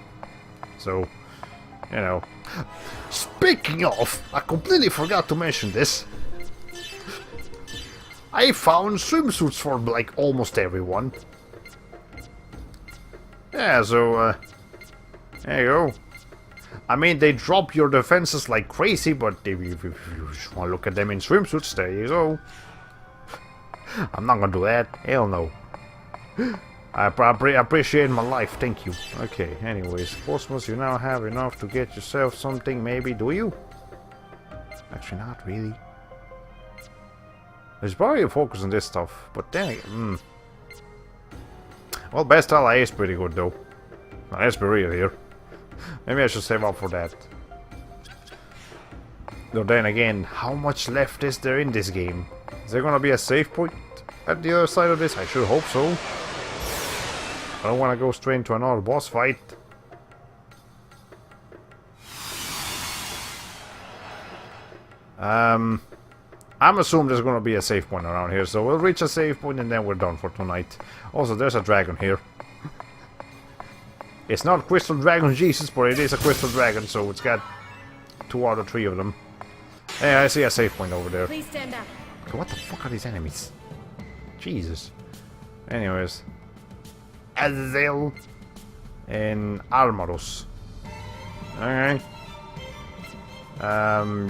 So, you know. Speaking of, I completely forgot to mention this. I found swimsuits for, like, almost everyone. Yeah, so, there you go. I mean, they drop your defenses like crazy, but if you just want to look at them in swimsuits, there you go. I'm not gonna do that. Hell no. I appreciate my life, thank you. Okay, anyways, Cosmos, you now have enough to get yourself something, maybe, do you? Actually, not really. There's probably a focus on this stuff, but then again, Well, best ally is pretty good, though. Now, let's be real here. Maybe I should save up for that. Though then again, how much left is there in this game? Is there gonna be a save point at the other side of this? I sure hope so. I don't want to go straight into another boss fight. I'm assuming there's gonna be a save point around here, so we'll reach a save point and then we're done for tonight. Also, there's a dragon here. It's not Crystal Dragon Jesus, but it is a Crystal Dragon, so it's got 2 out of 3 of them. Hey, I see a save point over there. Please stand up. Okay, what the fuck are these enemies? Jesus. Anyways. Azazel and Armaros. Okay.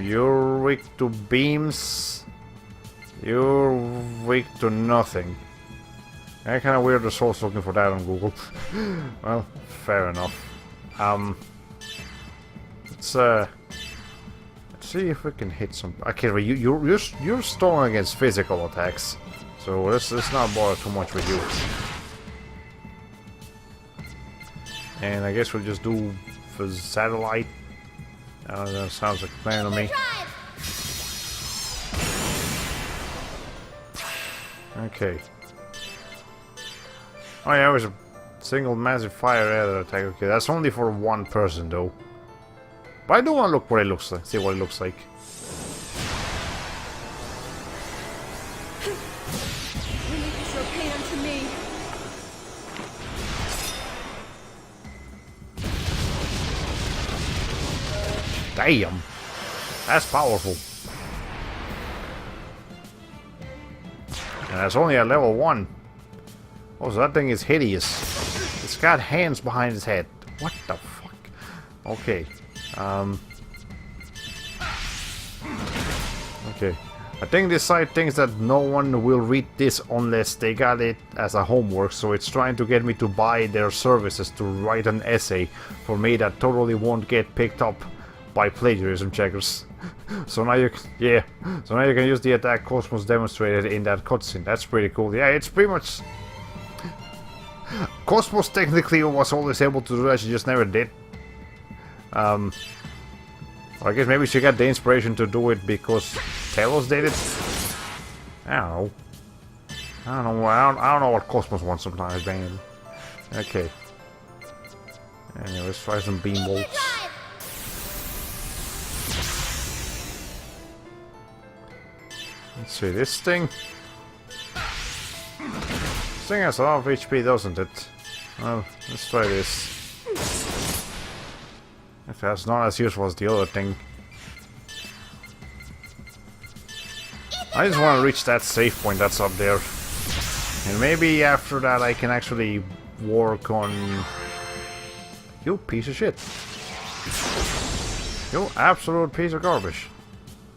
You're weak to beams. You're weak to nothing. Kind of weird the source looking for that on Google. Well, fair enough. Let's see if we can hit some. Okay, you're strong against physical attacks, so let's not bother too much with you. And I guess we'll just do for satellite. That sounds like a plan to me. Okay. Oh yeah, it was a single massive fire air attack. Okay, that's only for one person though. But I do want to look what it looks like. See what it looks like. Release your pain unto me. Damn, that's powerful. And that's only at level 1. Oh, so that thing is hideous. It's got hands behind its head. What the fuck? Okay. Okay. I think this site thinks that no one will read this unless they got it as a homework, so it's trying to get me to buy their services to write an essay for me that totally won't get picked up by plagiarism checkers. So now you can use the attack Cosmos demonstrated in that cutscene. That's pretty cool. Yeah, it's pretty much Cosmos technically was always able to do that, she just never did. I guess maybe she got the inspiration to do it because Telos did it. I don't know. I don't know what Cosmos wants sometimes, man. Okay. Anyway, let's try some beam bolts. Let's see, this thing has a lot of HP, doesn't it? Well, let's try this. If that's not as useful as the other thing. I just want to reach that save point that's up there. And maybe after that I can actually work on... You piece of shit. You absolute piece of garbage.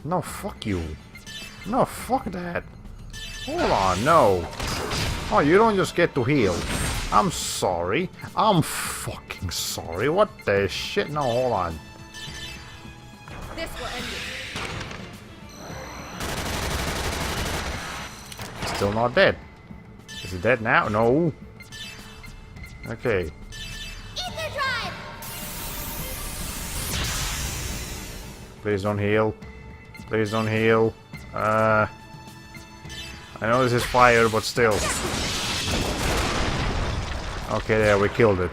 No, fuck you. No, fuck that. Hold on, no. Oh, you don't just get to heal. I'm sorry. I'm fucking sorry. What the shit? No, hold on. This will end it. Still not dead. Is it dead now? No. Okay. Please don't heal. Please don't heal. I know this is fire, but still. Okay, there, we killed it.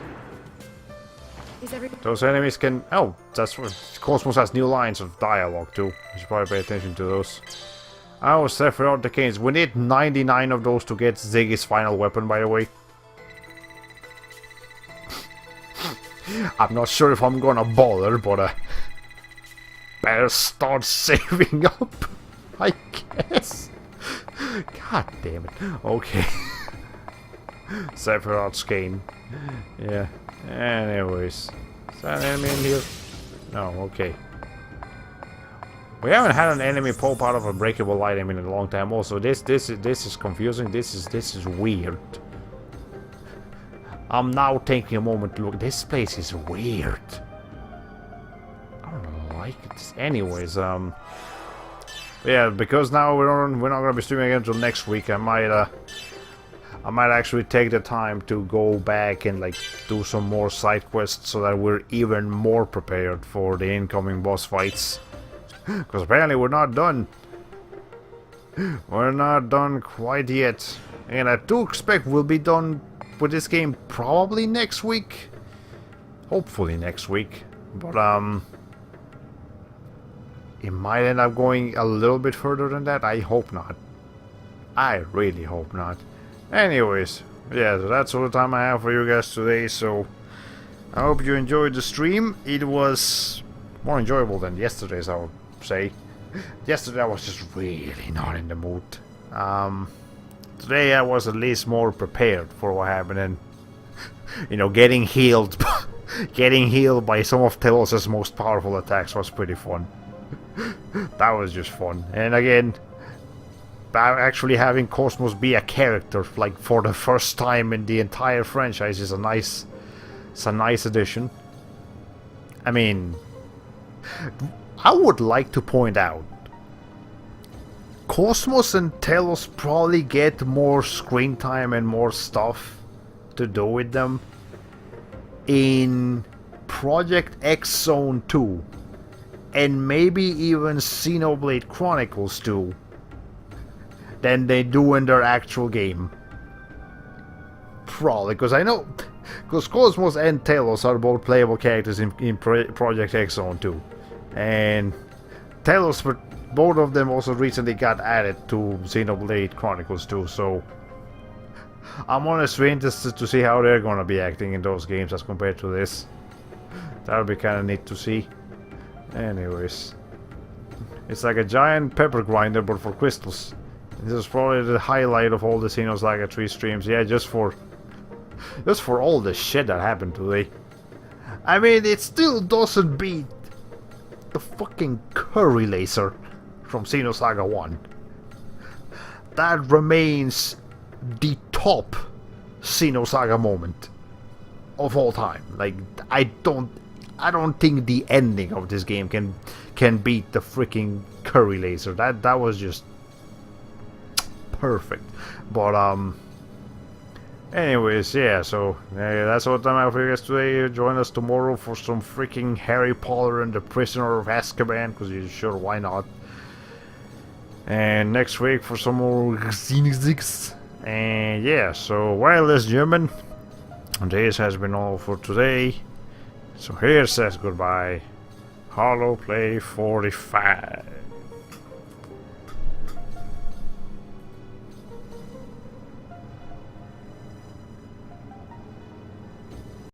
Those enemies can... Oh, that's what... Cosmos has new lines of dialogue, too. You should probably pay attention to those. I was there throughout the games. We need 99 of those to get Ziggy's final weapon, by the way. I'm not sure if I'm gonna bother, but... better start saving up, I guess. God damn it. Okay. Sephiroth's cane. Yeah. Anyways. Is that an enemy in here? No, okay. We haven't had an enemy pop out of a breakable item in a long time. Also, this is confusing. This is weird. I'm now taking a moment to look. This place is weird. I don't like it. Anyways, yeah, because now we're not gonna be streaming again until next week. I might actually take the time to go back and like do some more side quests so that we're even more prepared for the incoming boss fights. Because apparently we're not done. We're not done quite yet. And I do expect we'll be done with this game probably next week. Hopefully next week. But it might end up going a little bit further than that. I hope not. I really hope not. Anyways, yeah, so that's all the time I have for you guys today. So I hope you enjoyed the stream. It was more enjoyable than yesterday's, I would say. Yesterday I was just really not in the mood. Today I was at least more prepared for what happened, and you know, getting healed by some of Telos' most powerful attacks was pretty fun. That was just fun. And again, actually having Cosmos be a character, like for the first time in the entire franchise, is a nice addition. I mean, I would like to point out, Cosmos and Telos probably get more screen time and more stuff to do with them in Project X Zone 2 and maybe even Xenoblade Chronicles 2 than they do in their actual game. Probably, because Cosmos and Telos are both playable characters in Project X Zone 2. And Telos, both of them also recently got added to Xenoblade Chronicles 2, so I'm honestly interested to see how they're gonna be acting in those games as compared to this. That would be kinda neat to see. Anyways, it's like a giant pepper grinder but for crystals. This is probably the highlight of all the Xenosaga 3 streams. Yeah, just for all the shit that happened today. I mean, it still doesn't beat the fucking curry laser from Xenosaga 1. That remains the top Xenosaga moment of all time. Like, I don't think the ending of this game can beat the freaking curry laser. That was just perfect. But anyways, yeah, so that's all the time I have for you guys today. Join us tomorrow for some freaking Harry Potter and the Prisoner of Azkaban, because you sure, why not? And next week for some more Xenosaga. And yeah, so well, ladies and gentlemen, this has been all for today. So here says goodbye, Hollow Play 45.